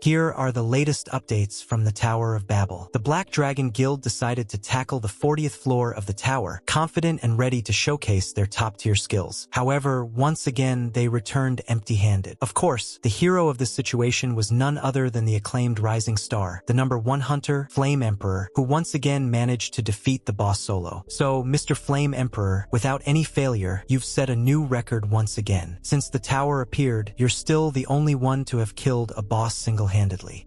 Here are the latest updates from the Tower of Babel. The Black Dragon Guild decided to tackle the 40th floor of the tower, confident and ready to showcase their top-tier skills. However, once again, they returned empty-handed. Of course, the hero of this situation was none other than the acclaimed rising star, the #1 hunter, Flame Emperor, who once again managed to defeat the boss solo. So, Mr. Flame Emperor, without any failure, you've set a new record once again. Since the tower appeared, you're still the only one to have killed a boss single-handedly.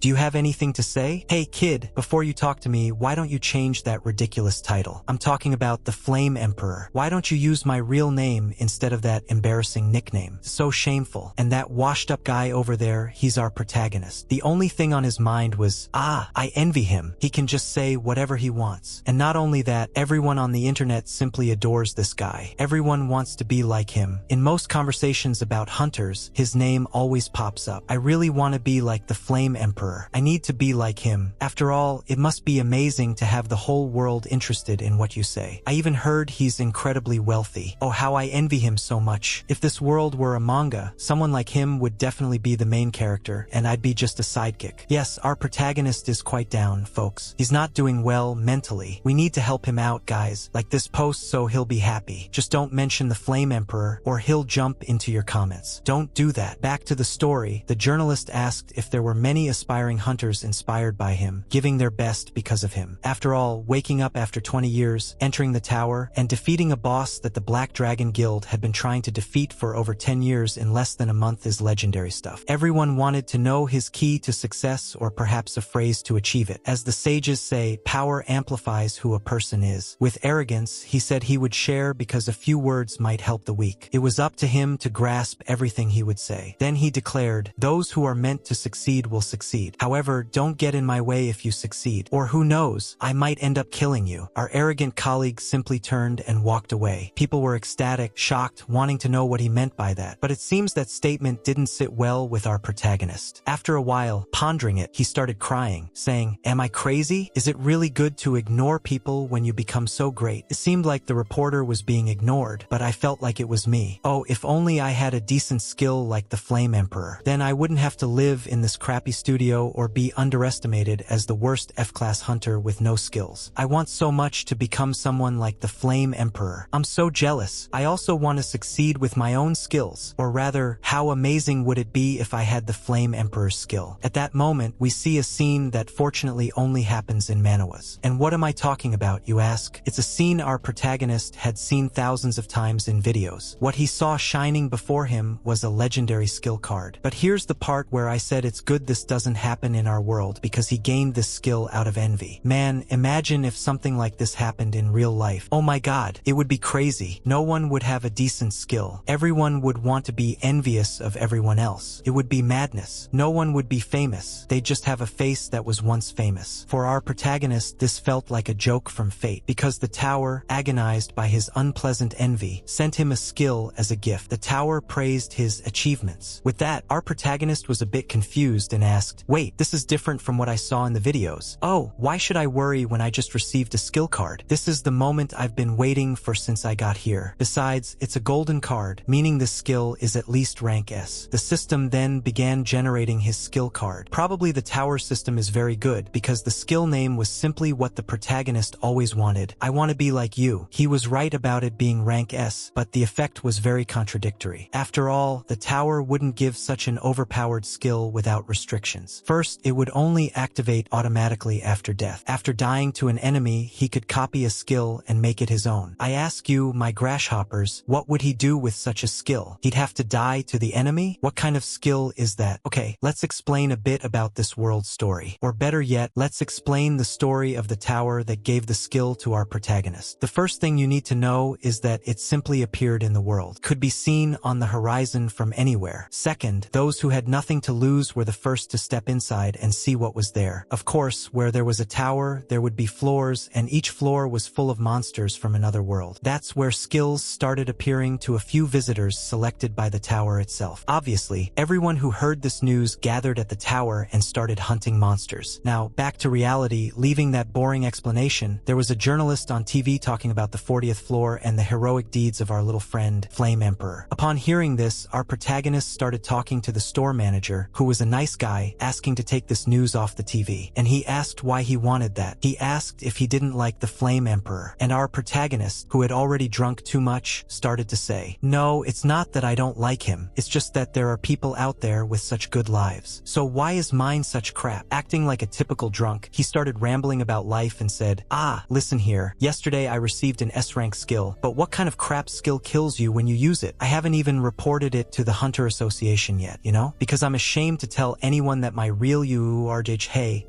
Do you have anything to say? Hey kid, before you talk to me, why don't you change that ridiculous title? I'm talking about the Flame Emperor. Why don't you use my real name instead of that embarrassing nickname? So shameful. And that washed-up guy over there, he's our protagonist. The only thing on his mind was, I envy him. He can just say whatever he wants. And not only that, everyone on the internet simply adores this guy. Everyone wants to be like him. In most conversations about hunters, his name always pops up. I really want to be like the Flame Emperor. I need to be like him. After all, it must be amazing to have the whole world interested in what you say. I even heard he's incredibly wealthy. Oh, how I envy him so much. If this world were a manga, someone like him would definitely be the main character, and I'd be just a sidekick. Yes, our protagonist is quite down, folks. He's not doing well mentally. We need to help him out, guys. Like this post so he'll be happy. Just don't mention the Flame Emperor, or he'll jump into your comments. Don't do that. Back to the story, the journalist asked if there were many aspiring hunters inspired by him, giving their best because of him. After all, waking up after 20 years, entering the tower, and defeating a boss that the Black Dragon Guild had been trying to defeat for over 10 years in less than a month is legendary stuff. Everyone wanted to know his key to success, or perhaps a phrase to achieve it. As the sages say, power amplifies who a person is. With arrogance, he said he would share because a few words might help the weak. It was up to him to grasp everything he would say. Then he declared, those who are meant to succeed will succeed. However, don't get in my way if you succeed. Or who knows, I might end up killing you. Our arrogant colleague simply turned and walked away. People were ecstatic, shocked, wanting to know what he meant by that. But it seems that statement didn't sit well with our protagonist. After a while, pondering it, he started crying, saying, am I crazy? Is it really good to ignore people when you become so great? It seemed like the reporter was being ignored, but I felt like it was me. Oh, if only I had a decent skill like the Flame Emperor. Then I wouldn't have to live in this crappy studio or be underestimated as the worst F-class hunter with no skills. I want so much to become someone like the Flame Emperor. I'm so jealous. I also want to succeed with my own skills. Or rather, how amazing would it be if I had the Flame Emperor's skill? At that moment, we see a scene that fortunately only happens in manhwas. And what am I talking about, you ask? It's a scene our protagonist had seen thousands of times in videos. What he saw shining before him was a legendary skill card. But here's the part where I said it's good this doesn't happen in our world, because he gained this skill out of envy. Man, imagine if something like this happened in real life. Oh my god, it would be crazy. No one would have a decent skill. Everyone would want to be envious of everyone else. It would be madness. No one would be famous. They'd just have a face that was once famous. For our protagonist, this felt like a joke from fate, because the tower, agonized by his unpleasant envy, sent him a skill as a gift. The tower praised his achievements. With that, our protagonist was a bit confused and asked, wait, this is different from what I saw in the videos. Oh, why should I worry when I just received a skill card? This is the moment I've been waiting for since I got here. Besides, it's a golden card, meaning this skill is at least rank S. The system then began generating his skill card. Probably the tower system is very good, because the skill name was simply what the protagonist always wanted. I want to be like you. He was right about it being rank S, but the effect was very contradictory. After all, the tower wouldn't give such an overpowered skill without restrictions. First, it would only activate automatically after death. After dying to an enemy, he could copy a skill and make it his own. I ask you, my grasshoppers, what would he do with such a skill? He'd have to die to the enemy? What kind of skill is that? Okay, let's explain a bit about this world story. Or better yet, let's explain the story of the tower that gave the skill to our protagonist. The first thing you need to know is that it simply appeared in the world. Could be seen on the horizon from anywhere. Second, those who had nothing to lose were the first to step inside and see what was there. Of course, where there was a tower, there would be floors, and each floor was full of monsters from another world. That's where skills started appearing to a few visitors selected by the tower itself. Obviously, everyone who heard this news gathered at the tower and started hunting monsters. Now, back to reality, leaving that boring explanation, there was a journalist on TV talking about the 40th floor and the heroic deeds of our little friend, Flame Emperor. Upon hearing this, our protagonist started talking to the store manager, who was a nice guy, asking to take this news off the TV. And he asked why he wanted that. He asked if he didn't like the Flame Emperor. And our protagonist, who had already drunk too much, started to say, "No, it's not that I don't like him. It's just that there are people out there with such good lives. So why is mine such crap?" Acting like a typical drunk, he started rambling about life and said, "Listen here. Yesterday I received an S-rank skill, but what kind of crap skill kills you when you use it? I haven't even reported it to the Hunter Association yet, you know? Because I'm ashamed to tell anyone that my real URJ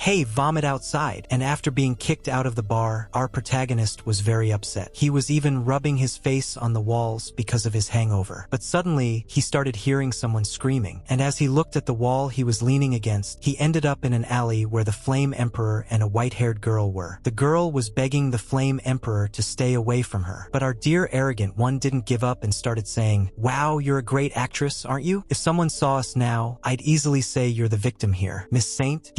hey, vomit outside." And after being kicked out of the bar, our protagonist was very upset. He was even rubbing his face on the walls because of his hangover. But suddenly, he started hearing someone screaming, and as he looked at the wall he was leaning against, he ended up in an alley where the Flame Emperor and a white-haired girl were. The girl was begging the Flame Emperor to stay away from her. But our dear arrogant one didn't give up and started saying, "Wow, you're a great actress, aren't you? If someone saw us now, I'd easily say you're the victim here. Miss Saint,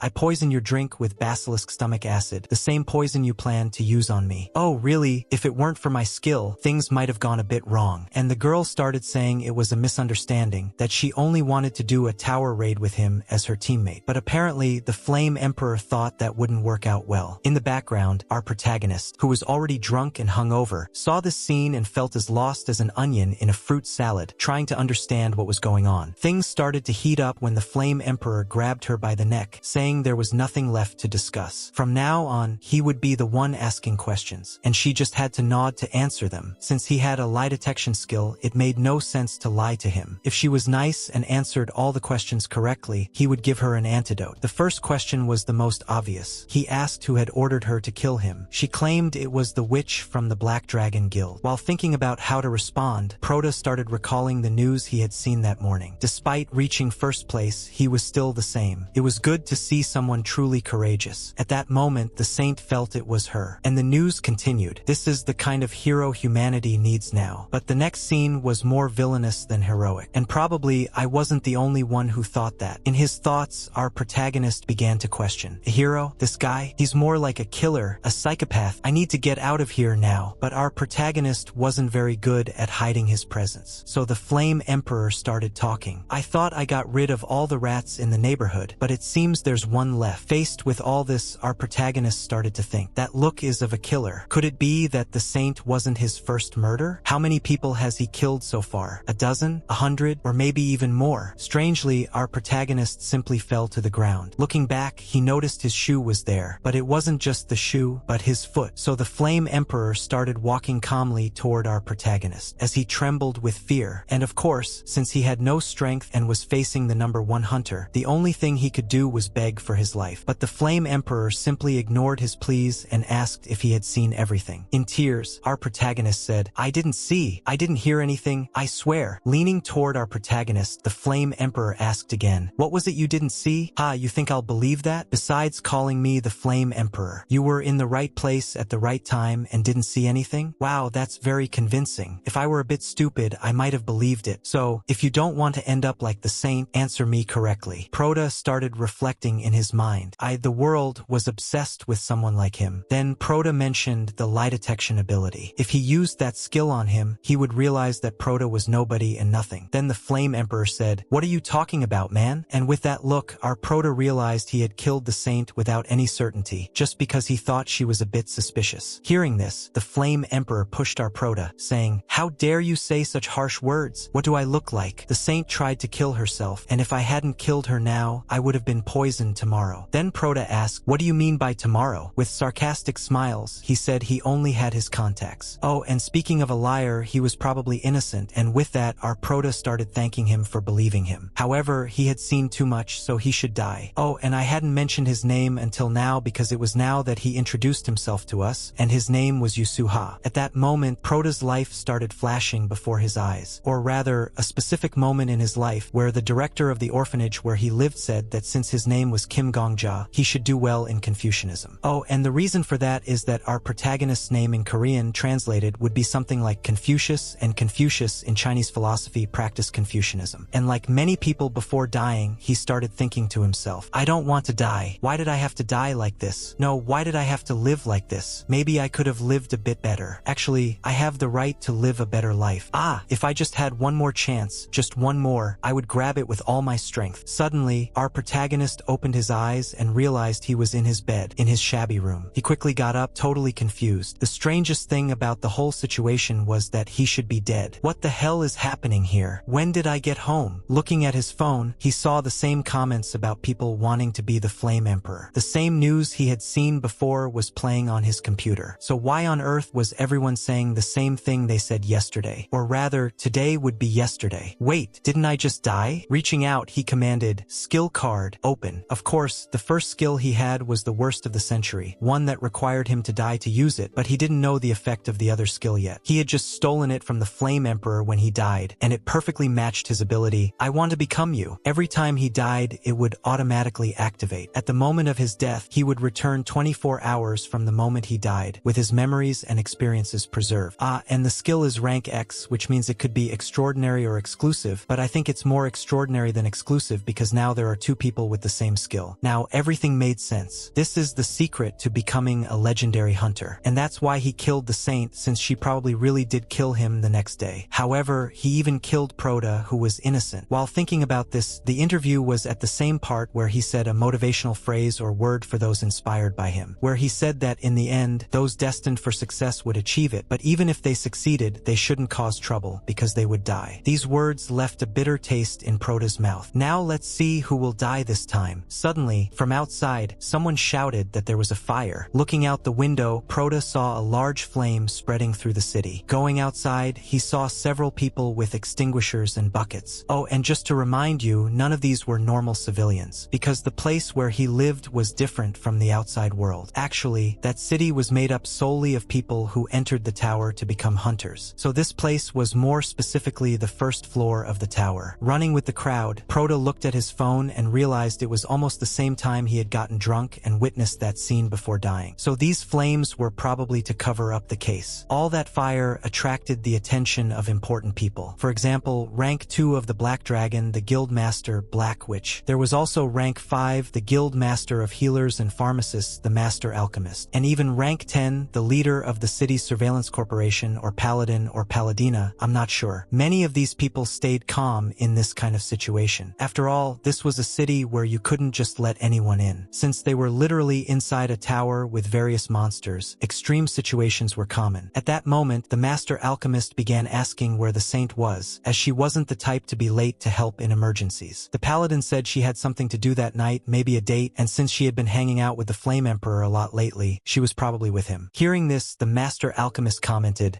I poisoned your drink with basilisk stomach acid, the same poison you planned to use on me. Oh, really? If it weren't for my skill, things might have gone a bit wrong." And the girl started saying it was a misunderstanding, that she only wanted to do a tower raid with him as her teammate. But apparently, the Flame Emperor thought that wouldn't work out well. In the background, our protagonist, who was already drunk and hungover, saw this scene and felt as lost as an onion in a fruit salad, trying to understand what was going on. Things started to heat up when the Flame Emperor grabbed her by the neck, saying there was nothing left to discuss. From now on, he would be the one asking questions, and she just had to nod to answer them. Since he had a lie detection skill, it made no sense to lie to him. If she was nice and answered all the questions correctly, he would give her an antidote. The first question was the most obvious. He asked who had ordered her to kill him. She claimed it was the witch from the Black Dragon Guild. While thinking about how to respond, Prota started recalling the news he had seen that morning. Despite reaching first place, he was still the same. It was good to see someone truly courageous. At that moment, the saint felt it was her. And the news continued. This is the kind of hero humanity needs now. But the next scene was more villainous than heroic. And probably I wasn't the only one who thought that. In his thoughts, our protagonist began to question. A hero? This guy? He's more like a killer, a psychopath. I need to get out of here now. But our protagonist wasn't very good at hiding his presence. So the Flame Emperor started talking. "I thought I got rid of all the rats in the neighborhood, but it seems there's one left." Faced with all this, our protagonist started to think. That look is of a killer. Could it be that the saint wasn't his first murder? How many people has he killed so far? A dozen? 100? Or maybe even more? Strangely, our protagonist simply fell to the ground. Looking back, he noticed his shoe was there. But it wasn't just the shoe, but his foot. So the Flame Emperor started walking calmly toward our protagonist, as he trembled with fear. And of course, since he had no strength and was facing the number 1 hunter, the only thing he could do was beg for his life. But the Flame Emperor simply ignored his pleas and asked if he had seen everything. In tears, our protagonist said, I didn't hear anything, I swear." Leaning toward our protagonist, the Flame Emperor asked again, "What was it you didn't see? You think I'll believe that? Besides calling me the Flame Emperor, you were in the right place at the right time and didn't see anything? Wow, that's very convincing. If I were a bit stupid, I might have believed it. So, if you don't want to end up like the saint, answer me correctly." Prota started reflecting in his mind. The world was obsessed with someone like him. Then Prota mentioned the lie detection ability. If he used that skill on him, he would realize that Prota was nobody and nothing. Then the Flame Emperor said, "What are you talking about, man?" And with that look, our Prota realized he had killed the saint without any certainty, just because he thought she was a bit suspicious. Hearing this, the Flame Emperor pushed our Prota, saying, "How dare you say such harsh words? What do I look like? The saint tried to kill herself, and if I hadn't killed her now, I would have been poisoned tomorrow." Then Prota asked, "What do you mean by tomorrow?" With sarcastic smiles, he said he only had his contacts. Oh, and speaking of a liar, he was probably innocent, and with that, our Prota started thanking him for believing him. However, he had seen too much, so he should die. Oh, and I hadn't mentioned his name until now because it was now that he introduced himself to us, and his name was Yusuha. At that moment, Prota's life started flashing before his eyes. Or rather, a specific moment in his life where the director of the orphanage where he lived said that since his name was Kim Gongja, he should do well in Confucianism. Oh, and the reason for that is that our protagonist's name in Korean translated would be something like Confucius, and Confucius in Chinese philosophy practiced Confucianism. And like many people before dying, he started thinking to himself, I don't want to die. Why did I have to die like this? No, why did I have to live like this? Maybe I could have lived a bit better. Actually, I have the right to live a better life. If I just had one more chance, just one more, I would grab it with all all my strength. Suddenly, our protagonist opened his eyes and realized he was in his bed, in his shabby room. He quickly got up, totally confused. The strangest thing about the whole situation was that he should be dead. What the hell is happening here? When did I get home? Looking at his phone, he saw the same comments about people wanting to be the Flame Emperor. The same news he had seen before was playing on his computer. So why on earth was everyone saying the same thing they said yesterday? Or rather, today would be yesterday. Wait, didn't I just die? Reaching out, he commanded, skill card, open. Of course, the first skill he had was the worst of the century, one that required him to die to use it, but he didn't know the effect of the other skill yet. He had just stolen it from the Flame Emperor when he died, and it perfectly matched his ability. I want to become you. Every time he died, it would automatically activate. At the moment of his death, he would return 24 hours from the moment he died, with his memories and experiences preserved. And the skill is rank X, which means it could be extraordinary or exclusive, but I think it's more extraordinary than exclusive because now there are two people with the same skill. Now, everything made sense. This is the secret to becoming a legendary hunter, and that's why he killed the saint, since she probably really did kill him the next day. However, he even killed Proda, who was innocent. While thinking about this, the interview was at the same part where he said a motivational phrase or word for those inspired by him, where he said that in the end, those destined for success would achieve it, but even if they succeeded, they shouldn't cause trouble because they would die. These words left a bitter taste in Proda's mouth. Now let's see who will die this time. Suddenly, from outside, someone shouted that there was a fire. Looking out the window, Proda saw a large flame spreading through the city. Going outside, he saw several people with extinguishers and buckets. Oh, and just to remind you, none of these were normal civilians, because the place where he lived was different from the outside world. Actually, that city was made up solely of people who entered the tower to become hunters. So this place was more specifically the first floor of the tower. Running with the crowd, Proda looked at his phone and realized it was almost the same time he had gotten drunk and witnessed that scene before dying. So these flames were probably to cover up the case. All that fire attracted the attention of important people. For example, rank 2 of the Black Dragon, the Guild Master, Black Witch. There was also rank 5, the Guild Master of Healers and Pharmacists, the Master Alchemist. And even rank 10, the leader of the city's surveillance corporation, or Paladin or Paladina, I'm not sure. Many of these people stayed calm in this kind of situation. After all, this was a city where you couldn't just let anyone in. Since they were literally inside a tower with various monsters, extreme situations were common. At that moment, the Master Alchemist began asking where the saint was, as she wasn't the type to be late to help in emergencies. The Paladin said she had something to do that night, maybe a date, and since she had been hanging out with the Flame Emperor a lot lately, she was probably with him. Hearing this, the Master Alchemist commented,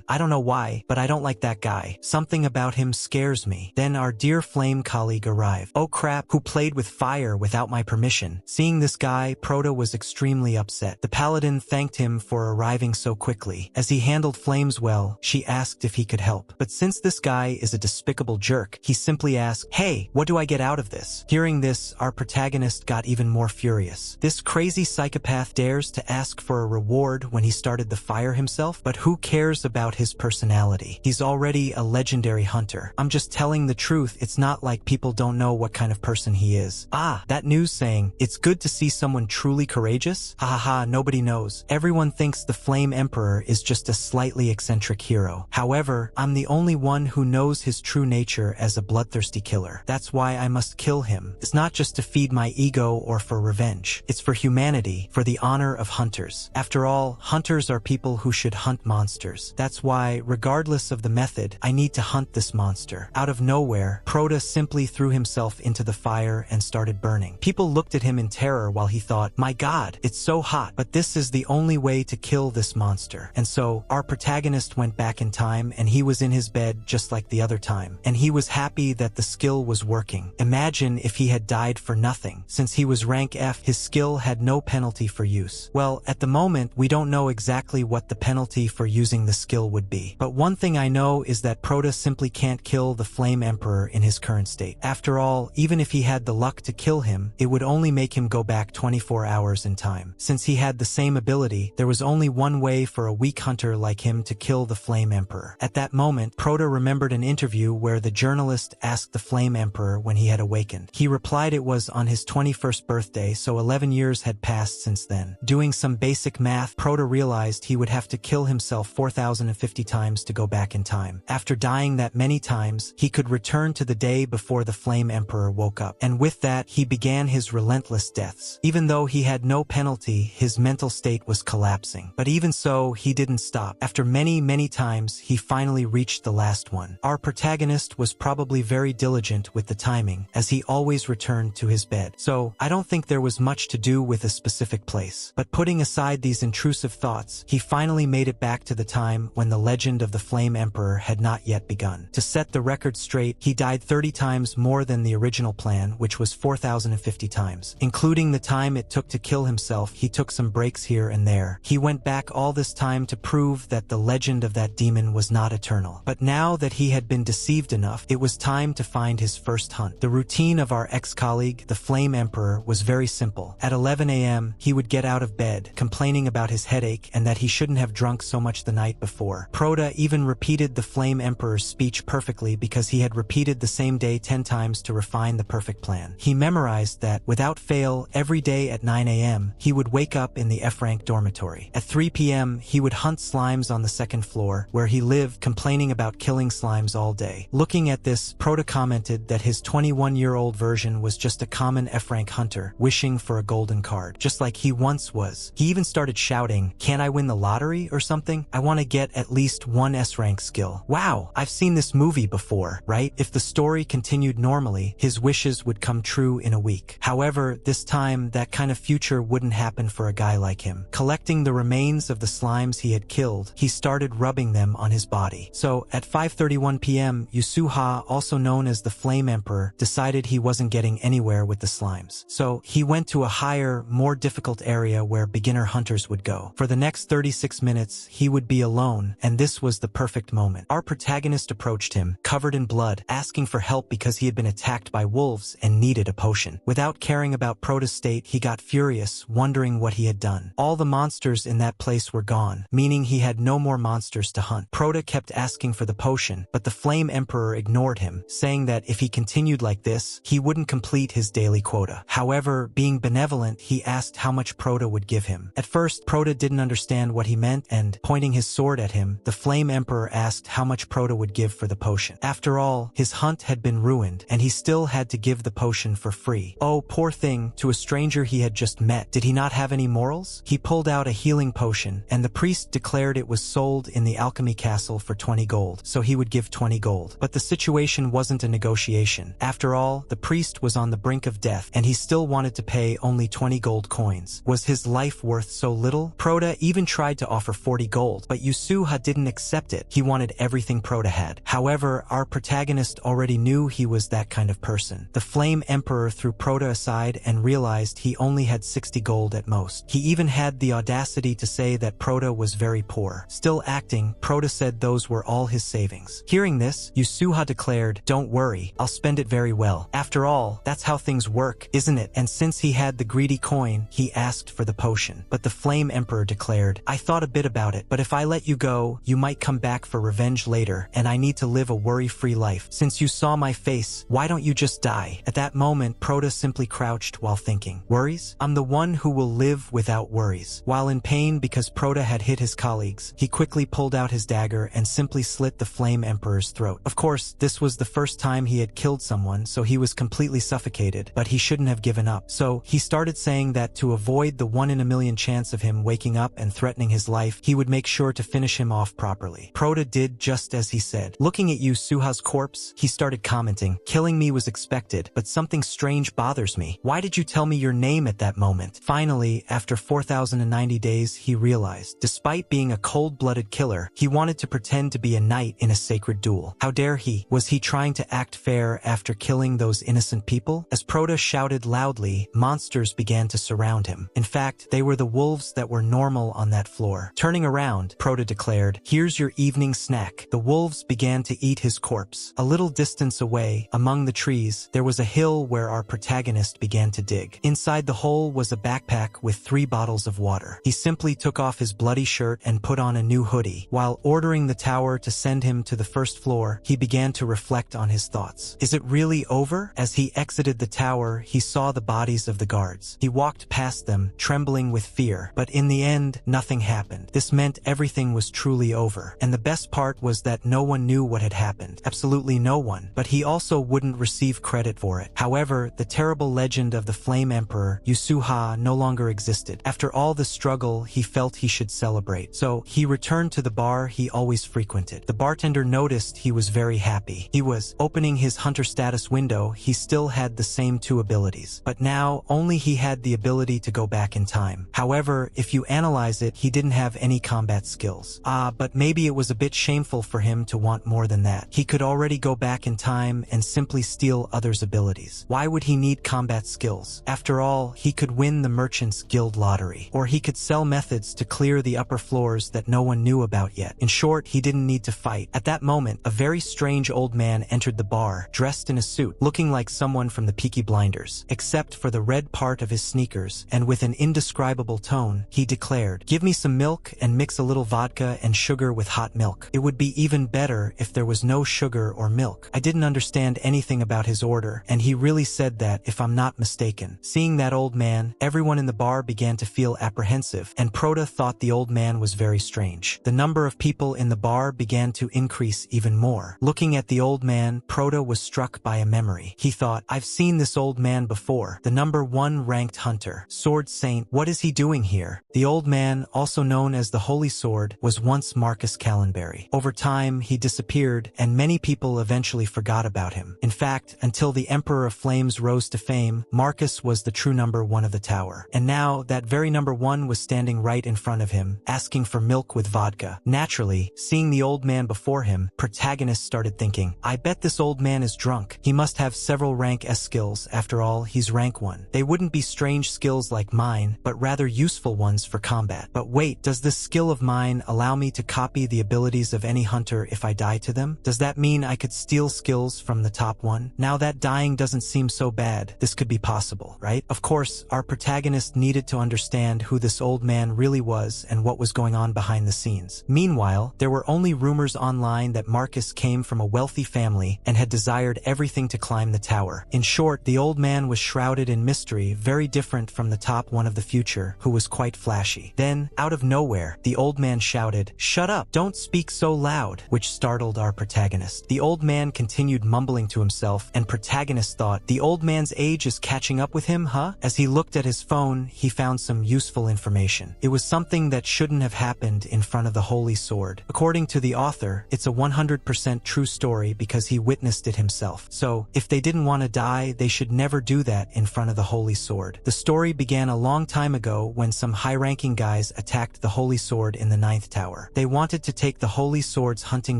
I don't know why, but I don't like that guy. Something about him scares me. Then our dear flame colleague arrived. Oh crap, who played with fire without my permission? Seeing this guy, Proda was extremely upset. The Paladin thanked him for arriving so quickly. As he handled flames well, she asked if he could help. But since this guy is a despicable jerk, he simply asked, hey, what do I get out of this? Hearing this, our protagonist got even more furious. This crazy psychopath dares to ask for a reward when he started the fire himself? But who cares about his personality? He's already a legendary hunter. I'm just telling the truth, it's not like people don't know what kind of person he is. That news saying, it's good to see someone truly courageous? Ha, nobody knows. Everyone thinks the Flame Emperor is just a slightly eccentric hero. However, I'm the only one who knows his true nature as a bloodthirsty killer. That's why I must kill him. It's not just to feed my ego or for revenge. It's for humanity, for the honor of hunters. After all, hunters are people who should hunt monsters. That's why, regardless of the method, I need to hunt this monster. Out of nowhere, Proda simply threw himself into the fire and started burning. People looked at him in terror while he thought, my god, it's so hot, but this is the only way to kill this monster. And so, our protagonist went back in time and he was in his bed just like the other time. And he was happy that the skill was working. Imagine if he had died for nothing. Since he was rank F, his skill had no penalty for use. Well, at the moment, we don't know exactly what the penalty for using the skill would be. But one thing I know is that Proda simply can't kill the Flame Emperor in his current state. After all, even if he had the luck to kill him, it would only make him go back 24 hours in time. Since he had the same ability, there was only one way for a weak hunter like him to kill the Flame Emperor. At that moment, Proda remembered an interview where the journalist asked the Flame Emperor when he had awakened. He replied it was on his 21st birthday, so 11 years had passed since then. Doing some basic math, Proda realized he would have to kill himself 4,050 times to go back in time. After dying that many times, he could return to the day before before the Flame Emperor woke up. And with that, he began his relentless deaths. Even though he had no penalty, his mental state was collapsing. But even so, he didn't stop. After many times, he finally reached the last one. Our protagonist was probably very diligent with the timing, as he always returned to his bed. So, I don't think there was much to do with a specific place. But putting aside these intrusive thoughts, he finally made it back to the time when the legend of the Flame Emperor had not yet begun. To set the record straight, he died 30 times more than the original plan, which was 4,050 times. Including the time it took to kill himself, he took some breaks here and there. He went back all this time to prove that the legend of that demon was not eternal. But now that he had been deceived enough, it was time to find his first hunt. The routine of our ex-colleague, the Flame Emperor, was very simple. At 11 a.m., he would get out of bed, complaining about his headache and that he shouldn't have drunk so much the night before. Proda even repeated the Flame Emperor's speech perfectly because he had repeated the same day 10 times to refine the perfect plan. He memorized that, without fail, every day at 9 a.m., he would wake up in the F-rank dormitory. At 3 p.m., he would hunt slimes on the second floor, where he lived, complaining about killing slimes all day. Looking at this, Proda commented that his 21-year-old version was just a common F-rank hunter, wishing for a golden card, just like he once was. He even started shouting, "Can't I win the lottery or something? I want to get at least one S-rank skill." Wow, I've seen this movie before, right? If the story continued normally, his wishes would come true in a week. However, this time, that kind of future wouldn't happen for a guy like him. Collecting the remains of the slimes he had killed, he started rubbing them on his body. So, at 5:31 p.m., Yasuha, also known as the Flame Emperor, decided he wasn't getting anywhere with the slimes. So, he went to a higher, more difficult area where beginner hunters would go. For the next 36 minutes, he would be alone, and this was the perfect moment. Our protagonist approached him, covered in blood, asking for help because he had been attacked by wolves and needed a potion. Without caring about Proda's state, he got furious, wondering what he had done. All the monsters in that place were gone, meaning he had no more monsters to hunt. Proda kept asking for the potion, but the Flame Emperor ignored him, saying that if he continued like this, he wouldn't complete his daily quota. However, being benevolent, he asked how much Proda would give him. At first, Proda didn't understand what he meant, and, pointing his sword at him, the Flame Emperor asked how much Proda would give for the potion. After all, his hunt had been ruined, and he still had to give the potion for free. Oh, poor thing, to a stranger he had just met. Did he not have any morals? He pulled out a healing potion, and the priest declared it was sold in the alchemy castle for 20 gold, so he would give 20 gold. But the situation wasn't a negotiation. After all, the priest was on the brink of death, and he still wanted to pay only 20 gold coins. Was his life worth so little? Proda even tried to offer 40 gold, but Yasuha didn't accept it. He wanted everything Proda had. However, our protagonist already knew he was that kind of person. The Flame Emperor threw Proda aside and realized he only had 60 gold at most. He even had the audacity to say that Proda was very poor. Still acting, Proda said those were all his savings. Hearing this, Yasuha declared, "Don't worry, I'll spend it very well. After all, that's how things work, isn't it?" And since he had the greedy coin, he asked for the potion. But the Flame Emperor declared, "I thought a bit about it, but if I let you go, you might come back for revenge later, and I need to live a worry-free life. Since you saw my face, why don't you just die?" At that moment, Proda simply crouched while thinking, "Worries? I'm the one who will live without worries." While in pain because Proda had hit his colleagues, he quickly pulled out his dagger and simply slit the Flame Emperor's throat. Of course, this was the first time he had killed someone, so he was completely suffocated, but he shouldn't have given up. So, he started saying that to avoid the 1 in a million chance of him waking up and threatening his life, he would make sure to finish him off properly. Proda did just as he said. Looking at Yasuha's corpse, he started commenting, "Killing me was expected, but something strange bothers me. Why did you tell me your name at that moment?" Finally, after 4,090 days, he realized, despite being a cold-blooded killer, he wanted to pretend to be a knight in a sacred duel. How dare he? Was he trying to act fair after killing those innocent people? As Proda shouted loudly, monsters began to surround him. In fact, they were the wolves that were normal on that floor. Turning around, Proda declared, "Here's your evening snack." The wolves began to eat his corpse. A little distance away, among the trees, there was a hill where our protagonist began to dig. Inside the hole was a backpack with 3 bottles of water. He simply took off his bloody shirt and put on a new hoodie. While ordering the tower to send him to the first floor, he began to reflect on his thoughts. Is it really over? As he exited the tower, he saw the bodies of the guards. He walked past them, trembling with fear, but in the end, nothing happened. This meant everything was truly over. And the best part was that no one knew what had happened. Absolutely no one. But he also wouldn't receive credit for it. However, the terrible legend of the Flame Emperor, Yusuha, no longer existed. After all the struggle, he felt he should celebrate. So, he returned to the bar he always frequented. The bartender noticed he was very happy. He was opening his hunter status window. He still had the same 2 abilities, but now only he had the ability to go back in time. However, if you analyze it, he didn't have any combat skills. But maybe it was a bit shameful for him to want more than that. He could already go back in time and simply steal others' abilities. Why would he need combat skills? After all, he could win the Merchants Guild lottery, or he could sell methods to clear the upper floors that no one knew about yet. In short, he didn't need to fight. At that moment, a very strange old man entered the bar, dressed in a suit, looking like someone from the Peaky Blinders, except for the red part of his sneakers, and with an indescribable tone, he declared, "Give me some milk and mix a little vodka and sugar with hot milk. It would be even better if there was no sugar or milk." I didn't understand anything about his order, and he really said that, if I'm not mistaken. Seeing that old man, everyone in the bar began to feel apprehensive, and Prota thought the old man was very strange. The number of people in the bar began to increase even more. Looking at the old man, Prota was struck by a memory. He thought, "I've seen this old man before. The number 1 ranked hunter, Sword Saint. What is he doing here?" The old man, also known as the Holy Sword, was once Marcus Callenberry. Over time, he disappeared, and many people eventually forgot about him. In fact, until the Emperor of Flames rose to fame, Marcus was the true number 1 of the tower. And now, that very number 1 was standing right in front of him, asking for milk with vodka. Naturally, seeing the old man before him, protagonist started thinking, "I bet this old man is drunk. He must have several rank S skills. After all, he's rank 1. They wouldn't be strange skills like mine, but rather useful ones for combat. But wait, does this skill of mine allow me to copy the abilities of any hunter if I die to them? Does that mean I could steal skills from the top 1? Now that dying doesn't seem so bad, this could be possible, right?" Of course, our protagonist needed to understand who this old man really was and what was going on behind the scenes. Meanwhile, there were only rumors online that Marcus came from a wealthy family and had desired everything to climb the tower. In short, the old man was shrouded in mystery, very different from the top 1 of the future, who was quite flashy. Then, out of nowhere, the old man shouted, "Shut up! Don't speak so loud," which startled our protagonist. The old man continued mumbling to himself, and protagonist thought, the old man's age is catching up with him, huh? As he looked at his phone, he found some useful information. It was something that shouldn't have happened in front of the Holy Sword. According to the author, it's a 100% true story because he witnessed it himself. So, if they didn't want to die, they should never do that in front of the Holy Sword. The story began a long time ago when some high-ranking guys attacked the Holy Sword in the 9th tower. They wanted to take the Holy Sword's hunting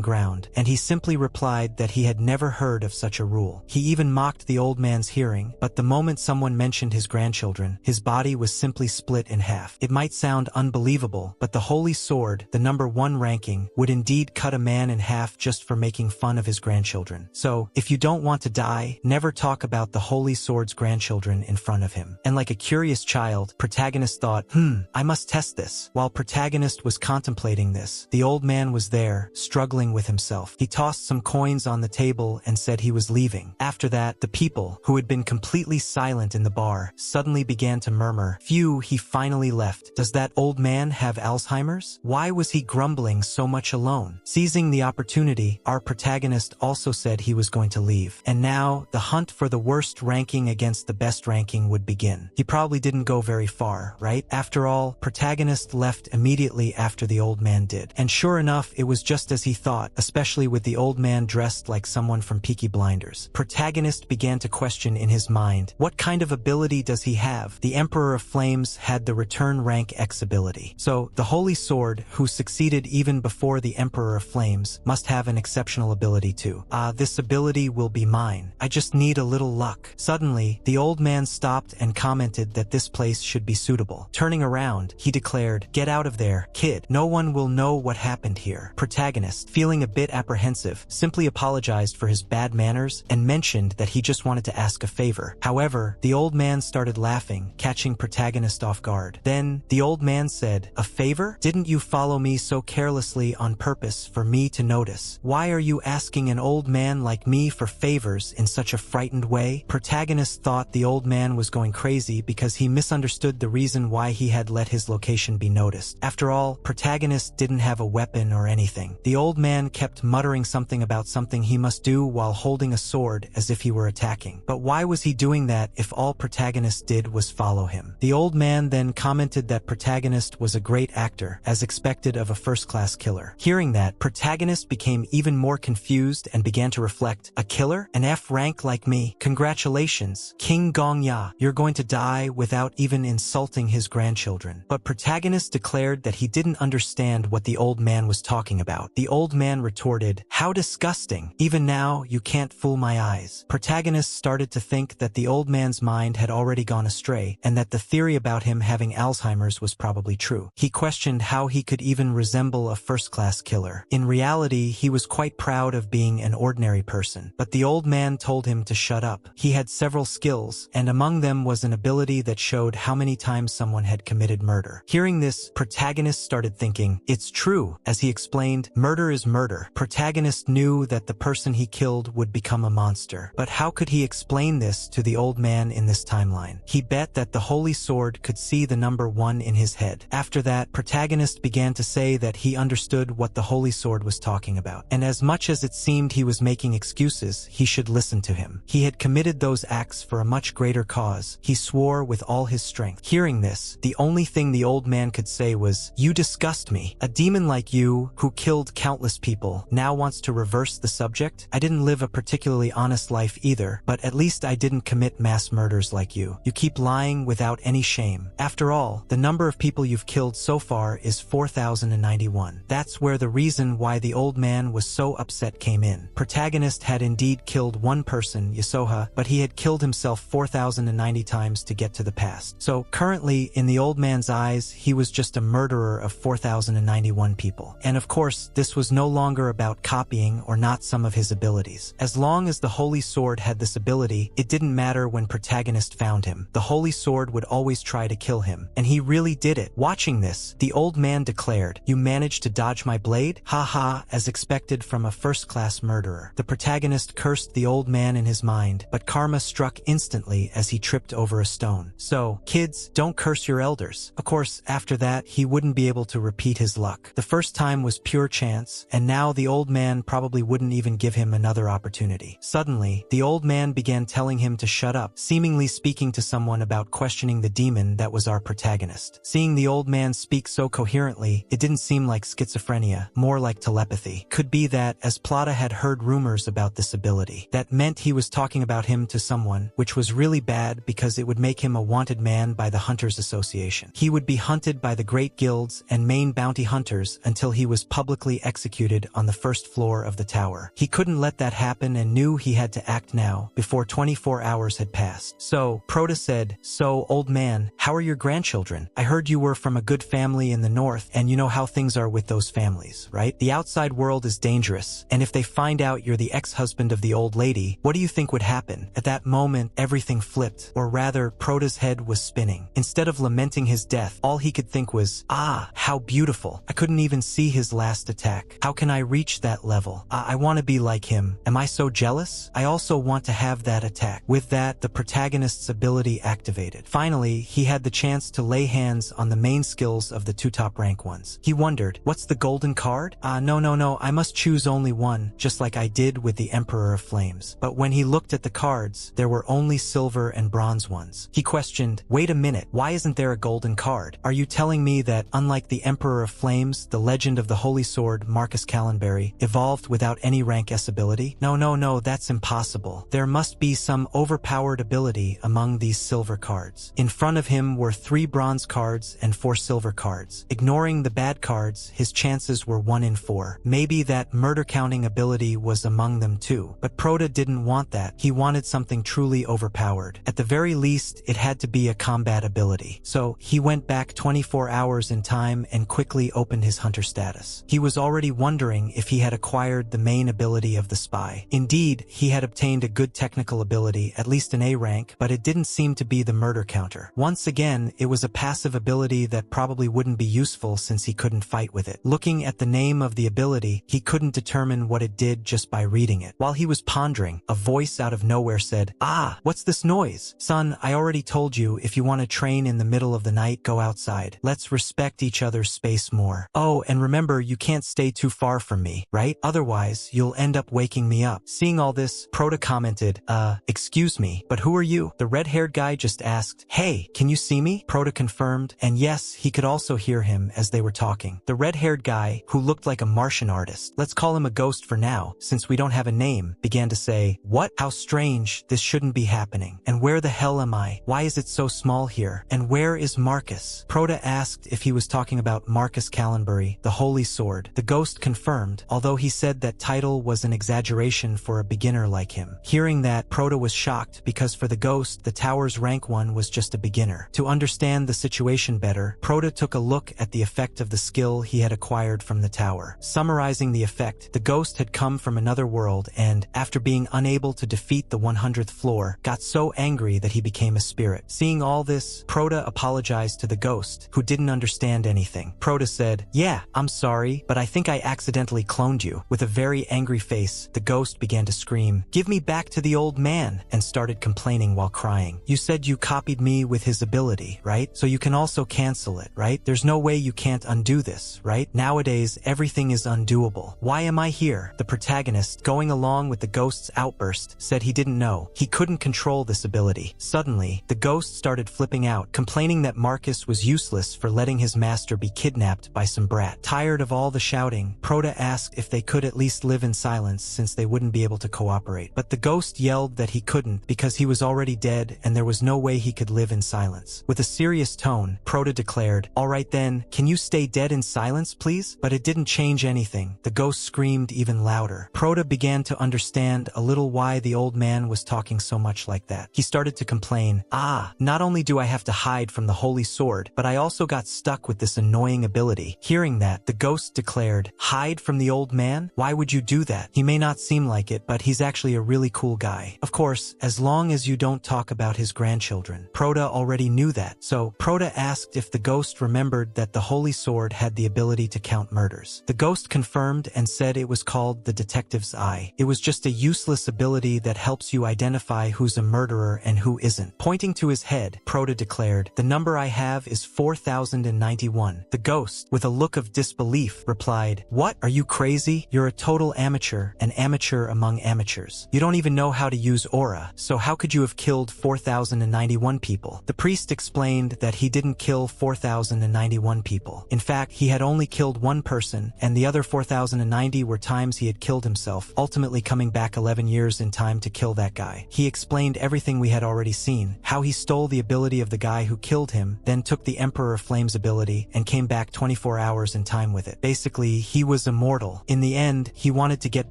ground, and he simply replied that he had never heard of such a rule. He even mocked the old man's hearing, but the moment someone mentioned his grandchildren, his body was simply split in half. It might sound unbelievable, but the Holy Sword, the number 1 ranking, would indeed cut a man in half just for making fun of his grandchildren. So, if you don't want to die, never talk about the Holy Sword's grandchildren in front of him. And like a curious child, protagonist thought, I must test this. While protagonist was contemplating this, the old man was there, struggling with himself. He tossed some coins on the table and said he was leaving. After that, the people, who had been completely silent in the bar, suddenly began to murmur, "Phew, he finally left. Does that old man have Alzheimer's? Why was he grumbling so much alone?" Seizing the opportunity, our protagonist also said he was going to leave. And now, the hunt for the worst ranking against the best ranking would begin. He probably didn't go very far, right? After all, protagonist left immediately after the old man did. And sure enough, it was just as he thought, especially with the old man dressed like someone from Peaky Blinders. Protagonist began to question in his mind, what kind of ability does he have? The Emperor of Flames had the return rank X ability. So, the Holy Sword, who succeeded even before the Emperor of Flames, must have an exceptional ability too. This ability will be mine. I just need a little luck. Suddenly, the old man stopped and commented that this place should be suitable. Turning around, he declared, "Get out of there, kid. No one will know what happened here." Protagonist, feeling a bit apprehensive, simply apologized for his bad manners and mentioned that he just wanted to ask a favor. However, the old man started laughing, catching protagonist off guard. Then, the old man said, "A favor? Didn't you follow me so carelessly on purpose for me to notice? Why are you asking an old man like me for favors in such a frightened way?" Protagonist thought the old man was going crazy because he misunderstood the reason why he had let his location be noticed. After all, protagonist didn't have a weapon or anything. The old man kept muttering something about something he must do while holding a sword as if he were attacking. But why was he doing that if all Protagonist did was follow him? The old man then commented that Protagonist was a great actor, as expected of a first-class killer. Hearing that, Protagonist became even more confused and began to reflect, a killer? An F rank like me? Congratulations, King Gongya, you're going to die without even insulting his grandchildren. But Protagonist declared that he didn't understand what the old man was talking about. The old man retorted, how disgusting. Even now, you can't fool my eyes. Protagonist started to think that the old man's mind had already gone astray, and that the theory about him having Alzheimer's was probably true. He questioned how he could even resemble a first-class killer. In reality, he was quite proud of being an ordinary person, but the old man told him to shut up. He had several skills, and among them was an ability that showed how many times someone had committed murder. Hearing this, Protagonist started thinking, it's true. As he explained, murder is murder. Protagonist knew that the person he killed would become a monster. But how could he explain this to the old man in this timeline? He bet that the Holy Sword could see the number 1 in his head. After that, Protagonist began to say that he understood what the Holy Sword was talking about. And as much as it seemed he was making excuses, he should listen to him. He had committed those acts for a much greater cause. He swore with all his strength. Hearing this, the only thing the old man could say was, you disgust me. A demon like you, who killed countless people, now wants to reverse the subject? I didn't live a particularly honest life either, but at least I didn't commit mass murders like you. You keep lying without any shame. After all, the number of people you've killed so far is 4,091. That's where the reason why the old man was so upset came in. Protagonist had indeed killed one person, Yasoha, but he had killed himself 4,090 times to get to the past. So currently, in the old man's eyes, he was just a murderer of 4,091 people. And of course, this was no longer about copying or not some of his abilities. As long as the Holy Sword had this ability, it didn't matter when Protagonist found him. The Holy Sword would always try to kill him. And he really did it. Watching this, the old man declared, you managed to dodge my blade? Ha ha, as expected from a first-class murderer. The Protagonist cursed the old man in his mind, but karma struck instantly as he tripped over a stone. So, kids, don't curse your elders. Of course, after that, he wouldn't be able to repeat his luck. The first time was pure chance, and now the old man probably wouldn't even give him another opportunity. Suddenly, the old man began telling him to shut up, seemingly speaking to someone about questioning the demon that was our protagonist. Seeing the old man speak so coherently, it didn't seem like schizophrenia, more like telepathy. Could be that, as Plata had heard rumors about this ability, that meant he was talking about him to someone, which was really bad because it would make him a wanted man by the Hunters Association. He would be hunted by the great guilds and main bounty hunters until he was publicly executed on the first floor of the tower. He couldn't let that happen and knew he had to act now, before 24 hours had passed. So, Prota said, so, old man, how are your grandchildren? I heard you were from a good family in the north, and you know how things are with those families, right? The outside world is dangerous, and if they find out you're the ex-husband of the old lady, what do you think would happen? At that moment, everything flipped, or rather, Prota's head was spinning. Instead of lamenting his death, all he could think was, ah, how beautiful. I couldn't even see his last attack. How can I reach that level? I want to be like him. Am I so jealous? I also want to have that attack. With that, the protagonist's ability activated. Finally, he had the chance to lay hands on the main skills of the two top rank ones. He wondered, what's the golden card? No, I must choose only one, just like I did with the Emperor of Flames. But when he looked at the cards, there were only silver and bronze ones. He questioned, wait a minute, why isn't there a golden card? Are you telling me that, unlike the Emperor of Flames, the legend of the Holy Sword, Marcus Callenberry, evolved without any rank S ability? No, that's impossible. There must be some overpowered ability among these silver cards. In front of him were 3 bronze cards and 4 silver cards. Ignoring the bad cards, his chances were 1 in 4. Maybe that murder counting ability was among them too. But Prota didn't want that. He wanted something truly overpowered. At the very least, it had to be a combat ability. So, he went back 24 hours in time and quickly opened his hunter status. He was already wondering if he had acquired the main ability of the spy. Indeed, he had obtained a good technical ability, at least an A rank, but it didn't seem to be the murder counter. Once again, it was a passive ability that probably wouldn't be useful since he couldn't fight with it. Looking at the name of the ability, he couldn't determine what it did just by reading it. While he was pondering, a voice out of nowhere said, ah, what's this noise? Son, I already told you, if you want to train in the middle of the night, go outside. Let's respect each other's space more. Oh, and remember, you can't stay too far from me, right? Otherwise, you'll end up waking phone me up. Seeing all this, Proto commented, excuse me, but who are you? The red-haired guy just asked, hey, can you see me? Proto confirmed, and yes, he could also hear him as they were talking. The red-haired guy, who looked like a Martian artist, let's call him a ghost for now, since we don't have a name, began to say, what? How strange, this shouldn't be happening. And where the hell am I? Why is it so small here? And where is Marcus? Proto asked if he was talking about Marcus Callenbury, the Holy Sword. The ghost confirmed, although he said that title was an exaggeration for a beginner like him. Hearing that, Proto was shocked because for the ghost, the tower's rank 1 was just a beginner. To understand the situation better, Proto took a look at the effect of the skill he had acquired from the tower. Summarizing the effect, the ghost had come from another world and, after being unable to defeat the 100th floor, got so angry that he became a spirit. Seeing all this, Proto apologized to the ghost, who didn't understand anything. Proto said, yeah, I'm sorry, but I think I accidentally cloned you. With a very angry face, the ghost began to scream, give me back to the old man, and started complaining while crying. You said you copied me with his ability, right? So you can also cancel it, right? There's no way you can't undo this, right? Nowadays, everything is undoable. Why am I here? The protagonist, going along with the ghost's outburst, said he didn't know. He couldn't control this ability. Suddenly, the ghost started flipping out, complaining that Marcus was useless for letting his master be kidnapped by some brat. Tired of all the shouting, Proto asked if they could at least live in silence since they wouldn't be able to cooperate. But the ghost yelled that he couldn't because he was already dead and there was no way he could live in silence. With a serious tone, Proto declared, all right then, can you stay dead in silence, please? But it didn't change anything. The ghost screamed even louder. Proto began to understand a little why the old man was talking so much like that. He started to complain, not only do I have to hide from the Holy Sword, but I also got stuck with this annoying ability. Hearing that, the ghost declared, hide from the old man? Why would you do that? He may not seem like it, but he's actually a really cool guy. Of course, as long as you don't talk about his grandchildren. Proto already knew that, so Proto asked if the ghost remembered that the Holy Sword had the ability to count murders. The ghost confirmed and said it was called the Detective's Eye. It was just a useless ability that helps you identify who's a murderer and who isn't. Pointing to his head, Proto declared, the number I have is 4091. The ghost, with a look of disbelief, replied, what? Are you crazy? You're a total amateur, an amateur among amateurs. You don't even know how to use aura, so how could you have killed 4091 people? The priest explained that he didn't kill 4091 people. In fact, he had only killed one person, and the other 4090 were times he had killed himself, ultimately coming back 11 years in time to kill that guy. He explained everything we had already seen, how he stole the ability of the guy who killed him, then took the Emperor Flame's ability, and came back 24 hours in time with it. Basically, he was immortal. In the end, he wanted to get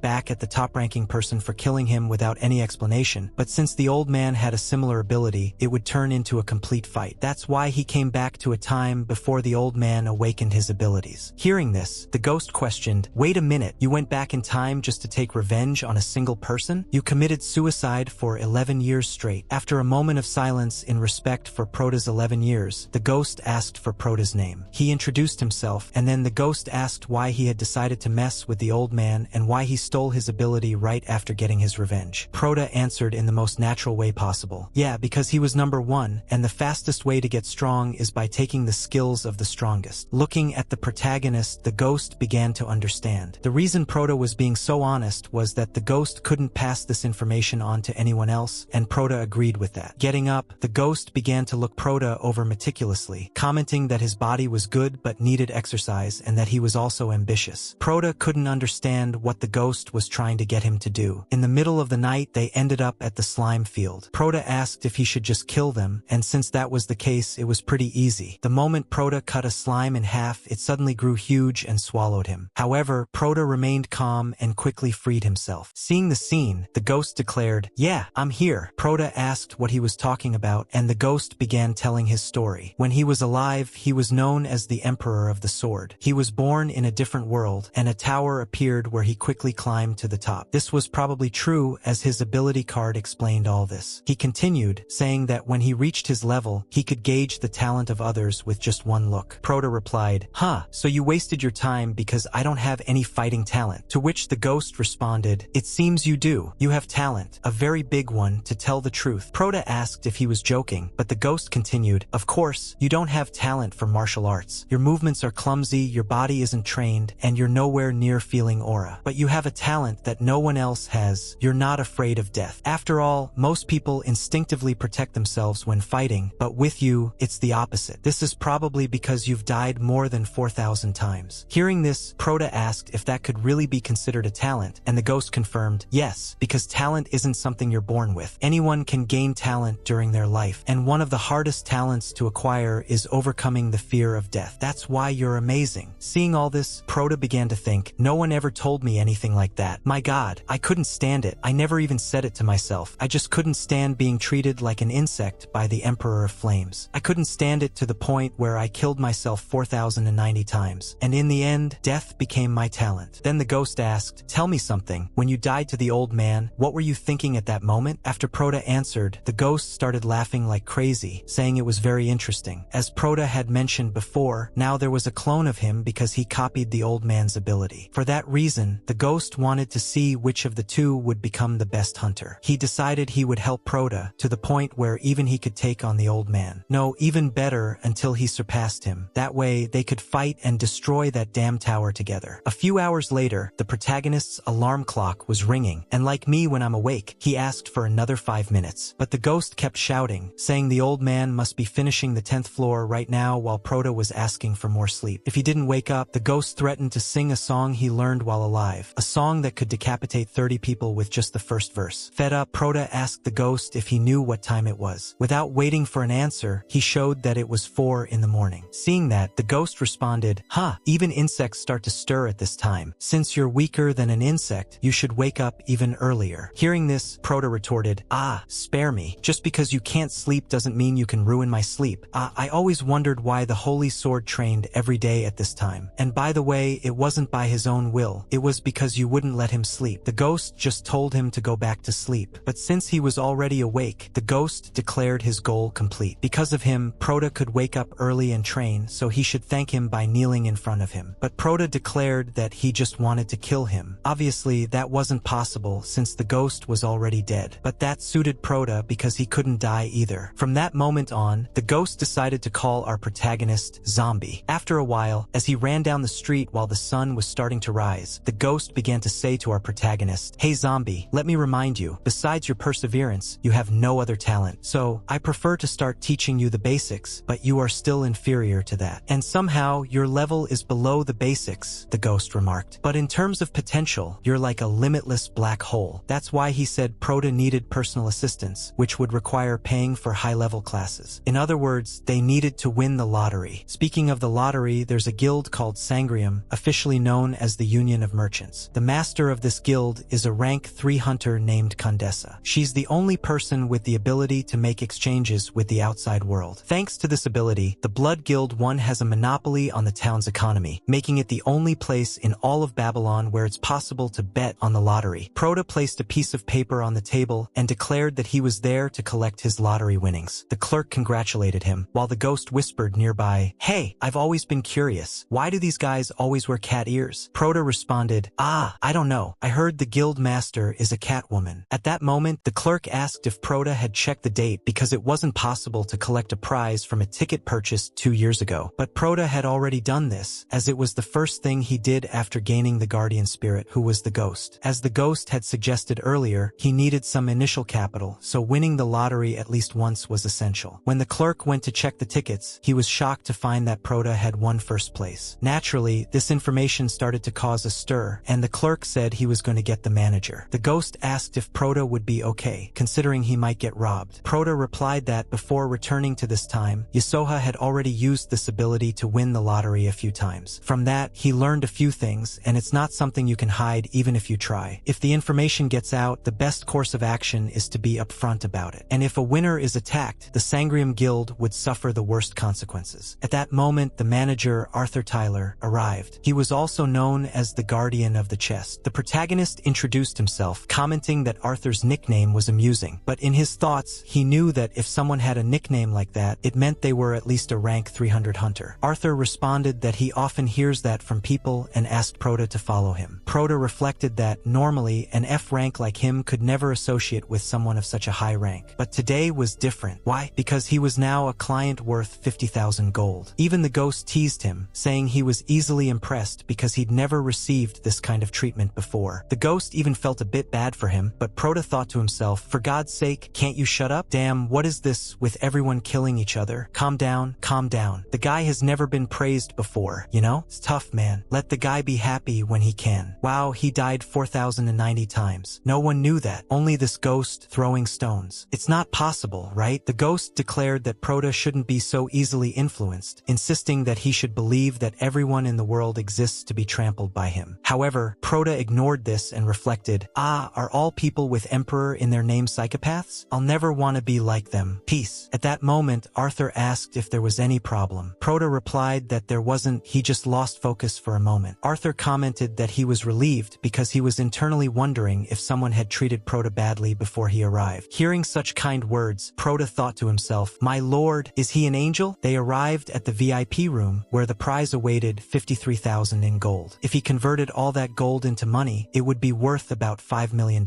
back at the top-ranking person for killing him without any explanation, but since the old man had a similar ability, it would turn into a complete fight. That's why he came back to a time before the old man awakened his abilities. Hearing this, the ghost questioned, wait a minute, you went back in time just to take revenge on a single person? You committed suicide for 11 years straight. After a moment of silence in respect for Proto's 11 years, the ghost asked for Proto's name. He introduced himself, and then the ghost asked why he had decided to mess with the old man and why he stole his ability right after getting his revenge. Proto answered in the most natural way possible. Yeah, because he was number 1, and the fastest way to get strong is by taking the skills of the strongest. Looking at the protagonist, the ghost began to understand. The reason Proto was being so honest was that the ghost couldn't pass this information on to anyone else, and Proto agreed with that. Getting up, the ghost began to look Proto over meticulously, commenting that his body was good but needed exercise and that he was also ambitious. Proto couldn't understand what the ghost was trying to get him to do. In the middle of the night, they ended up at the slime field. Proto asked if he should just kill them, and since that was the case, it was pretty easy. The moment Proto cut a slime in half, it suddenly grew huge and swallowed him. However, Proto remained calm and quickly freed himself. Seeing the scene, the ghost declared, yeah, I'm here. Proto asked what he was talking about, and the ghost began telling his story. When he was alive, he was known as the Emperor of the Sword. He was born in a different world, and a tower appeared where he quickly climbed to the top. This was probably true, as his ability card explained all this. He continued, saying that when he reached his level, he could gauge the talent of others with just one look. Proto replied, so you wasted your time because I don't have any fighting talent. To which the ghost responded, it seems you do. You have talent, a very big one, to tell the truth. Proto asked if he was joking, but the ghost continued, of course, you don't have talent for martial arts. Your movements are clumsy, your body isn't trained, and you're nowhere near feeling aura. But you have a talent that no one else has. You're not afraid of death. After all, most people instinctively protect themselves when fighting, but with you, it's the opposite. This is probably because you've died more than 4,000 times. Hearing this, Proda asked if that could really be considered a talent, and the ghost confirmed, yes, because talent isn't something you're born with. Anyone can gain talent during their life, and one of the hardest talents to acquire is overcoming the fear of death. That's why you're amazing. Seeing all this, Proda began to think, no one ever told me anything like that. My God, I couldn't stand it. I never even said it to myself. I just couldn't stand being treated like an insect by the Emperor of Flames. I couldn't stand it to the point where I killed myself 4,090 times. And in the end, death became my talent. Then the ghost asked, tell me something. When you died to the old man, what were you thinking at that moment? After Proda answered, the ghost started laughing like crazy, saying it was very interesting. As Proda had mentioned before, now there was a clone of him because he copied the old man's ability. For that reason, the ghost wanted to see which of the two would become the best hunter. He decided he would help Proda to the point where even he could take on the old man. No, even better, until he surpassed him. That way, they could fight and destroy that damn tower together. A few hours later, the protagonist's alarm clock was ringing, and like me when I'm awake, he asked for another 5 minutes. But the ghost kept shouting, saying the old man must be finishing the 10th floor right now while Proda was asking for more sleep. If he didn't wake up, the ghost threatened to sing a song he learned while alive, a song that could decapitate 30 people with just the first verse. Fed up, Proda asked the ghost if he knew what time it was. Without waiting for an answer, he showed that it was 4 in the morning. Seeing that, the ghost responded, even insects start to stir at this time. Since you're weaker than an insect, you should wake up even earlier. Hearing this, Proda retorted, spare me. Just because you can't sleep doesn't mean you can ruin my sleep. I always wondered why the holy sword trained every day at this time. And by the way, it wasn't by his own will. It was because you wouldn't let him sleep. The ghost just told him to go back to sleep. But since he was already awake, the ghost declared his goal complete. Because of him, Proda could wake up early and train, so he should thank him by kneeling in front of him. But Proda declared that he just wanted to kill him. Obviously, that wasn't possible since the ghost was already dead. But that suited Proda because he couldn't die either. From that moment on, the ghost decided to call our protagonist Zombie. After a while, as he ran down the street while the sun was starting to rise, the ghost began to say to our protagonist, hey Zombie, let me remind you, besides your perseverance, you have no other talent. So, I prefer to start teaching you the basics, but you are still inferior to that. And somehow, your level is below the basics, the ghost remarked. But in terms of potential, you're like a limitless black hole. That's why he said Proda needed personal assistance, which would require paying for high-level classes. In other words, they needed to win the lottery. Speaking of the lottery, there's a guild called Sangrium, officially known as the Union of Merchants. The master of this guild is a rank 3 hunter named Condessa. She's the only person with the ability to make exchanges with the outside world. Thanks to this ability, the Blood Guild 1 has a monopoly on the town's economy, making it the only place in all of Babylon where it's possible to bet on the lottery. Proda placed a piece of paper on the table and declared that he was there to collect his lottery winnings. The clerk congratulated him, while the ghost whispered nearby, hey, I've always been curious. Why do these guys always wear cat ears? Proda responded, I don't know. I heard the guild master is a cat woman. At that moment, the clerk asked if Proda had checked the date because it wasn't possible to collect a prize from a ticket purchased 2 years ago. But Proda had already done this, as it was the first thing he did after gaining the guardian spirit, who was the ghost. As the ghost had suggested earlier, he needed some initial capital, so winning the lottery at least once was essential. When the clerk went to check the tickets, he was shocked to find that Proda had won first place. Naturally, this information started to cause a stir, and the clerk said he was going to get the manager. The ghost asked if Proda would be okay, considering he might get robbed. Proda replied that before returning to this time, Yasuoha had already used this ability to win the lottery a few times. From that, he learned a few things, and it's not something you can hide even if you try. If the information gets out, the best course of action is to be upfront about it. And if a winner is attacked, the Sangrium Guild would suffer the worst consequences. At that moment, the manager, Arthur Tyler, arrived. He was also known as the Guardian of the Chest. The protagonist introduced himself, commenting that Arthur's nickname was amusing. But in his thoughts, he knew that if someone had a nickname like that, it meant they were at least a rank 300 hunter. Arthur responded that he often hears that from people and asked Proda to follow him. Proda reflected that, normally, an F rank like him could never associate with someone of such a high rank. But today was different. Why? Because he was now a client worth 50,000 gold. Even the ghost teased him, saying he was easily impressed because he'd never received this kind of treatment before. before. The ghost even felt a bit bad for him, but Prota thought to himself, for God's sake, can't you shut up? Damn, what is this with everyone killing each other? Calm down, calm down. The guy has never been praised before, you know? It's tough, man. Let the guy be happy when he can. Wow, he died 4,090 times. No one knew that. Only this ghost throwing stones. It's not possible, right? The ghost declared that Prota shouldn't be so easily influenced, insisting that he should believe that everyone in the world exists to be trampled by him. However, Prota ignored this and reflected, are all people with Emperor in their name psychopaths? I'll never want to be like them. Peace. At that moment, Arthur asked if there was any problem. Prota replied that there wasn't, he just lost focus for a moment. Arthur commented that he was relieved because he was internally wondering if someone had treated Prota badly before he arrived. Hearing such kind words, Prota thought to himself, my lord, is he an angel? They arrived at the VIP room where the prize awaited 53,000 in gold. If he converted all that gold into money, it would be worth about $5 million.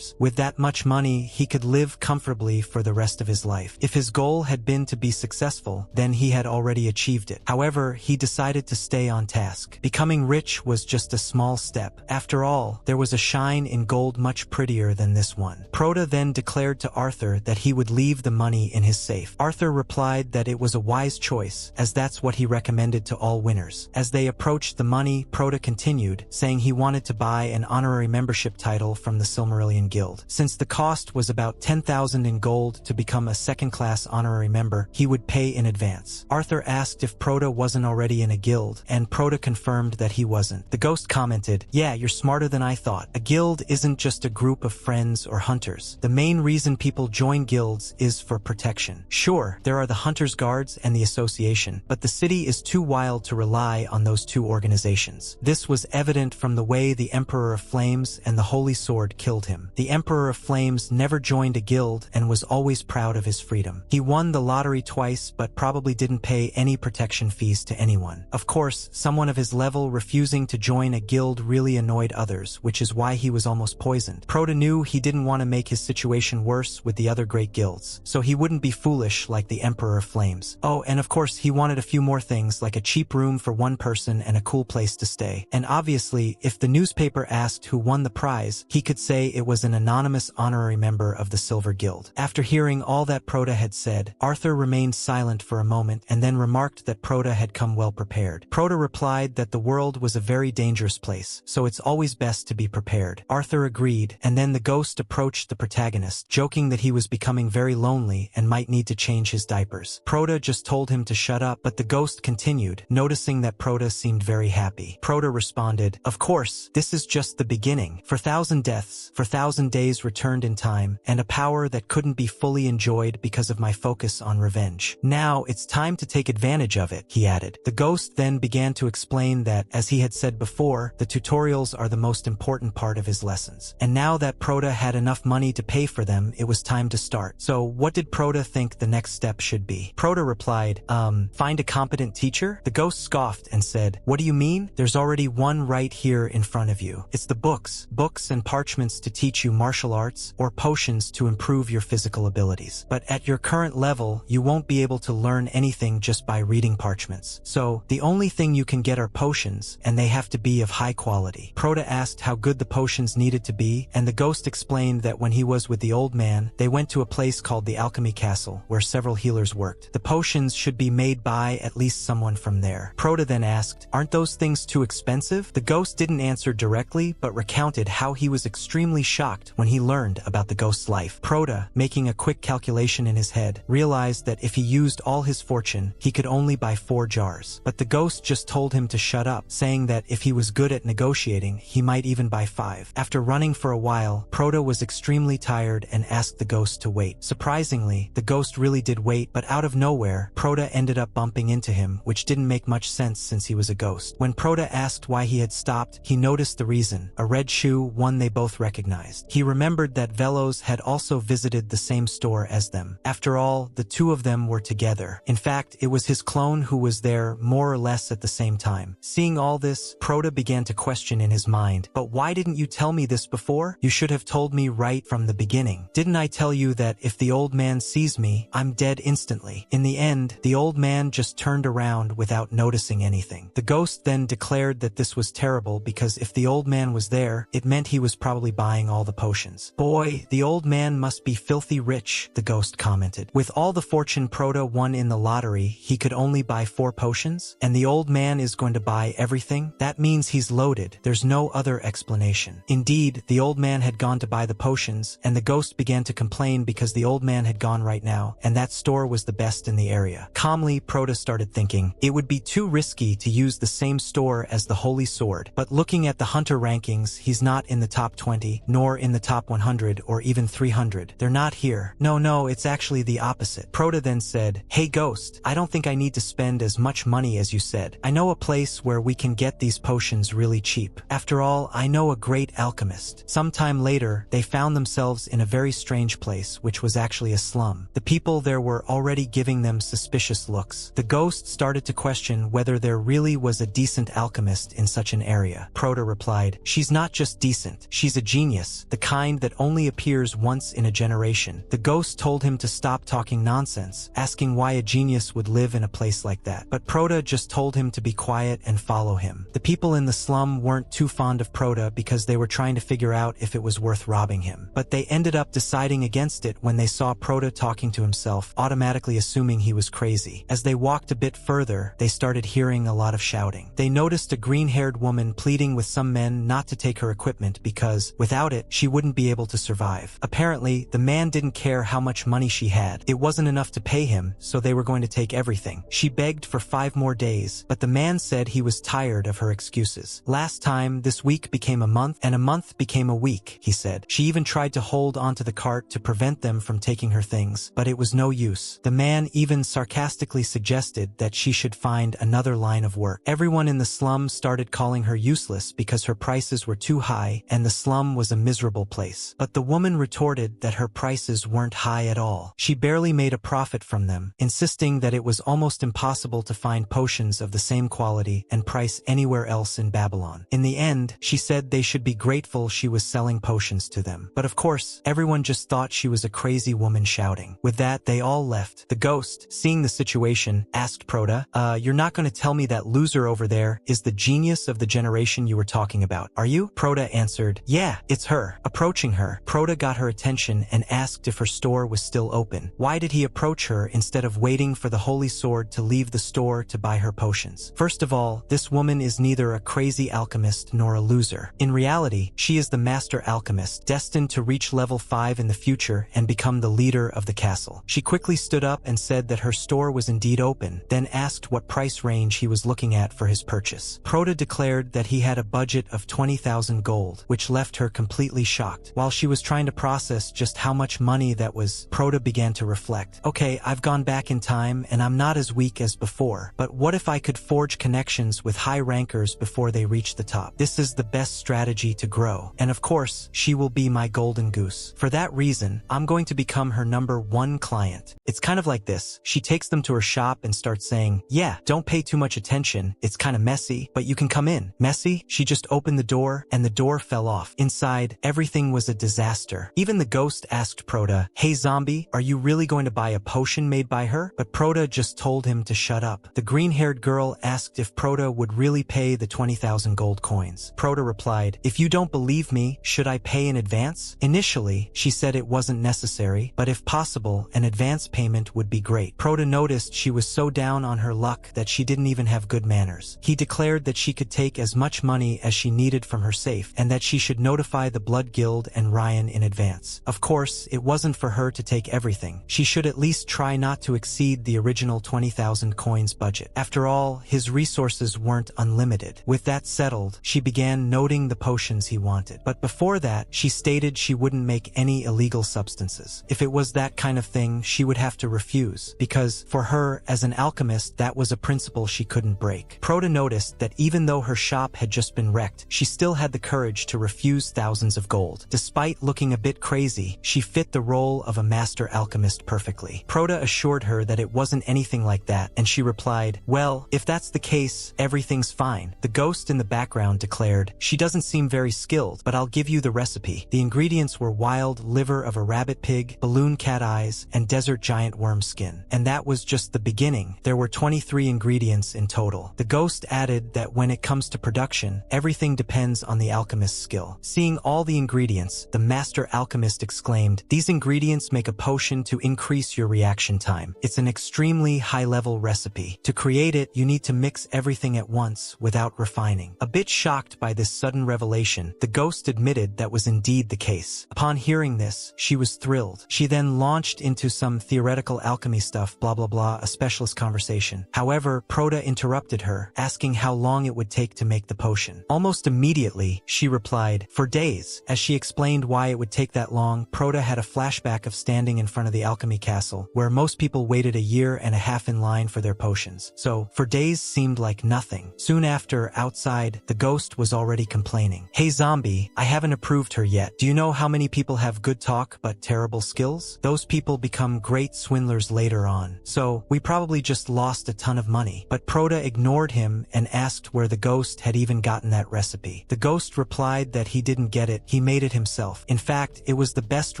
With that much money, he could live comfortably for the rest of his life. If his goal had been to be successful, then he had already achieved it. However, he decided to stay on task. Becoming rich was just a small step. After all, there was a shine in gold much prettier than this one. Prota then declared to Arthur that he would leave the money in his safe. Arthur replied that it was a wise choice, as that's what he recommended to all winners. As they approached the money, Prota continued, saying he wanted to buy an honorary membership title from the Silmarillion Guild. Since the cost was about 10,000 in gold to become a second-class honorary member, he would pay in advance. Arthur asked if Prota wasn't already in a guild, and Prota confirmed that he wasn't. The ghost commented, yeah, you're smarter than I thought. A guild isn't just a group of friends or hunters. The main reason people join guilds is for protection. Sure, there are the Hunters Guards and the Association, but the city is too wild to rely on those two organizations. This was evident from the way the Emperor of Flames and the Holy Sword killed him. The Emperor of Flames never joined a guild and was always proud of his freedom. He won the lottery twice, but probably didn't pay any protection fees to anyone. Of course, someone of his level refusing to join a guild really annoyed others, which is why he was almost poisoned. Prota knew he didn't want to make his situation worse with the other great guilds, so he wouldn't be foolish like the Emperor of Flames. Oh, and of course he wanted a few more things like a cheap room for one person and a cool place to stay. And obviously, if the newspaper asked who won the prize, he could say it was an anonymous honorary member of the Silver Guild. After hearing all that Prota had said, Arthur remained silent for a moment and then remarked that Prota had come well prepared. Prota replied that the world was a very dangerous place, so it's always best to be prepared. Arthur agreed, and then the ghost approached the protagonist, joking that he was becoming very lonely and might need to change his diapers. Prota just told him to shut up, but the ghost continued, noticing that Prota seemed very happy. Prota responded, of course, this is just the beginning. For 1,000 deaths, for 1,000 days returned in time, and a power that couldn't be fully enjoyed because of my focus on revenge. Now it's time to take advantage of it, he added. The ghost then began to explain that, as he had said before, the tutorials are the most important part of his lessons. And now that Prota had enough money to pay for them, it was time to start. So what did Prota think the next step should be? Prota replied, find a competent teacher? The ghost scoffed and said, what do you mean? There's already one right here in front of you. It's the books and parchments to teach you martial arts or potions to improve your physical abilities. But at your current level, you won't be able to learn anything just by reading parchments. So the only thing you can get are potions, and they have to be of high quality. Prota asked how good the potions needed to be, and the ghost explained that when he was with the old man, they went to a place called the Alchemy Castle, where several healers worked. The potions should be made by at least someone from there. Prota then asked, aren't those things too expensive? The ghost didn't answer directly, but recounted how he was extremely shocked when he learned about the ghost's life. Prota, making a quick calculation in his head, realized that if he used all his fortune, he could only buy 4 jars. But the ghost just told him to shut up, saying that if he was good at negotiating, he might even buy 5. After running for a while, Prota was extremely tired and asked the ghost to wait. Surprisingly, the ghost really did wait, but out of nowhere, Prota ended up bumping into him, which didn't make much sense since he was a ghost. When Prota asked why he had stopped, he noticed the reason: a red shoe, one they both recognized. He remembered that Velos had also visited the same store as them. After all, the two of them were together. In fact, it was his clone who was there more or less at the same time. Seeing all this, Prota began to question in his mind, but why didn't you tell me this before? You should have told me right from the beginning. Didn't I tell you that if the old man sees me, I'm dead instantly? In the end, the old man just turned around without noticing anything. The ghost then declared that this was terrible because if the old man man was there, it meant he was probably buying all the potions. Boy, the old man must be filthy rich, the ghost commented. With all the fortune Proto won in the lottery, he could only buy 4 potions? And the old man is going to buy everything? That means he's loaded. There's no other explanation. Indeed, the old man had gone to buy the potions, and the ghost began to complain because the old man had gone right now, and that store was the best in the area. Calmly, Proto started thinking, it would be too risky to use the same store as the Holy Sword, but looking at the hunter rankings, he's not in the top 20, nor in the top 100 or even 300. They're not here. No, it's actually the opposite. Proto then said, hey ghost, I don't think I need to spend as much money as you said. I know a place where we can get these potions really cheap. After all, I know a great alchemist. Sometime later, they found themselves in a very strange place, which was actually a slum. The people there were already giving them suspicious looks. The ghost started to question whether there really was a decent alchemist in such an area. Proto replied, she's not just decent, she's a genius, the kind that only appears once in a generation. The ghost told him to stop talking nonsense, asking why a genius would live in a place like that. But Proto just told him to be quiet and follow him. The people in the slum weren't too fond of Proto because they were trying to figure out if it was worth robbing him. But they ended up deciding against it when they saw Proto talking to himself, automatically assuming he was crazy. As they walked a bit further, they started hearing a lot of shouting. They noticed a green-haired woman pleading with some men not to take her equipment because, without it, she wouldn't be able to survive. Apparently, the man didn't care how much money she had. It wasn't enough to pay him, so they were going to take everything. She begged for 5 more days, but the man said he was tired of her excuses. Last time, this week became a month, and a month became a week, he said. She even tried to hold onto the cart to prevent them from taking her things, but it was no use. The man even sarcastically suggested that she should find another line of work. Everyone in the slum started calling her useless because her prices were too high and the slum was a miserable place. But the woman retorted that her prices weren't high at all. She barely made a profit from them, insisting that it was almost impossible to find potions of the same quality and price anywhere else in Babylon. In the end, she said they should be grateful she was selling potions to them. But of course, everyone just thought she was a crazy woman shouting. With that, they all left. The ghost, seeing the situation, asked Proto, you're not going to tell me that loser over there is the genius of the generation you were talking about, are you? Proto answered, yeah, it's her. Approaching her, Proto got her attention and asked if her store was still open. Why did he approach her instead of waiting for the Holy Sword to leave the store to buy her potions? First of all, this woman is neither a crazy alchemist nor a loser. In reality, she is the master alchemist, destined to reach level 5 in the future and become the leader of the castle. She quickly stood up and said that her store was indeed open, then asked what price range he was looking at for his purchase. Proto declared that he had a budget of 20,000 gold, which left her completely shocked. While she was trying to process just how much money that was, Proto began to reflect. Okay, I've gone back in time and I'm not as weak as before, but what if I could forge connections with high rankers before they reach the top? This is the best strategy to grow. And of course, she will be my golden goose. For that reason, I'm going to become her #1 client. It's kind of like this. She takes them to her shop and starts saying, yeah, don't pay too much attention. It's kind of messy, but you can come in. Messy? She just opened the door and the door fell off. Inside, everything was a disaster. Even the ghost asked Proto, hey zombie, are you really going to buy a potion made by her? But Proto just told him to shut up. The green-haired girl asked if Proto would really pay the 20,000 gold coins. Proto replied, if you don't believe me, should I pay in advance? Initially, she said it wasn't necessary, but if possible, an advance payment would be great. Proto noticed she was so down on her luck that she didn't even have good manners. He declared that she could take as much money as she needed from her safe, and that she should notify the Blood Guild and Ryan in advance. Of course, it wasn't for her to take everything. She should at least try not to exceed the original 20,000 coins budget. After all, his resources weren't unlimited. With that settled, she began noting the potions he wanted. But before that, she stated she wouldn't make any illegal substances. If it was that kind of thing, she would have to refuse, because for her, as an alchemist, that was a principle she couldn't break. Proto noticed that even though her shop had just been wrecked, she still had the courage to refuse thousands of gold. Despite looking a bit crazy, she fit the role of a master alchemist perfectly. Proto assured her that it wasn't anything like that, and she replied, well, if that's the case, everything's fine. The ghost in the background declared, she doesn't seem very skilled, but I'll give you the recipe. The ingredients were wild liver of a rabbit pig, balloon cat eyes, and desert giant worm skin. And that was just the beginning. There were 23 ingredients in total. The ghost added that when it comes to production, everything depends on the alchemist's skill. Seeing all the ingredients, the master alchemist exclaimed, "These ingredients make a potion to increase your reaction time. It's an extremely high-level recipe. To create it, you need to mix everything at once without refining." A bit shocked by this sudden revelation, the ghost admitted that was indeed the case. Upon hearing this, she was thrilled. She then launched into some theoretical alchemy stuff, blah blah blah, a specialist conversation. However, Proda interrupted her, asking how long it would take to make the potion. Almost immediately, she replied, "For days." As she explained why it would take that long, Proda had a flashback of standing in front of the alchemy castle, where most people waited a year and a half in line for their potions. So, for days seemed like nothing. Soon after, outside, the ghost was already complaining. "Hey zombie, I haven't approved her yet. Do you know how many people have good talk but terrible skills? Those people become great swindlers later on. So, we probably just lost a ton of money." But Proda ignored him and asked where the ghost had even gotten that recipe. The ghost replied that he didn't get it, he made it himself. In fact, it was the best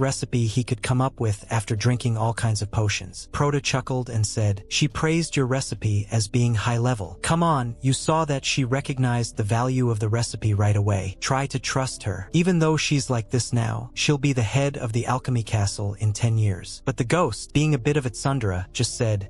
recipe he could come up with after drinking all kinds of potions. Proda chuckled and said, "She praised your recipe as being high level. Come on, you saw that she recognized the value of the recipe right away. Try to trust her. Even though she's like this now, she'll be the head of the alchemy castle in 10 years. But the ghost, being a bit of a tsundere, just said,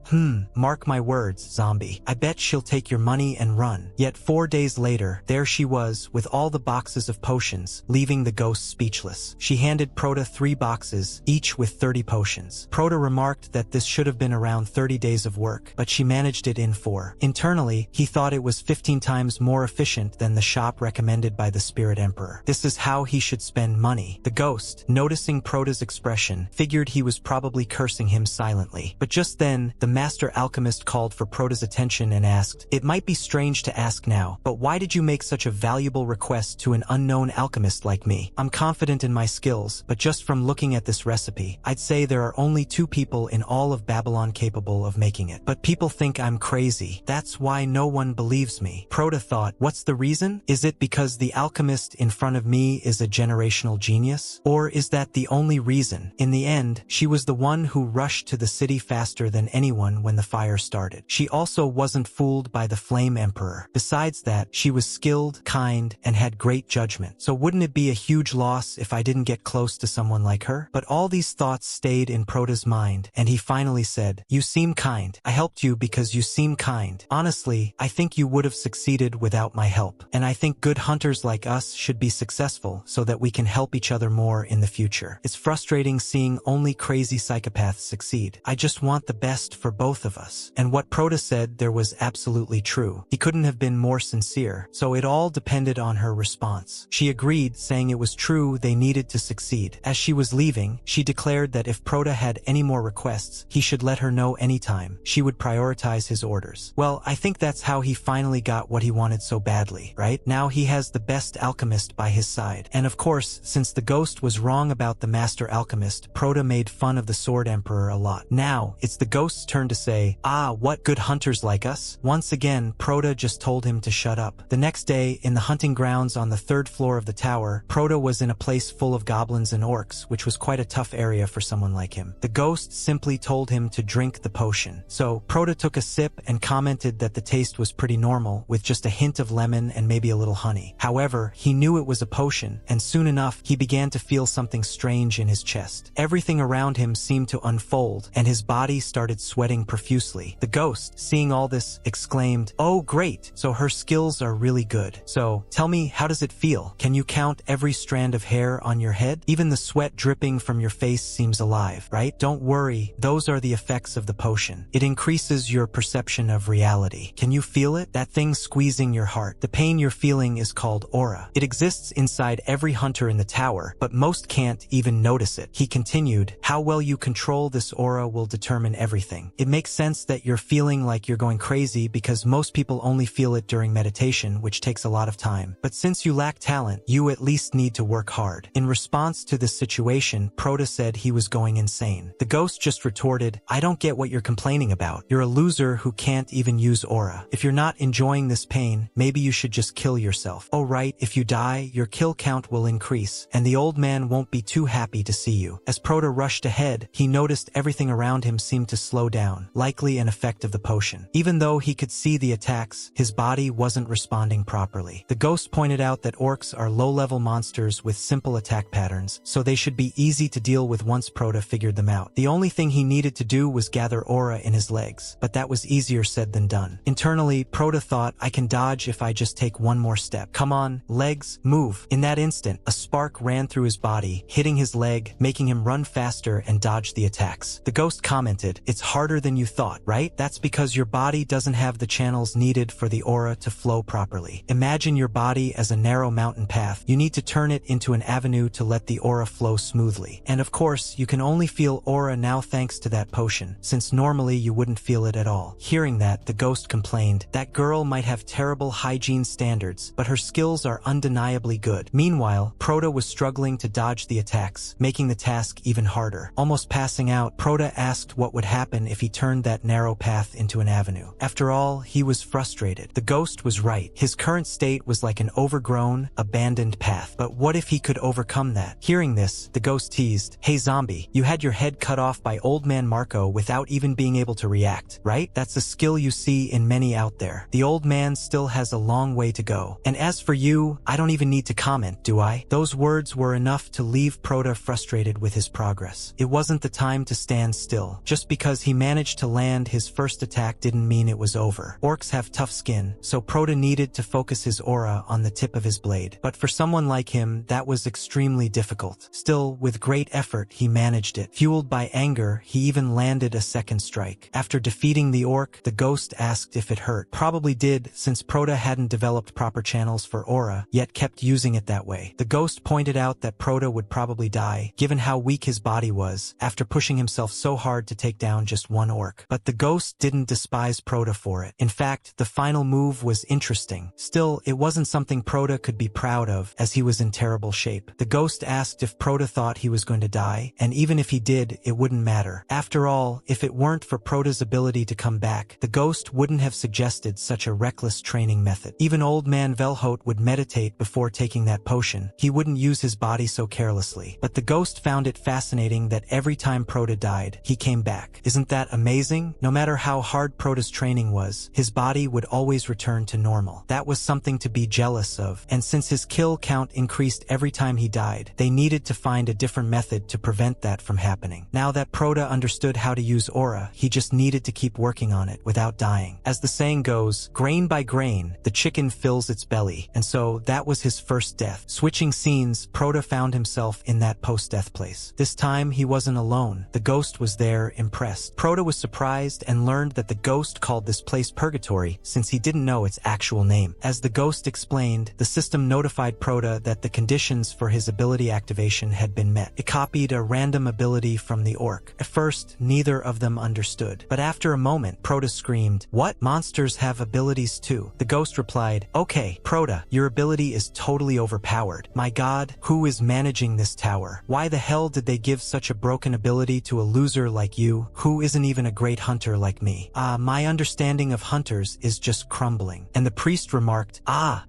"Mark my words, zombie. I bet she'll take your money and run." Yet 4 days later, there she was, with all the boxes of potions, leaving the ghost speechless. She handed Proda 3 boxes, each with 30 potions. Proda remarked that this should have been around 30 days of work, but she managed it in 4. Internally, he thought it was 15 times more efficient than the shop recommended by the Spirit Emperor. This is how he should spend money. The ghost, noticing Proda's expression, figured he was probably cursing him silently. But just then, the master alchemist called for Proda's attention and asked, "It might be strange to ask now, but why did you make such a valuable request to an unknown alchemist like me? I'm confident in my skills, but just from looking at this recipe, I'd say there are only 2 people in all of Babylon capable of making it. But people think I'm crazy. That's why no one believes me." Proda thought, what's the reason? Is it because the alchemist in front of me is a generational genius? Or is that the only reason? In the end, she was the one who rushed to the city faster than anyone when the fire started. She also wasn't fooled by the Flame Emperor. Besides that, she was skilled, kind, and had great judgment. So wouldn't it be a huge loss if I didn't get close to someone like her? But all these thoughts stayed in Proda's mind, and he finally said, "You seem kind. I helped you because you seem kind. Honestly, I think you would have succeeded without my help. And I think good hunters like us should be successful so that we can help each other more in the future. It's frustrating seeing only crazy psychopaths succeed. I just want the best for both of us." And what Proda said there was absolutely true. He couldn't have been more sincere, so it all depended on her response. She agreed, saying it was true they needed to succeed. As she was leaving, she declared that if Proda had any more requests, he should let her know anytime. She would prioritize his orders. Well, I think that's how he finally got what he wanted so badly, right? Now he has the best alchemist by his side. And of course, since the ghost was wrong about the master alchemist, Proda made fun of the Sword Emperor a lot. Now, it's the ghost's turn to say, "Ah, what good hunters like us?" Once again, Proda just told him to shut up. The next day, in the hunting grounds on the 3rd floor of the tower, Proda was in a place full of goblins and orcs, which was quite a tough area for someone like him. The ghost simply told him to drink the potion. So, Proda took a sip and commented that the taste was pretty normal, with just a hint of lemon and maybe a little honey. However, he knew it was a potion, and soon enough, he began to feel something strange in his chest. Everything around him seemed to unfold, and his body started sweating profusely. The ghost, seeing all this, exclaimed, "Oh great, so her skills are really good. So, tell me, how does it feel? Can you count every strand of hair on your head? Even the sweat dripping from your face seems alive, right? Don't worry, those are the effects of the potion. It increases your perception of reality. Can you feel it? That thing squeezing your heart. The pain you're feeling is called aura. It exists inside every hunter in the tower, but most can't even notice it." He continued, "How well you control this aura will determine everything. It makes sense that you're feeling like you're going crazy because most people only feel it during meditation, which takes a lot of time. But since you lack talent, you at least need to work hard." In response to this situation, Proda said he was going insane. The ghost just retorted, "I don't get what you're complaining about. You're a loser who can't even use aura. If you're not enjoying this pain, maybe you should just kill yourself. Oh right, if you die, your kill count will increase, and the old man won't be too happy to see you." As Proda rushed ahead, he noticed everything around him seemed to slow down, likely an effect of the potion. Even though he could see the attacks, his body wasn't responding properly. The ghost pointed out that orcs are low-level monsters with simple attack patterns, so they should be easy to deal with once Prota figured them out. The only thing he needed to do was gather aura in his legs, but that was easier said than done. Internally, Prota thought, I can dodge if I just take one more step. Come on, legs, move. In that instant, a spark ran through his body, hitting his leg, making him run faster and dodge the attacks. The ghost commented, it's harder than you thought, right? That's because your body doesn't have the channels needed for the aura to flow properly. Imagine your body as a narrow mountain path. You need to turn it into an avenue to let the aura flow smoothly. And of course, you can only feel aura now thanks to that potion, since normally you wouldn't feel it at all. Hearing that, the ghost complained, that girl might have terrible hygiene standards, but her skills are undeniably good. Meanwhile, Prota was struggling to dodge the attacks, making the task even harder. Almost passing out, Prota asked what would happen if he turned that narrow path into an avenue. After all, he was frustrated. The ghost was right. His current state was like an overgrown, abandoned path. But what if he could overcome that? Hearing this, the ghost teased, hey zombie, you had your head cut off by old man Marco without even being able to react, right? That's a skill you see in many out there. The old man still has a long way to go. And as for you, I don't even need to comment, do I? Those words were enough to leave Prota frustrated with his progress. It wasn't the time to stand still. Just because he managed to land his first attack didn't mean it was over. Orcs have tough skin, so Prota needed to focus his aura on the tip of his blade. But for someone like him, that was extremely difficult. Still, with great effort, he managed it. Fueled by anger, he even landed a second strike. After defeating the orc, the ghost asked if it hurt. Probably did, since Prota hadn't developed proper channels for aura, yet kept using it that way. The ghost pointed out that Prota would probably die, given how weak his body was, after pushing himself so hard to take down just one orc. But the ghost didn't despise Prota for it. In fact, the final move was interesting. Still, it wasn't something Prota could be proud of, as he was in terrible shape. The ghost asked if Prota thought he was going to die, and even if he did, it wouldn't matter. After all, if it weren't for Prota's ability to come back, the ghost wouldn't have suggested such a reckless training method. Even old man Velhote would meditate before taking that potion. He wouldn't use his body so carelessly. But the ghost found it fascinating that every time Prota died, he came back. Isn't that amazing? No matter how hard Prota's training was, his body would always return to normal. That was something to be jealous of, and since his kill count increased every time he died, they needed to find a different method to prevent that from happening. Now that Prota understood how to use aura, he just needed to keep working on it without dying. As the saying goes, grain by grain, the chicken fills its belly, and so that was his first death. Switching scenes, Prota found himself in that post-death place. This time, he wasn't alone. The ghost was there, impressed. Prota was surprised and learned that the ghost called this place Purgatory, since he didn't know its actual name. As the ghost explained, the system notified Prota that the conditions for his ability activation had been met. It copied a random ability from the orc. At first, neither of them understood. But after a moment, Prota screamed, "What? Monsters have abilities too?" The ghost replied, "Okay, Prota, your ability is totally overpowered. My god, who is managing this tower? Why the hell did they give such a broken ability to a loser like you, who isn't even a great hunter like me? My understanding of hunters is just crumbling." And the priest remarked,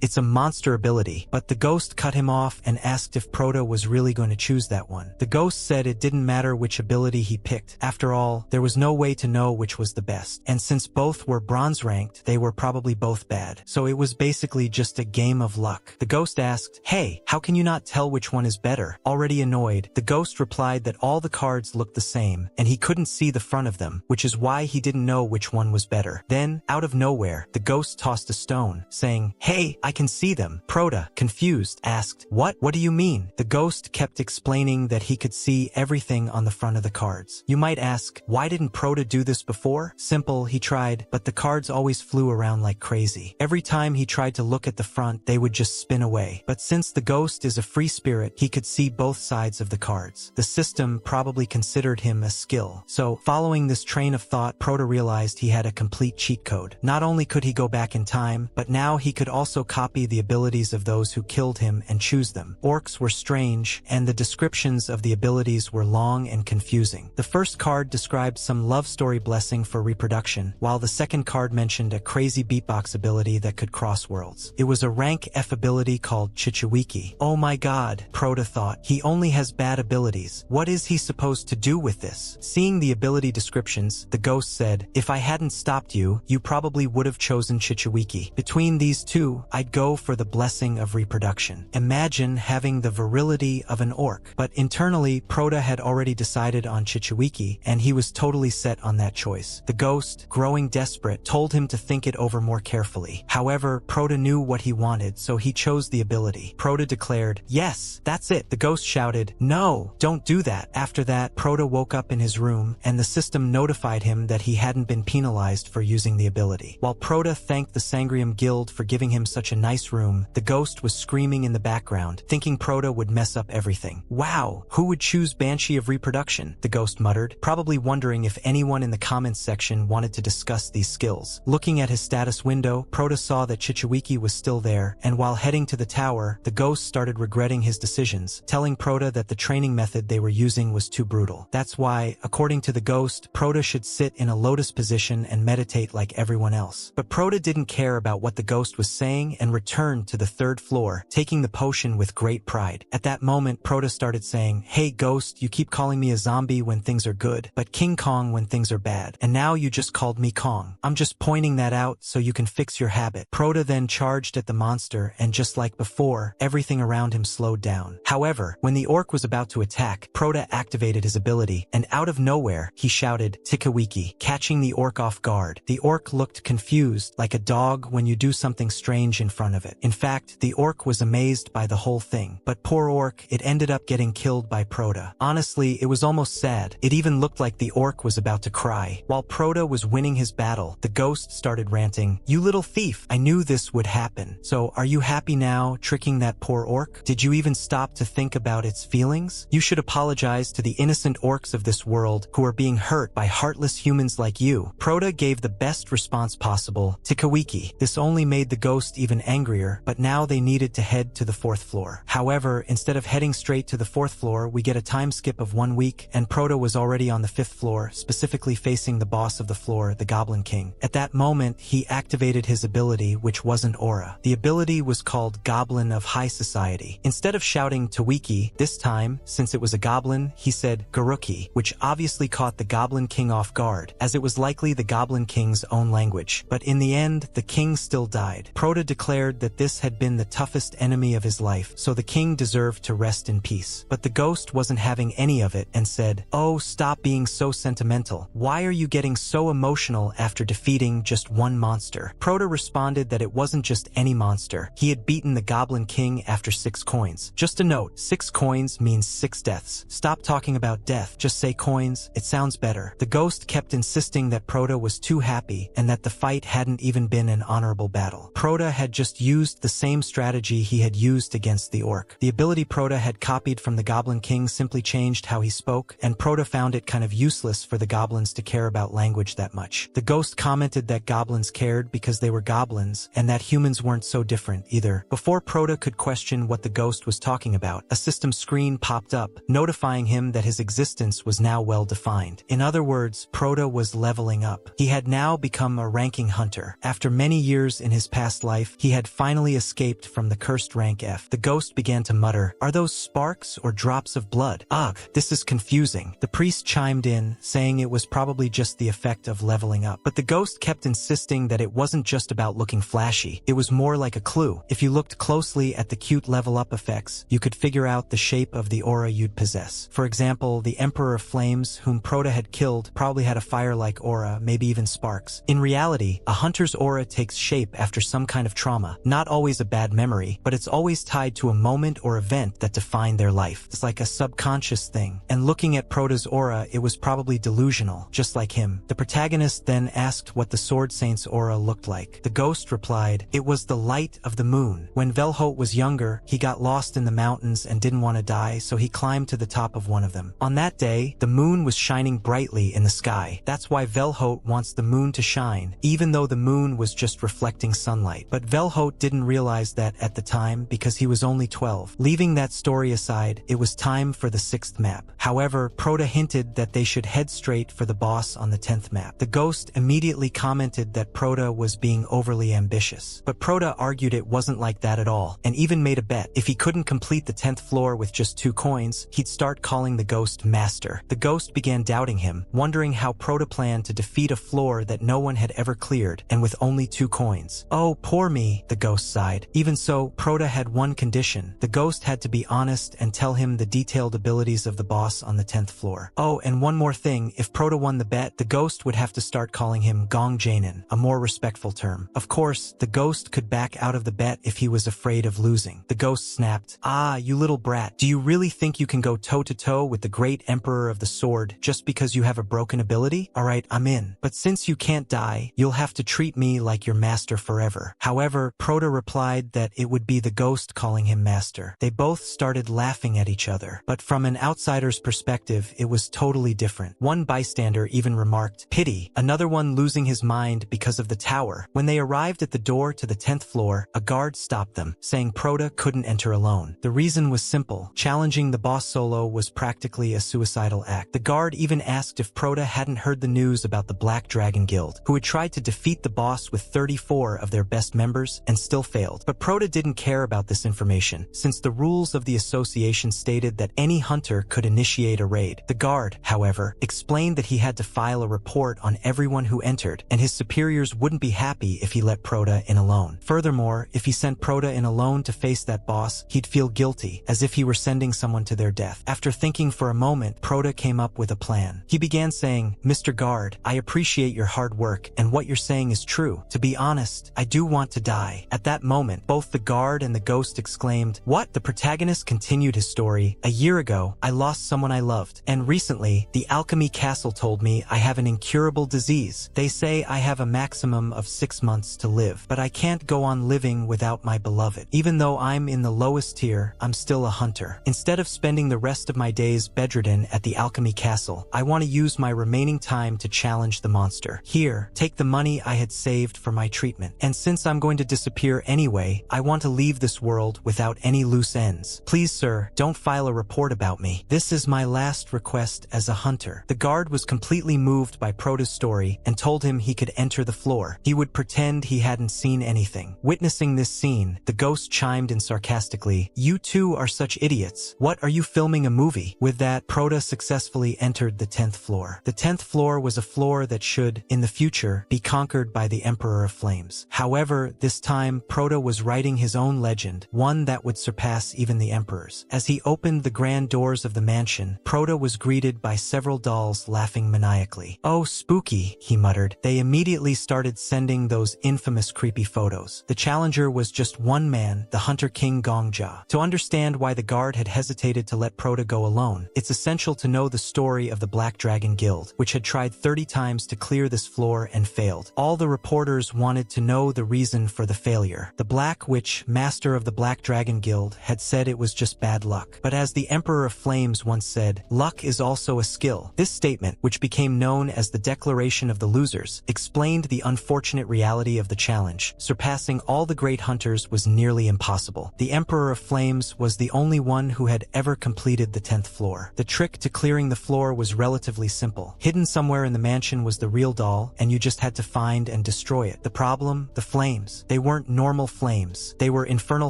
"It's a monster ability." But the ghost cut him off and asked if Prota was really going to choose that one. The ghost said it didn't matter which ability he picked. After all, there was no way to know which was the best. And since both were bronze ranked, they were probably both bad. So it was basically just a game of luck. The ghost asked, "Hey, how can you not tell which one is better?" Already annoyed, the ghost replied that all the cards looked the same, and he couldn't see the front of them, which is why he didn't know which one was better. Then, out of nowhere, the ghost tossed a stone, saying, "Hey, I can see them." Prota, confused, asked, What do you mean?" The ghost kept explaining that he could see everything on the front of the cards. You might ask, why didn't Prota do this before? Simple, he tried, but the cards always flew around like crazy. Every time he tried to look at the front, they would just spin away. But since the ghost is a free spirit, he could see both sides of the cards. The system probably considered him a skill. So, following this train of thought, Prota realized he had a complete cheat code. Not only could he go back in time, but now he could also copy the abilities of those who killed him and choose them. Orcs were strange, and the descriptions of the abilities were long and confusing. The first card described some love story blessing for reproduction, while the second card mentioned a crazy beatbox ability that could cross worlds. It was a rank F ability called Chichiwiki. Oh my god, Prota thought. He only has bad abilities. What is he supposed to do with this? Seeing the ability descriptions, the ghost said, "If I hadn't stopped you, you probably would have chosen Chichiwiki. Between these two, I I'd go for the blessing of reproduction. Imagine having the virility of an orc. But internally, Proda had already decided on Chichiwiki, and he was totally set on that choice. The ghost, growing desperate, told him to think it over more carefully. However, Proda knew what he wanted, so he chose the ability. Proda declared, "Yes, that's it." The ghost shouted, "No, don't do that." After that, Proda woke up in his room, and the system notified him that he hadn't been penalized for using the ability. While Proda thanked the Sangrium Guild for giving him such a nice room, the ghost was screaming in the background, thinking Proda would mess up everything. "Wow, who would choose Banshee of Reproduction?" the ghost muttered, probably wondering if anyone in the comments section wanted to discuss these skills. Looking at his status window, Proda saw that Chichiwiki was still there, and while heading to the tower, the ghost started regretting his decisions, telling Proda that the training method they were using was too brutal. That's why, according to the ghost, Proda should sit in a lotus position and meditate like everyone else. But Proda didn't care about what the ghost was saying and returned to the third floor, taking the potion with great pride. At that moment, Proda started saying, "Hey ghost, you keep calling me a zombie when things are good, but King Kong when things are bad. And now you just called me Kong. I'm just pointing that out so you can fix your habit." Proda then charged at the monster, and just like before, everything around him slowed down. However, when the orc was about to attack, Proda activated his ability, and out of nowhere, he shouted, "Tikawiki," catching the orc off guard. The orc looked confused, like a dog when you do something strange in front of it. In fact, the orc was amazed by the whole thing. But poor orc, it ended up getting killed by Proda. Honestly, it was almost sad. It even looked like the orc was about to cry. While Proda was winning his battle, the ghost started ranting, "You little thief, I knew this would happen. So are you happy now, tricking that poor orc? Did you even stop to think about its feelings? You should apologize to the innocent orcs of this world who are being hurt by heartless humans like you." Proda gave the best response possible, "Tikawiki." This only made the ghost even angrier, but now they needed to head to the fourth floor. However, instead of heading straight to the fourth floor, we get a time skip of 1 week, and Proda was already on the fifth floor, specifically facing the boss of the floor, the Goblin King. At that moment, he activated his ability, which wasn't aura. The ability was called Goblin of High Society. Instead of shouting Tawiki, this time, since it was a goblin, he said Garuki, which obviously caught the Goblin King off guard, as it was likely the Goblin King's own language. But in the end, the king still died. Proda declared that this had been the toughest enemy of his life, so the king deserved to rest in peace. But the ghost wasn't having any of it and said, "Oh, stop being so sentimental. Why are you getting so emotional after defeating just one monster?" Proda responded that it wasn't just any monster. He had beaten the Goblin King after 6 coins. Just a note, 6 coins means 6 deaths. Stop talking about death, just say coins, it sounds better. The ghost kept insisting that Proda was too happy and that the fight hadn't even been an honorable battle. Proda had just used the same strategy he had used against the orc. The ability Proda had copied from the Goblin King simply changed how he spoke, and Proda found it kind of useless for the goblins to care about language that much. The ghost commented that goblins cared because they were goblins, and that humans weren't so different either. Before Proda could question what the ghost was talking about, a system screen popped up, notifying him that his existence was now well defined. In other words, Proda was leveling up. He had now become a ranking hunter. After many years in his past life, he had finally escaped from the cursed rank F. The ghost began to mutter, "Are those sparks or drops of blood? Ugh, this is confusing." The priest chimed in, saying it was probably just the effect of leveling up. But the ghost kept insisting that it wasn't just about looking flashy, it was more like a clue. If you looked closely at the cute level up effects, you could figure out the shape of the aura you'd possess. For example, the Emperor of Flames, whom Proda had killed, probably had a fire-like aura, maybe even sparks. In reality, a hunter's aura takes shape after some kind of trauma. Not always a bad memory, but it's always tied to a moment or event that defined their life. It's like a subconscious thing. And looking at Proda's aura, it was probably delusional, just like him. The protagonist then asked what the Sword Saint's aura looked like. The ghost replied, "It was the light of the moon. When Velhote was younger, he got lost in the mountains and didn't want to die, so he climbed to the top of one of them. On that day, the moon was shining brightly in the sky. That's why Velhote wants the moon to shine, even though the moon was just reflecting sunlight. But Velhote didn't realize that at the time because he was only 12. Leaving that story aside, it was time for the 6th map. However, Proda hinted that they should head straight for the boss on the 10th map. The ghost immediately commented that Proda was being overly ambitious. But Proda argued it wasn't like that at all, and even made a bet. If he couldn't complete the 10th floor with just 2 coins, he'd start calling the ghost Master. The ghost began doubting him, wondering how Proda planned to defeat a floor that no one had ever cleared, and with only 2 coins. "Oh, poor me, me, the ghost sighed. Even so, Proda had one condition. The ghost had to be honest and tell him the detailed abilities of the boss on the 10th floor. Oh, and one more thing, if Proda won the bet, the ghost would have to start calling him Gong Janin, a more respectful term. Of course, the ghost could back out of the bet if he was afraid of losing. The ghost snapped, "Ah, you little brat. Do you really think you can go toe-to-toe with the great Emperor of the Sword just because you have a broken ability? Alright, I'm in. But since you can't die, you'll have to treat me like your master forever." However, Proda replied that it would be the ghost calling him master. They both started laughing at each other, but from an outsider's perspective, it was totally different. One bystander even remarked, "Pity," another one losing his mind because of the tower. When they arrived at the door to the 10th floor, a guard stopped them, saying Proda couldn't enter alone. The reason was simple. Challenging the boss solo was practically a suicidal act. The guard even asked if Proda hadn't heard the news about the Black Dragon Guild, who had tried to defeat the boss with 34 of their best members and still failed. But Proda didn't care about this information, since the rules of the association stated that any hunter could initiate a raid. The guard, however, explained that he had to file a report on everyone who entered, and his superiors wouldn't be happy if he let Proda in alone. Furthermore, if he sent Proda in alone to face that boss, he'd feel guilty, as if he were sending someone to their death. After thinking for a moment, Proda came up with a plan. He began saying, "Mr. Guard, I appreciate your hard work, and what you're saying is true. To be honest, I do want to die." At that moment, both the guard and the ghost exclaimed, "What?" The protagonist continued his story. "A year ago, I lost someone I loved, and recently, the alchemy castle told me I have an incurable disease. They say I have a maximum of 6 months to live, but I can't go on living without my beloved. Even though I'm in the lowest tier, I'm still a hunter. Instead of spending the rest of my days bedridden at the alchemy castle, I want to use my remaining time to challenge the monster. Here, take the money I had saved for my treatment. And since I'm going to disappear anyway, I want to leave this world without any loose ends. Please, sir, don't file a report about me. This is my last request as a hunter." The guard was completely moved by Proda's story and told him he could enter the floor. He would pretend he hadn't seen anything. Witnessing this scene, the ghost chimed in sarcastically, "You two are such idiots. What, are you filming a movie?" With that, Proda successfully entered the 10th floor. The 10th floor was a floor that should, in the future, be conquered by the Emperor of Flames. However, this time, Proda was writing his own legend, one that would surpass even the Emperor's. As he opened the grand doors of the mansion, Proda was greeted by several dolls laughing maniacally. "Oh, spooky," he muttered. They immediately started sending those infamous creepy photos. The challenger was just one man, the Hunter King Gongja. To understand why the guard had hesitated to let Proda go alone, it's essential to know the story of the Black Dragon Guild, which had tried 30 times to clear this floor and failed. All the reporters wanted to know the reason for the failure. The Black Witch, master of the Black Dragon Guild, had said it was just bad luck. But as the Emperor of Flames once said, luck is also a skill. This statement, which became known as the Declaration of the Losers, explained the unfortunate reality of the challenge. Surpassing all the great hunters was nearly impossible. The Emperor of Flames was the only one who had ever completed the 10th floor. The trick to clearing the floor was relatively simple. Hidden somewhere in the mansion was the real doll, and you just had to find and destroy it. The problem? The flames. They weren't normal flames. They were infernal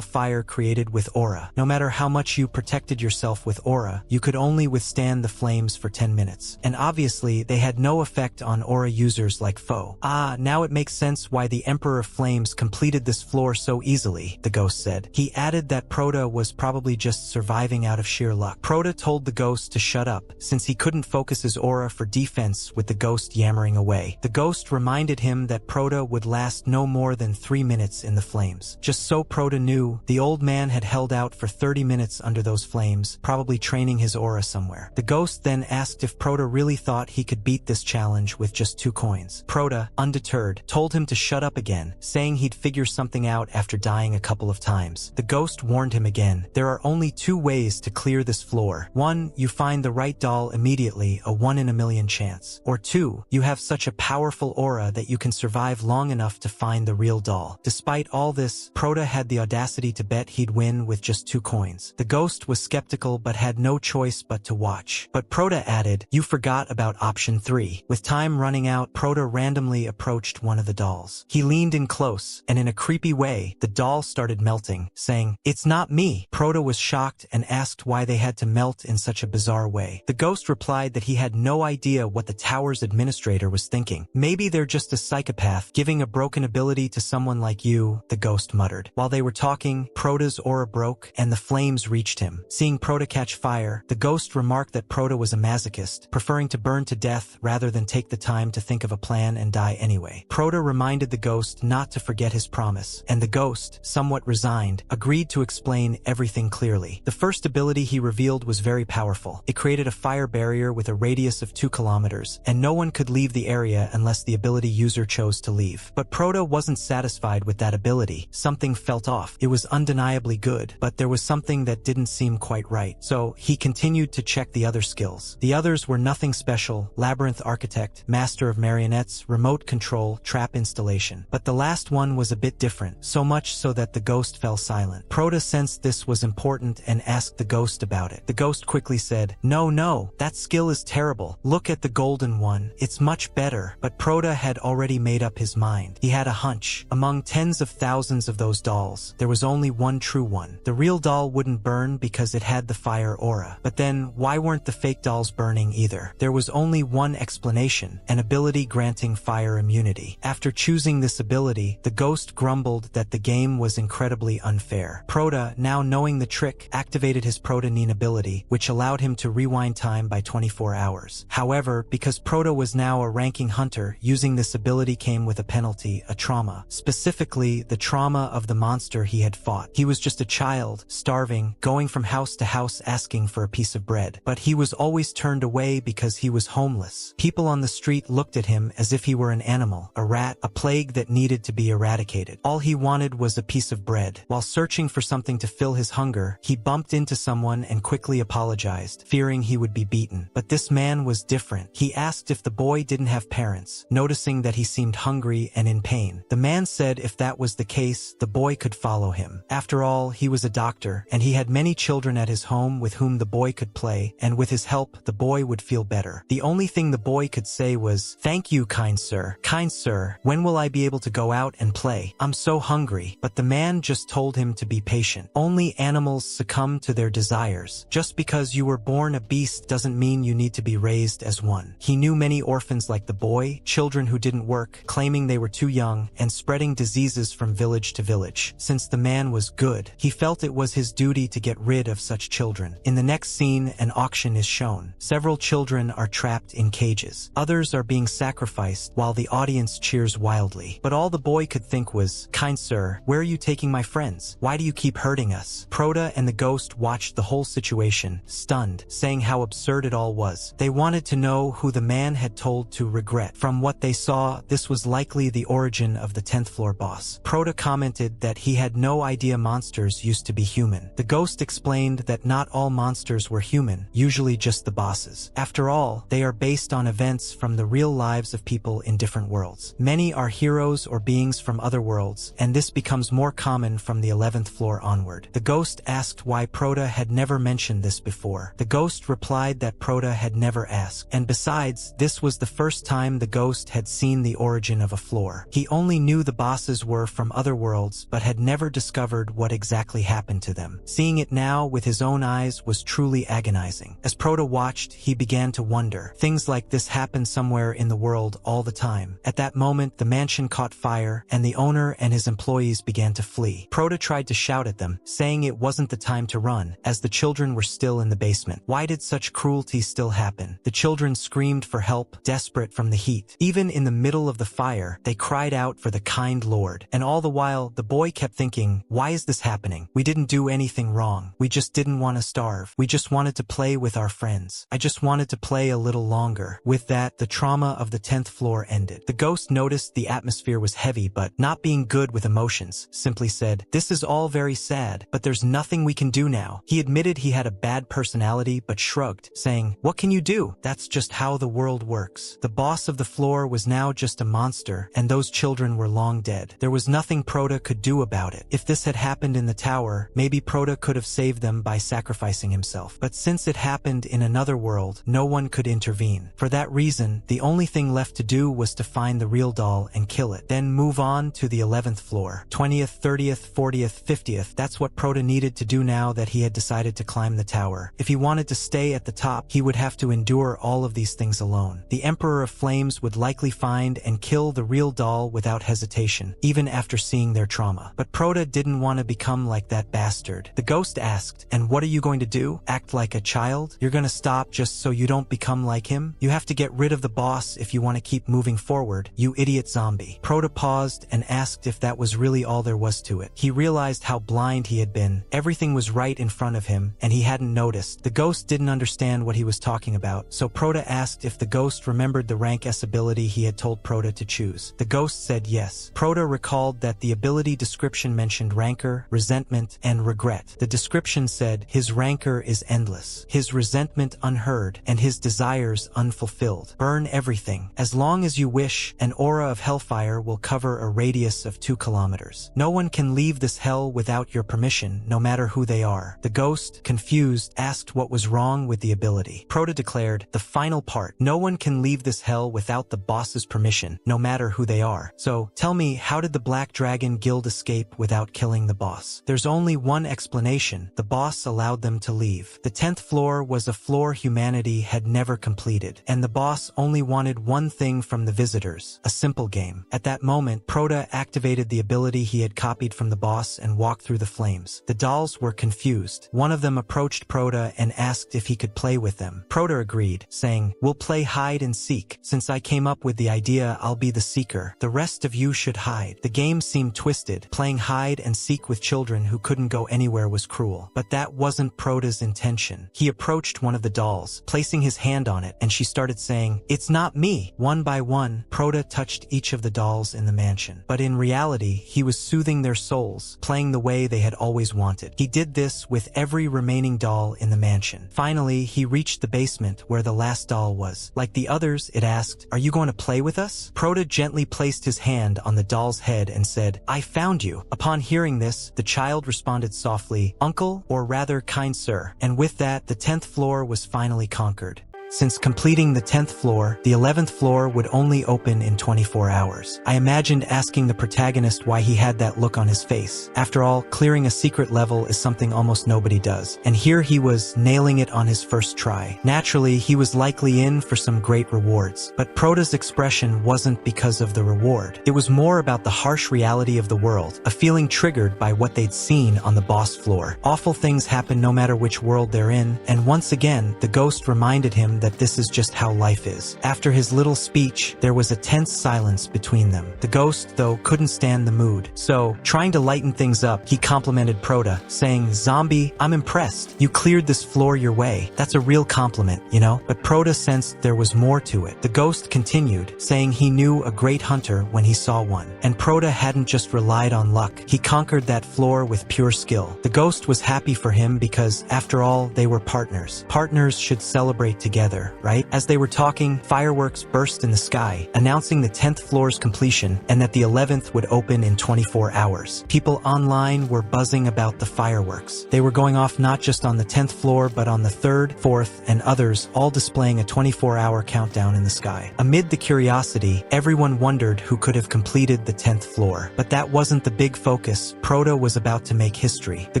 fire created with aura. No matter how much you protected yourself with aura, you could only withstand the flames for 10 minutes. And obviously, they had no effect on aura users like Foe. "Ah, now it makes sense why the Emperor of Flames completed this floor so easily," the ghost said. He added that Proda was probably just surviving out of sheer luck. Proda told the ghost to shut up, since he couldn't focus his aura for defense with the ghost yammering away. The ghost reminded him that Proda would last no more than 3 minutes in the flames. Just so Proda knew, the old man had held out for 30 minutes under those flames, probably training his aura somewhere. The ghost then asked if Proda really thought he could beat this challenge with just 2 coins. Proda, undeterred, told him to shut up again, saying he'd figure something out after dying a couple of times. The ghost warned him again, there are only 2 ways to clear this floor. 1, you find the right doll immediately, a 1 in a million chance. Or 2, you have such a powerful aura that you can survive long enough to find the real doll. Despite all this, Proda had the audacity to bet he'd win with just 2 coins. The ghost was skeptical but had no choice but to watch. But Proda added, "You forgot about option 3. With time running out, Proda randomly approached one of the dolls. He leaned in close, and in a creepy way, the doll started melting, saying, "It's not me." Proda was shocked and asked why they had to melt in such a bizarre way. The ghost replied that he had no idea what the tower's administrator was thinking. Maybe they're just a psychopath, giving a broken ability to someone like like you," the ghost muttered. While they were talking, Prota's aura broke, and the flames reached him. Seeing Prota catch fire, the ghost remarked that Prota was a masochist, preferring to burn to death rather than take the time to think of a plan and die anyway. Prota reminded the ghost not to forget his promise, and the ghost, somewhat resigned, agreed to explain everything clearly. The first ability he revealed was very powerful. It created a fire barrier with a radius of 2 kilometers, and no one could leave the area unless the ability user chose to leave. But Prota wasn't satisfied with that ability. Something felt off. It was undeniably good, but there was something that didn't seem quite right. So he continued to check the other skills. The others were nothing special: Labyrinth Architect, Master of Marionettes, Remote Control, Trap Installation. But the last one was a bit different, so much so that the ghost fell silent. Prota sensed this was important and asked the ghost about it. The ghost quickly said, No, that skill is terrible. Look at the golden one. It's much better." But Prota had already made up his mind. He had a hunch. Among tens of thousands of those dolls, there was only one true one. The real doll wouldn't burn because it had the fire aura. But then, why weren't the fake dolls burning either? There was only one explanation: an ability granting fire immunity. After choosing this ability, the ghost grumbled that the game was incredibly unfair. Prota, now knowing the trick, activated his Protanine ability, which allowed him to rewind time by 24 hours. However, because Prota was now a ranking hunter, using this ability came with a penalty, a trauma. Specifically, the trauma of the monster he had fought. He was just a child, starving, going from house to house asking for a piece of bread. But he was always turned away because he was homeless. People on the street looked at him as if he were an animal, a rat, a plague that needed to be eradicated. All he wanted was a piece of bread. While searching for something to fill his hunger, he bumped into someone and quickly apologized, fearing he would be beaten. But this man was different. He asked if the boy didn't have parents, noticing that he seemed hungry and in pain. The man said if that was the case, the boy could follow him. After all, he was a doctor, and he had many children at his home with whom the boy could play, and with his help, the boy would feel better. The only thing the boy could say was, "Thank you, kind sir. Kind sir, when will I be able to go out and play? I'm so hungry." But the man just told him to be patient. Only animals succumb to their desires. Just because you were born a beast doesn't mean you need to be raised as one. He knew many orphans like the boy, children who didn't work, claiming they were too young, and spreading diseases from village to village. Since the man was good, he felt it was his duty to get rid of such children. In the next scene, an auction is shown. Several children are trapped in cages. Others are being sacrificed while the audience cheers wildly. But all the boy could think was, "Kind sir, where are you taking my friends? Why do you keep hurting us?" Prota and the ghost watched the whole situation, stunned, saying how absurd it all was. They wanted to know who the man had told to regret. From what they saw, this was likely the origin of the 10th floor boss. Prota commented that he had no idea monsters used to be human. The ghost explained that not all monsters were human, usually just the bosses. After all, they are based on events from the real lives of people in different worlds. Many are heroes or beings from other worlds, and this becomes more common from the 11th floor onward. The ghost asked why Prota had never mentioned this before. The ghost replied that Prota had never asked, and besides, this was the first time the ghost had seen the origin of a floor. He only knew the bosses were from other worlds, but had never discovered what exactly happened to them. Seeing it now with his own eyes was truly agonizing. As Prota watched, he began to wonder. Things like this happen somewhere in the world all the time. At that moment, the mansion caught fire, and the owner and his employees began to flee. Prota tried to shout at them, saying it wasn't the time to run, as the children were still in the basement. Why did such cruelty still happen? The children screamed for help, desperate from the heat. Even in the middle of the fire, they cried out for the kind Lord. And all the while, the boy kept thinking, why is this happening? We didn't do anything wrong. We just didn't want to starve. We just wanted to play with our friends. I just wanted to play a little longer. With that, the trauma of the 10th floor ended. The ghost noticed the atmosphere was heavy, but not being good with emotions, simply said, "This is all very sad, but there's nothing we can do now." He admitted he had a bad personality, but shrugged, saying, "What can you do? That's just how the world works." The boss of the floor was now just a monster, and those children were long dead. There was nothing Prota could do about it. If this had happened in the tower, maybe Prota could have saved them by sacrificing himself. But since it happened in another world, no one could intervene. For that reason, the only thing left to do was to find the real doll and kill it. Then move on to the 11th floor. 20th, 30th, 40th, 50th. That's what Prota needed to do now that he had decided to climb the tower. If he wanted to stay at the top, he would have to endure all of these things alone. The Emperor of Flames would likely find and kill the real doll without hesitation, even after seeing their trauma. But Prota didn't want to become like that bastard. The ghost asked, "And what are you going to do? Act like a child? You're gonna stop just so you don't become like him? You have to get rid of the boss if you want to keep moving forward, you idiot zombie." Prota paused and asked if that was really all there was to it. He realized how blind he had been. Everything was right in front of him, and he hadn't noticed. The ghost didn't understand what he was talking about, so Prota asked if the ghost remembered the rank S ability he had told Prota to choose. The ghost said yes. Prota recalled that the ability description mentioned rancor, resentment, and regret. The description said, his rancor is endless, his resentment unheard, and his desires unfulfilled. Burn everything. As long as you wish, an aura of hellfire will cover a radius of 2 kilometers. No one can leave this hell without your permission, no matter who they are. The ghost, confused, asked what was wrong with the ability. Prota declared, the final part. No one can leave this hell without the boss's permission, no matter who they are. So, tell me, how did the Black Dragon Guild escape without killing the boss? There's only one explanation. The boss allowed them to leave. The 10th floor was a floor humanity had never completed, and the boss only wanted one thing from the visitors, a simple game. At that moment, Prota activated the ability he had copied from the boss and walked through the flames. The dolls were confused. One of them approached Prota and asked if he could play with them. Prota agreed, saying, "We'll play hide and seek. Since I came up with the idea, I'll be the seeker. The rest of you should hide." The game seemed twisted. Playing hide and seek with children who couldn't go anywhere was cruel. But that wasn't Prota's intention. He approached one of the dolls, placing his hand on it, and she started saying, "It's not me." One by one, Prota touched each of the dolls in the mansion. But in reality, he was soothing their souls, playing the way they had always wanted. He did this with every remaining doll in the mansion. Finally, he reached the basement where the last doll was. Like the others, it asked, "Are you going to play with us?" Prota gently placed his hand on the doll's head and said, "I found you." Upon hearing this, the child responded softly, "Uncle, or rather kind sir." And with that, the 10th floor was finally conquered. Since completing the 10th floor, the 11th floor would only open in 24 hours. I imagined asking the protagonist why he had that look on his face. After all, clearing a secret level is something almost nobody does. And here he was, nailing it on his first try. Naturally, he was likely in for some great rewards. But Prota's expression wasn't because of the reward. It was more about the harsh reality of the world, a feeling triggered by what they'd seen on the boss floor. Awful things happen no matter which world they're in, and once again, the ghost reminded him that this is just how life is. After his little speech, there was a tense silence between them. The ghost, though, couldn't stand the mood. So, trying to lighten things up, he complimented Prota, saying, "Zombie, I'm impressed. You cleared this floor your way. That's a real compliment, you know?" But Prota sensed there was more to it. The ghost continued, saying he knew a great hunter when he saw one. And Prota hadn't just relied on luck. He conquered that floor with pure skill. The ghost was happy for him because, after all, they were partners. Partners should celebrate together, right? As they were talking, fireworks burst in the sky, announcing the 10th floor's completion and that the 11th would open in 24 hours. People online were buzzing about the fireworks. They were going off not just on the 10th floor, but on the 3rd, 4th, and others, all displaying a 24-hour countdown in the sky. Amid the curiosity, everyone wondered who could have completed the 10th floor. But that wasn't the big focus. Prota was about to make history. The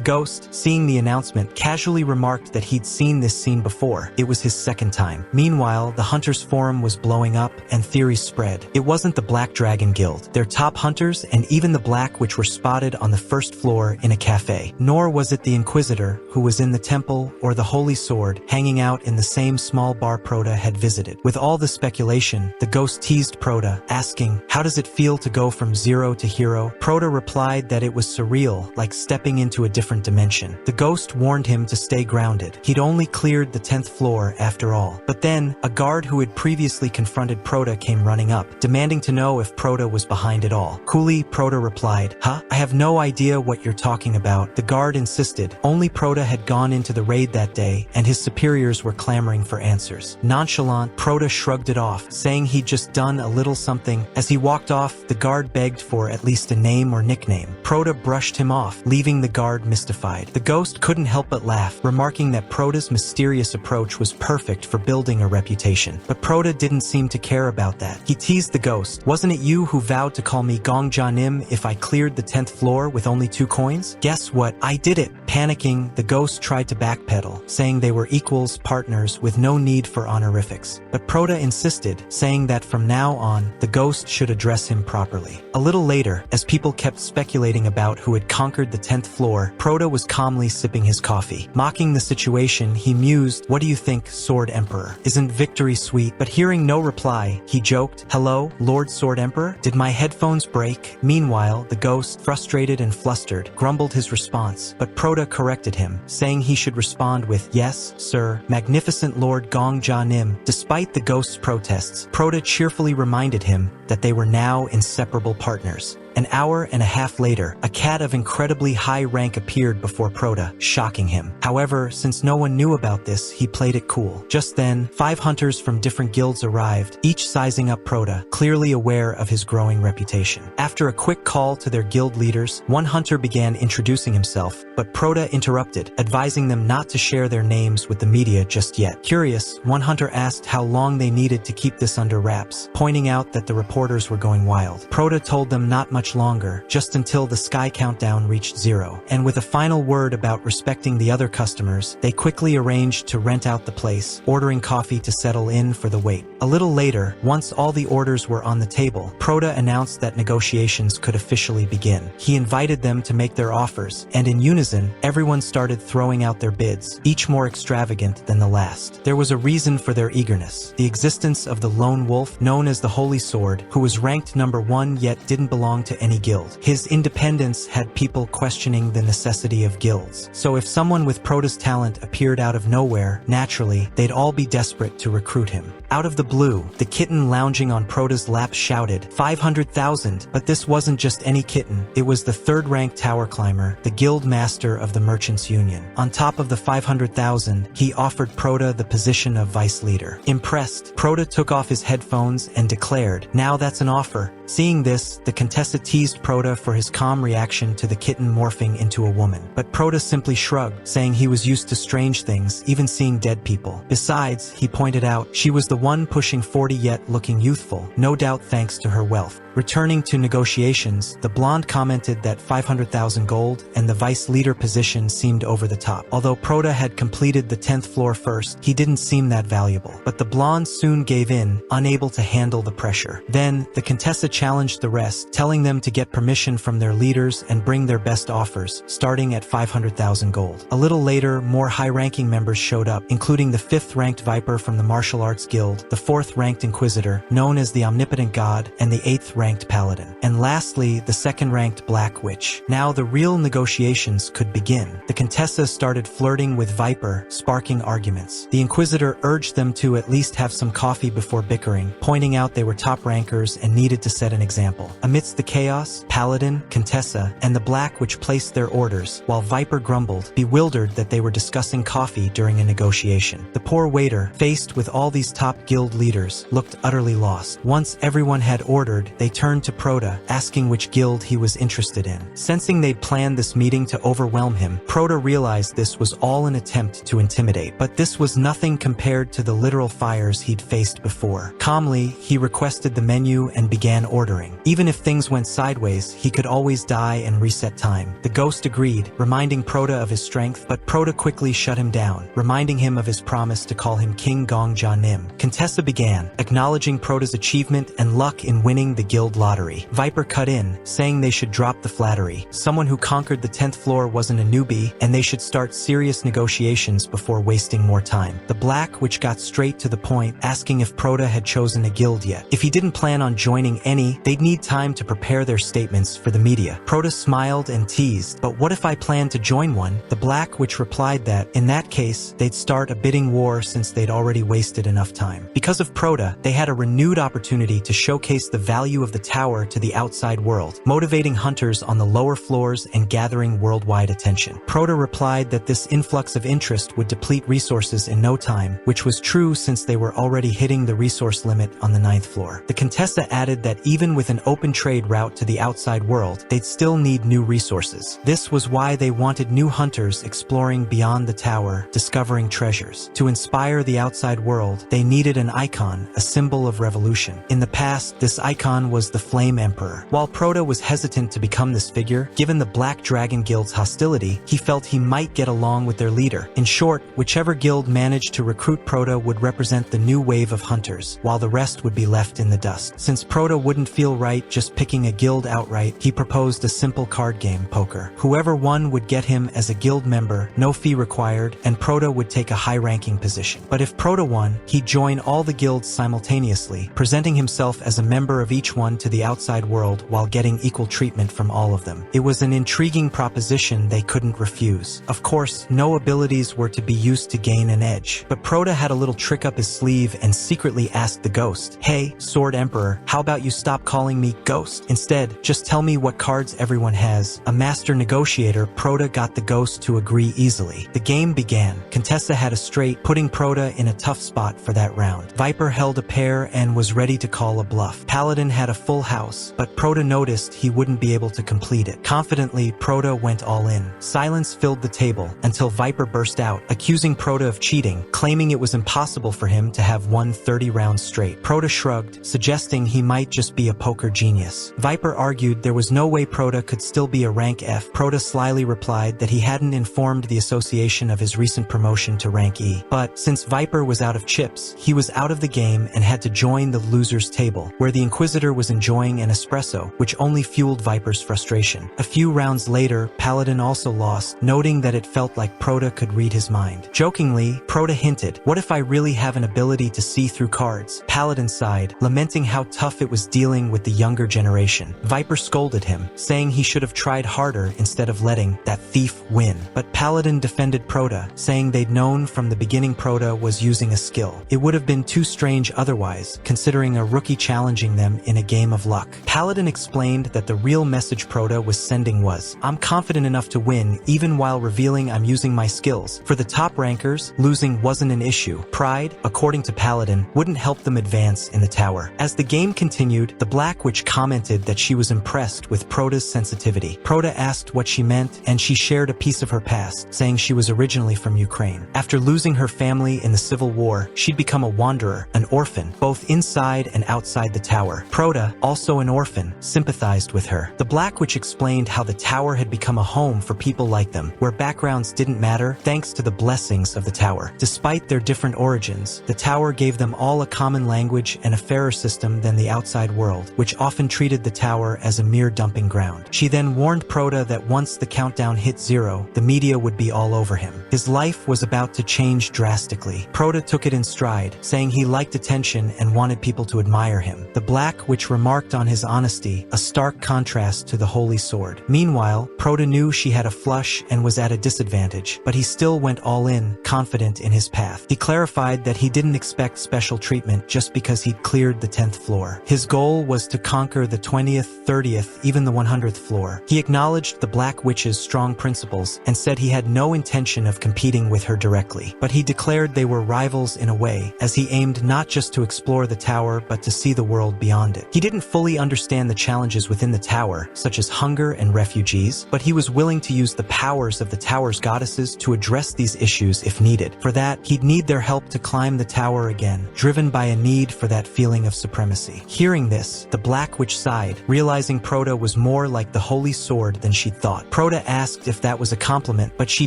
ghost, seeing the announcement, casually remarked that he'd seen this scene before. It was his second time. Meanwhile, the Hunters Forum was blowing up, and theories spread. It wasn't the Black Dragon Guild, their top hunters, and even the Black which were spotted on the first floor in a cafe. Nor was it the Inquisitor, who was in the temple, or the Holy Sword, hanging out in the same small bar Prota had visited. With all the speculation, the ghost teased Prota, asking, "How does it feel to go from zero to hero?" Prota replied that it was surreal, like stepping into a different dimension. The ghost warned him to stay grounded. He'd only cleared the 10th floor after all. But then, a guard who had previously confronted Prota came running up, demanding to know if Prota was behind it all. Coolly, Prota replied, "Huh? I have no idea what you're talking about." The guard insisted. Only Prota had gone into the raid that day, and his superiors were clamoring for answers. Nonchalant, Prota shrugged it off, saying he'd just done a little something. As he walked off, the guard begged for at least a name or nickname. Prota brushed him off, leaving the guard mystified. The ghost couldn't help but laugh, remarking that Prota's mysterious approach was perfect for building a reputation. But Prota didn't seem to care about that. He teased the ghost. "Wasn't it you who vowed to call me Gongja Nim if I cleared the 10th floor with only 2 coins? Guess what? I did it." Panicking, the ghost tried to backpedal, saying they were equals, partners, with no need for honorifics. But Proda insisted, saying that from now on, the ghost should address him properly. A little later, as people kept speculating about who had conquered the 10th floor, Proda was calmly sipping his coffee. Mocking the situation, he mused, "What do you think, Sword Emperor? Isn't victory sweet?" But hearing no reply, he joked, "Hello, Lord Sword Emperor? Did my headphones break?" Meanwhile, the ghost, frustrated and flustered, grumbled his response, but Proda corrected him, saying he should respond with, "Yes, sir, magnificent Lord Gong Ja Nim." Despite the ghost's protests, Proda cheerfully reminded him that they were now inseparable partners. An hour and a half later, a cat of incredibly high rank appeared before Proda, shocking him. However, since no one knew about this, he played it cool. Just then, 5 hunters from different guilds arrived, each sizing up Proda, clearly aware of his growing reputation. After a quick call to their guild leaders, one hunter began introducing himself, but Proda interrupted, advising them not to share their names with the media just yet. Curious, one hunter asked how long they needed to keep this under wraps, pointing out that the reporters were going wild. Proda told them not much longer, just until the sky countdown reached 0. And with a final word about respecting the other customers, they quickly arranged to rent out the place, ordering coffee to settle in for the wait. A little later, once all the orders were on the table, Proda announced that negotiations could officially begin. He invited them to make their offers, and in unison, everyone started throwing out their bids, each more extravagant than the last. There was a reason for their eagerness: the existence of the lone wolf, known as the Holy Sword, who was ranked number 1 yet didn't belong to any guild. His independence had people questioning the necessity of guilds. So if someone with Proda's talent appeared out of nowhere, naturally, they'd all be desperate to recruit him. Out of the blue, the kitten lounging on Proda's lap shouted, 500,000, but this wasn't just any kitten. It was the 3rd-ranked tower climber, the guild master of the Merchants Union. On top of the 500,000, he offered Proda the position of vice leader. Impressed, Proda took off his headphones and declared, "Now that's an offer." Seeing this, the Contessa teased Proda for his calm reaction to the kitten morphing into a woman. But Proda simply shrugged, saying he was used to strange things, even seeing dead people. Besides, he pointed out, she was the one pushing 40 yet looking youthful, no doubt thanks to her wealth. Returning to negotiations, the blonde commented that 500,000 gold and the vice leader position seemed over the top. Although Proda had completed the 10th floor first, he didn't seem that valuable. But the blonde soon gave in, unable to handle the pressure. Then, the Contessa challenged the rest, telling them to get permission from their leaders and bring their best offers, starting at 500,000 gold. A little later, more high-ranking members showed up, including the 5th-ranked Viper from the Martial Arts Guild, the 4th-ranked Inquisitor, known as the Omnipotent God, and the 8th-ranked Paladin. And lastly, the 2nd-ranked Black Witch. Now the real negotiations could begin. The Contessa started flirting with Viper, sparking arguments. The Inquisitor urged them to at least have some coffee before bickering, pointing out they were top rankers and needed to set an example. Amidst the chaos, Paladin, Contessa, and the Black Witch placed their orders, while Viper grumbled, bewildered that they were discussing coffee during a negotiation. The poor waiter, faced with all these top guild leaders, looked utterly lost. Once everyone had ordered, they turned to Proda, asking which guild he was interested in. Sensing they'd planned this meeting to overwhelm him, Proda realized this was all an attempt to intimidate. But this was nothing compared to the literal fires he'd faced before. Calmly, he requested the menu and began ordering. Even if things went sideways, he could always die and reset time. The ghost agreed, reminding Proda of his strength, but Proda quickly shut him down, reminding him of his promise to call him King Gong Ja Nim. Contessa began, acknowledging Proda's achievement and luck in winning the guild lottery. Viper cut in, saying they should drop the flattery. Someone who conquered the 10th floor wasn't a newbie, and they should start serious negotiations before wasting more time. The Black Witch got straight to the point, asking if Proda had chosen a guild yet. If he didn't plan on joining any, they'd need time to prepare their statements for the media. Proda smiled and teased, "But what if I plan to join one?" The Black Witch replied that, in that case, they'd start a bidding war since they'd already wasted enough time. Because of Proda, they had a renewed opportunity to showcase the value of the tower to the outside world, motivating hunters on the lower floors and gathering worldwide attention. Proda replied that this influx of interest would deplete resources in no time, which was true since they were already hitting the resource limit on the 9th floor. The Contessa added that even with an open trade route to the outside world, they'd still need new resources. This was why they wanted new hunters exploring beyond the tower, discovering treasures. To inspire the outside world, they needed an icon, a symbol of revolution. In the past, this icon was the Flame Emperor. While Proto was hesitant to become this figure, given the Black Dragon Guild's hostility, he felt he might get along with their leader. In short, whichever guild managed to recruit Proto would represent the new wave of hunters, while the rest would be left in the dust. Since Proto wouldn't feel right just picking a guild outright, he proposed a simple card game, poker. Whoever won would get him as a guild member, no fee required, and Proto would take a high-ranking position. But if Proto won, he'd join all the guilds simultaneously, presenting himself as a member of each one to the outside world while getting equal treatment from all of them. It was an intriguing proposition they couldn't refuse. Of course, no abilities were to be used to gain an edge, but Proto had a little trick up his sleeve and secretly asked the ghost, "Hey, Sword Emperor, how about you stop calling me Ghost? Instead, just tell me what cards everyone has." A master negotiator, Proto got the ghost to agree easily. The game began. Contessa had a straight, putting Proto in a tough spot for that round. Viper held a pair and was ready to call a bluff. Paladin had a full house, but Proto noticed he wouldn't be able to complete it. Confidently, Proto went all in. Silence filled the table until Viper burst out, accusing Proto of cheating, claiming it was impossible for him to have won 30 rounds straight. Proto shrugged, suggesting he might just be a poker genius. Viper argued there was no way Proto could still be a rank F. Proto slyly replied that he hadn't informed the association of his recent promotion to rank E. But since Viper was out of chips, he was out of the game and had to join the loser's table, where the Inquisitor was enjoying an espresso, which only fueled Viper's frustration. A few rounds later, Paladin also lost, noting that it felt like Proto could read his mind. Jokingly, Proto hinted, "What if I really have an ability to see through cards?" Paladin sighed, lamenting how tough it was dealing with the younger generation. Viper scolded him, saying he should have tried harder instead of letting that thief win. But Paladin defended Proto, saying they'd known from the beginning Proto was using a skill. It would have been too strange otherwise, considering a rookie challenging them in a game of luck. Paladin explained that the real message Proto was sending was, "I'm confident enough to win, even while revealing I'm using my skills. For the top rankers, losing wasn't an issue. Pride, according to Paladin, wouldn't help them advance in the tower." As the game continued, the Black Witch commented that she was impressed with Proto's sensitivity. Proto asked what she meant, and she shared a piece of her past, saying she was originally from Ukraine. After losing her family in the Civil War, she'd become a wanderer, an orphan, both inside and outside the tower. Proto, also an orphan, sympathized with her. The Black Witch explained how the tower had become a home for people like them, where backgrounds didn't matter thanks to the blessings of the tower. Despite their different origins, the tower gave them all a common language and a fairer system than the outside world, which often treated the tower as a mere dumping ground. She then warned Proto that once the countdown hit 0, the media would be all over him. His life was about to change drastically. Proto took it in stride, saying he liked attention and wanted people to admire him. The Black Witch remarked on his honesty, a stark contrast to the Holy Sword. Meanwhile, Proto knew she had a flush and was at a disadvantage, but he still went all in, confident in his path. He clarified that he didn't expect special treatment just because he'd cleared the 10th floor. His goal was to conquer the 20th, 30th, even the 100th floor. He acknowledged the Black Witch's strong principles and said he had no intention of competing with her directly, but he declared they were rivals in a way, as he aimed not just to explore the tower but to see the world beyond it. He didn't fully understand the challenges within the tower, such as hunger and refugees, but he was willing to use the powers of the tower's goddesses to address these issues if needed. For that, he'd need their help to climb the tower again, driven by a need for that feeling of supremacy. Hearing this, the Black Witch sighed, realizing Proto was more like the Holy Sword than she'd thought. Proto asked if that was a compliment, but she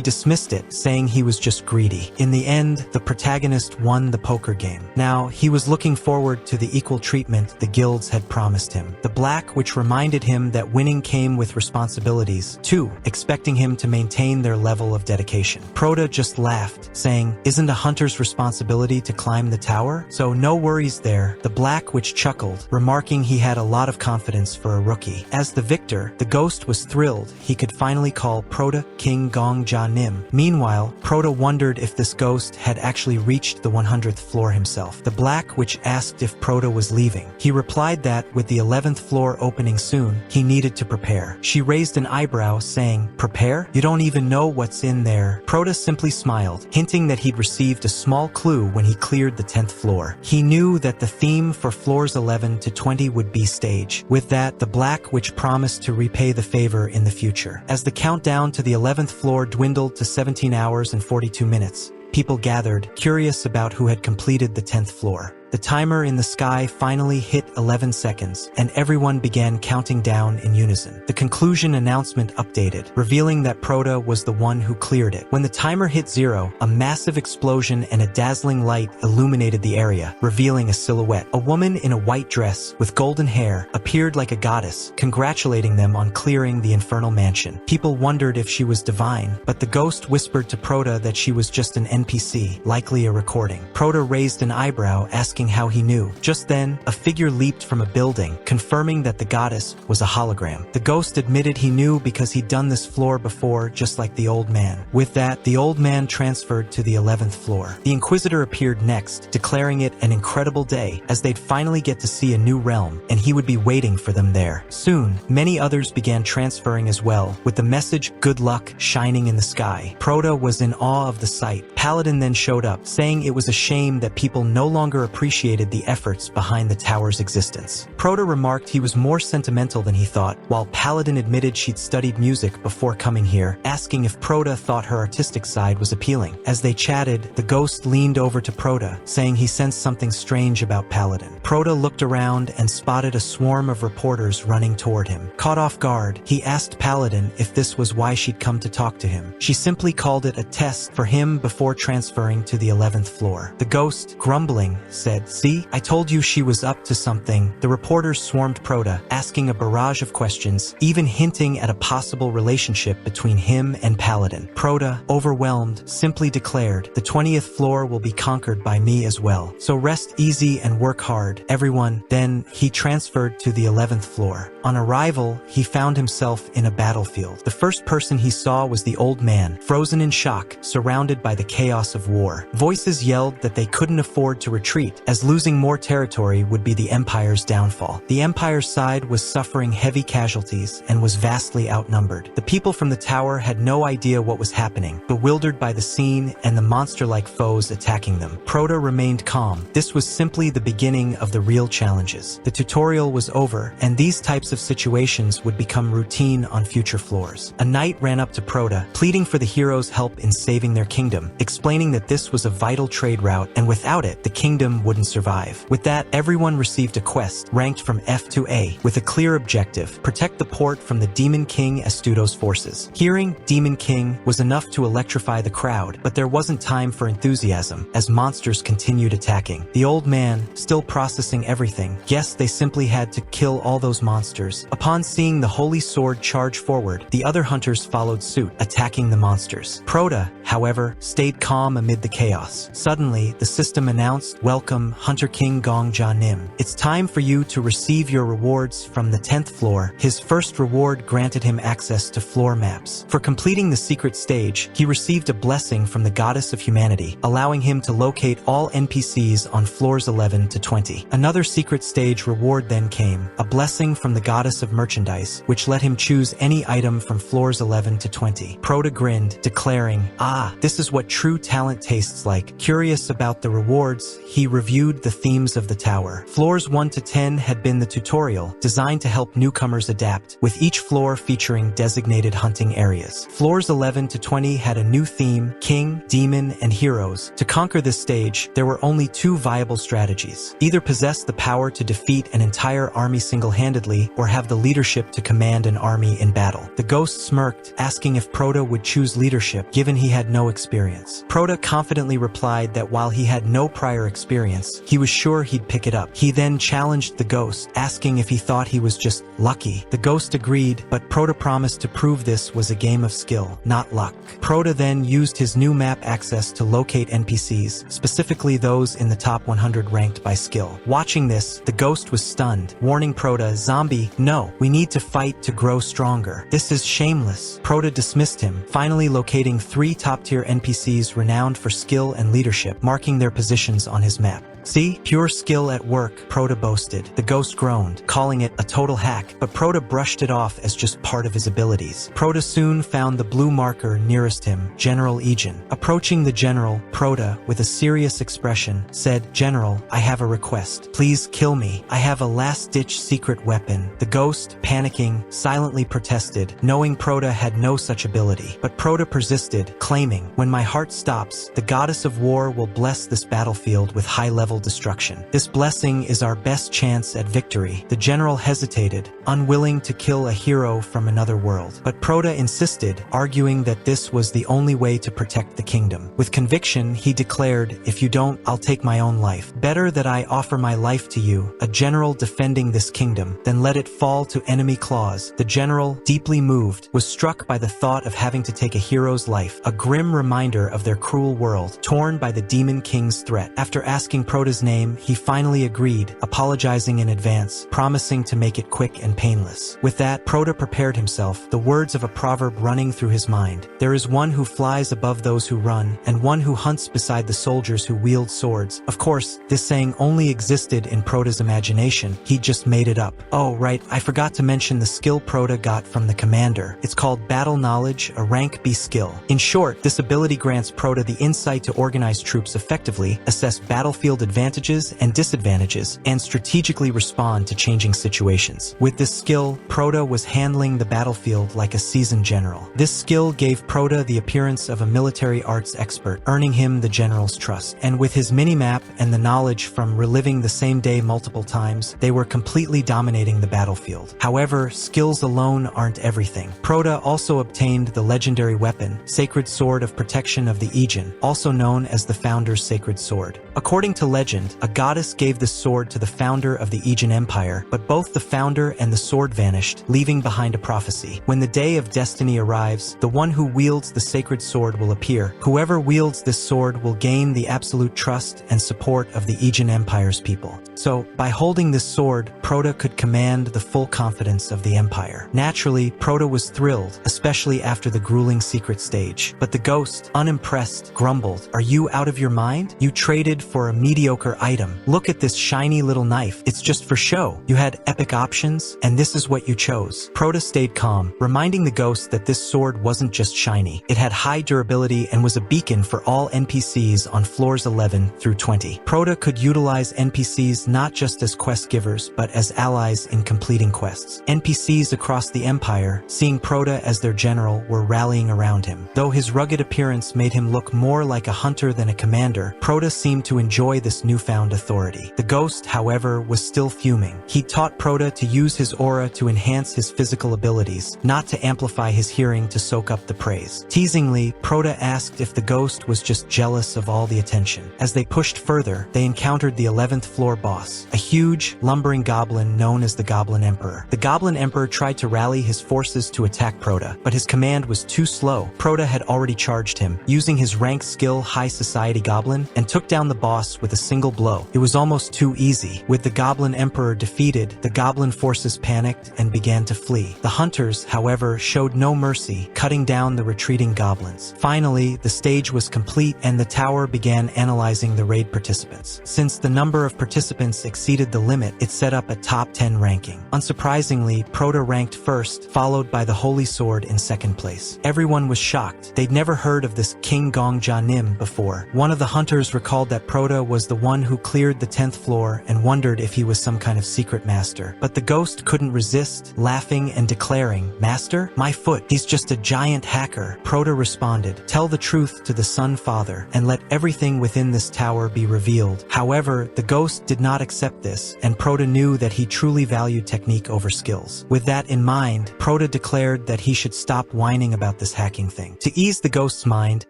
dismissed it, saying he was just greedy. In the end, the protagonist won the poker game. Now, he was looking forward to the equal treatment the guilds had promised him. The Black Witch reminded him that winning came with responsibilities, too, expecting him to maintain their level of dedication. Proto just laughed, saying, "Isn't a hunter's responsibility to climb the tower? So no worries there." The Black Witch chuckled, remarking he had a lot of confidence for a rookie. As the victor, the ghost was thrilled he could finally call Proto King Gong Ja Nim. Meanwhile, Proto wondered if this ghost had actually reached the 100th floor himself. The Black Witch asked if Proto was leaving. He replied that, with the 11th floor opening soon, he needed to prepare. She raised an eyebrow, saying, "Prepare? You don't even know what's in there." Proto simply smiled, hinting that he'd received a small clue when he cleared the 10th floor. He knew that the theme for floors 11 to 20 20 would be stage. With that, the Black Witch promised to repay the favor in the future. As the countdown to the 11th floor dwindled to 17 hours and 42 minutes, people gathered, curious about who had completed the 10th floor. The timer in the sky finally hit 11 seconds, and everyone began counting down in unison. The conclusion announcement updated, revealing that Prota was the one who cleared it. When the timer hit 0, a massive explosion and a dazzling light illuminated the area, revealing a silhouette. A woman in a white dress, with golden hair, appeared like a goddess, congratulating them on clearing the infernal mansion. People wondered if she was divine, but the ghost whispered to Prota that she was just an NPC, likely a recording. Prota raised an eyebrow, asking how he knew. Just then, a figure leaped from a building, confirming that the goddess was a hologram. The ghost admitted he knew because he'd done this floor before, just like the old man. With that, the old man transferred to the 11th floor. The Inquisitor appeared next, declaring it an incredible day, as they'd finally get to see a new realm, and he would be waiting for them there. Soon, many others began transferring as well, with the message "Good luck" shining in the sky. Prota was in awe of the sight. Paladin then showed up, saying it was a shame that people no longer appreciated the efforts behind the tower's existence. Prota remarked he was more sentimental than he thought, while Paladin admitted she'd studied music before coming here, asking if Prota thought her artistic side was appealing. As they chatted, the ghost leaned over to Prota, saying he sensed something strange about Paladin. Prota looked around and spotted a swarm of reporters running toward him. Caught off guard, he asked Paladin if this was why she'd come to talk to him. She simply called it a test for him before transferring to the 11th floor. The ghost, grumbling, said, "See, I told you she was up to something." The reporters swarmed Prota, asking a barrage of questions, even hinting at a possible relationship between him and Paladin. Prota, overwhelmed, simply declared, "The 20th floor will be conquered by me as well. So rest easy and work hard, everyone." Then, he transferred to the 11th floor. On arrival, he found himself in a battlefield. The first person he saw was the old man, frozen in shock, surrounded by the chaos of war. Voices yelled that they couldn't afford to retreat, as losing more territory would be the Empire's downfall. The Empire's side was suffering heavy casualties and was vastly outnumbered. The people from the tower had no idea what was happening, bewildered by the scene and the monster-like foes attacking them. Prota remained calm. This was simply the beginning of the real challenges. The tutorial was over, and these types of situations would become routine on future floors. A knight ran up to Prota, pleading for the hero's help in saving their kingdom, explaining that this was a vital trade route, and without it, the kingdom wouldn't survive. With that, everyone received a quest, ranked from F to A, with a clear objective: protect the port from the Demon King Astuto's forces. Hearing Demon King was enough to electrify the crowd, but there wasn't time for enthusiasm, as monsters continued attacking. The old man, still processing everything, guessed they simply had to kill all those monsters. Upon seeing the holy sword charge forward, the other hunters followed suit, attacking the monsters. Prota, however, stayed calm amid the chaos. Suddenly, the system announced, "Welcome, Hunter King Gong Ja Nim. It's time for you to receive your rewards from the 10th floor." His first reward granted him access to floor maps. For completing the secret stage, he received a blessing from the goddess of humanity, allowing him to locate all NPCs on floors 11 to 20. Another secret stage reward then came, a blessing from the goddess of merchandise, which let him choose any item from floors 11 to 20. Prota grinned, declaring, "Ah, this is what true talent tastes like." Curious about the rewards, he reviewed the themes of the tower. Floors 1 to 10 had been the tutorial, designed to help newcomers adapt, with each floor featuring designated hunting areas. Floors 11 to 20 had a new theme: king, demon, and heroes. To conquer this stage, there were only two viable strategies: either possess the power to defeat an entire army single-handedly, or have the leadership to command an army in battle. The ghost smirked, asking if Prota would choose leadership, given he had no experience. Prota confidently replied that while he had no prior experience, he was sure he'd pick it up. He then challenged the ghost, asking if he thought he was just lucky. The ghost agreed, but Prota promised to prove this was a game of skill, not luck. Prota then used his new map access to locate NPCs, specifically those in the top 100 ranked by skill. Watching this, the ghost was stunned, warning Prota, "Zombie, no, we need to fight to grow stronger. This is shameless." Prota dismissed him, finally locating 3 top-tier NPCs renowned for skill and leadership, marking their positions on his map. See? Pure skill at work, Proto boasted. The ghost groaned, calling it a total hack, but Proto brushed it off as just part of his abilities. Proto soon found the blue marker nearest him, General Ejin. Approaching the general, Proto, with a serious expression, said, "General, I have a request. Please kill me. I have a last-ditch secret weapon." The ghost, panicking, silently protested, knowing Proto had no such ability. But Proto persisted, claiming, "When my heart stops, the goddess of war will bless this battlefield with high-level destruction. This blessing is our best chance at victory." The general hesitated, unwilling to kill a hero from another world. But Proto insisted, arguing that this was the only way to protect the kingdom. With conviction, he declared, "If you don't, I'll take my own life. Better that I offer my life to you, a general defending this kingdom, than let it fall to enemy claws." The general, deeply moved, was struck by the thought of having to take a hero's life, a grim reminder of their cruel world, torn by the Demon King's threat. After asking Proto's name, he finally agreed, apologizing in advance, promising to make it quick and painless. With that, Proto prepared himself, the words of a proverb running through his mind. "There is one who flies above those who run, and one who hunts beside the soldiers who wield swords." Of course, this saying only existed in Proto's imagination. He'd just made it up. Oh, right, I forgot to mention the skill Proto got from the commander. It's called Battle Knowledge, a rank B skill. In short, this ability grants Proto the insight to organize troops effectively, assess battlefield advantages and disadvantages, and strategically respond to changing situations. With this skill, Proto was handling the battlefield like a seasoned general. This skill gave Proto the appearance of a military arts expert, earning him the general's trust. And with his mini-map and the knowledge from reliving the same day multiple times, they were completely dominating the battlefield. However, skills alone aren't everything. Proto also obtained the legendary weapon, Sacred Sword of Protection of the Ejin, also known as the Founder's Sacred Sword. According to legend, a goddess gave this sword to the founder of the Ejin Empire, but both the founder and the sword vanished, leaving behind a prophecy. When the day of destiny arrives, the one who wields the sacred sword will appear. Whoever wields this sword will gain the absolute trust and support of the Ejin Empire's people. So, by holding this sword, Proto could command the full confidence of the Empire. Naturally, Proto was thrilled, especially after the grueling secret stage. But the ghost, unimpressed, grumbled, "Are you out of your mind? You traded for a mediocre item. Look at this shiny little knife. It's just for show. You had epic options, and this is what you chose." Proto stayed calm, reminding the ghost that this sword wasn't just shiny. It had high durability and was a beacon for all NPCs on floors 11 through 20. Proto could utilize NPCs not just as quest givers, but as allies in completing quests. NPCs across the Empire, seeing Proto as their general, were rallying around him. Though his rugged appearance made him look more like a hunter than a commander, Proto seemed to enjoy this newfound authority. The ghost, however, was still fuming. He taught Proto to use his aura to enhance his physical abilities, not to amplify his hearing to soak up the praise. Teasingly, Proto asked if the ghost was just jealous of all the attention. As they pushed further, they encountered the 11th floor boss, a huge, lumbering goblin known as the Goblin Emperor. The Goblin Emperor tried to rally his forces to attack Proto, but his command was too slow. Proto had already charged him, using his rank skill High Society Goblin, and took down the boss with a single blow. It was almost too easy. With the Goblin Emperor defeated, the goblin forces panicked and began to flee. The hunters, however, showed no mercy, cutting down the retreating goblins. Finally, the stage was complete and the tower began analyzing the raid participants. Since the number of participants exceeded the limit, it set up a top 10 ranking. Unsurprisingly, Proto ranked first, followed by the Holy Sword in second place. Everyone was shocked. They'd never heard of this King Gongja Nim before. One of the hunters recalled that Proto was the one who cleared the 10th floor and wondered if he was some kind of secret master. But the ghost couldn't resist, laughing and declaring, "Master? My foot. He's just a giant hacker." Proto responded, "Tell the truth to the Sun Father, and let everything within this tower be revealed." However, the ghost did not accept this, and Proto knew that he truly valued technique over skills. With that in mind, Proto declared that he should stop whining about this hacking thing. To ease the ghost's mind,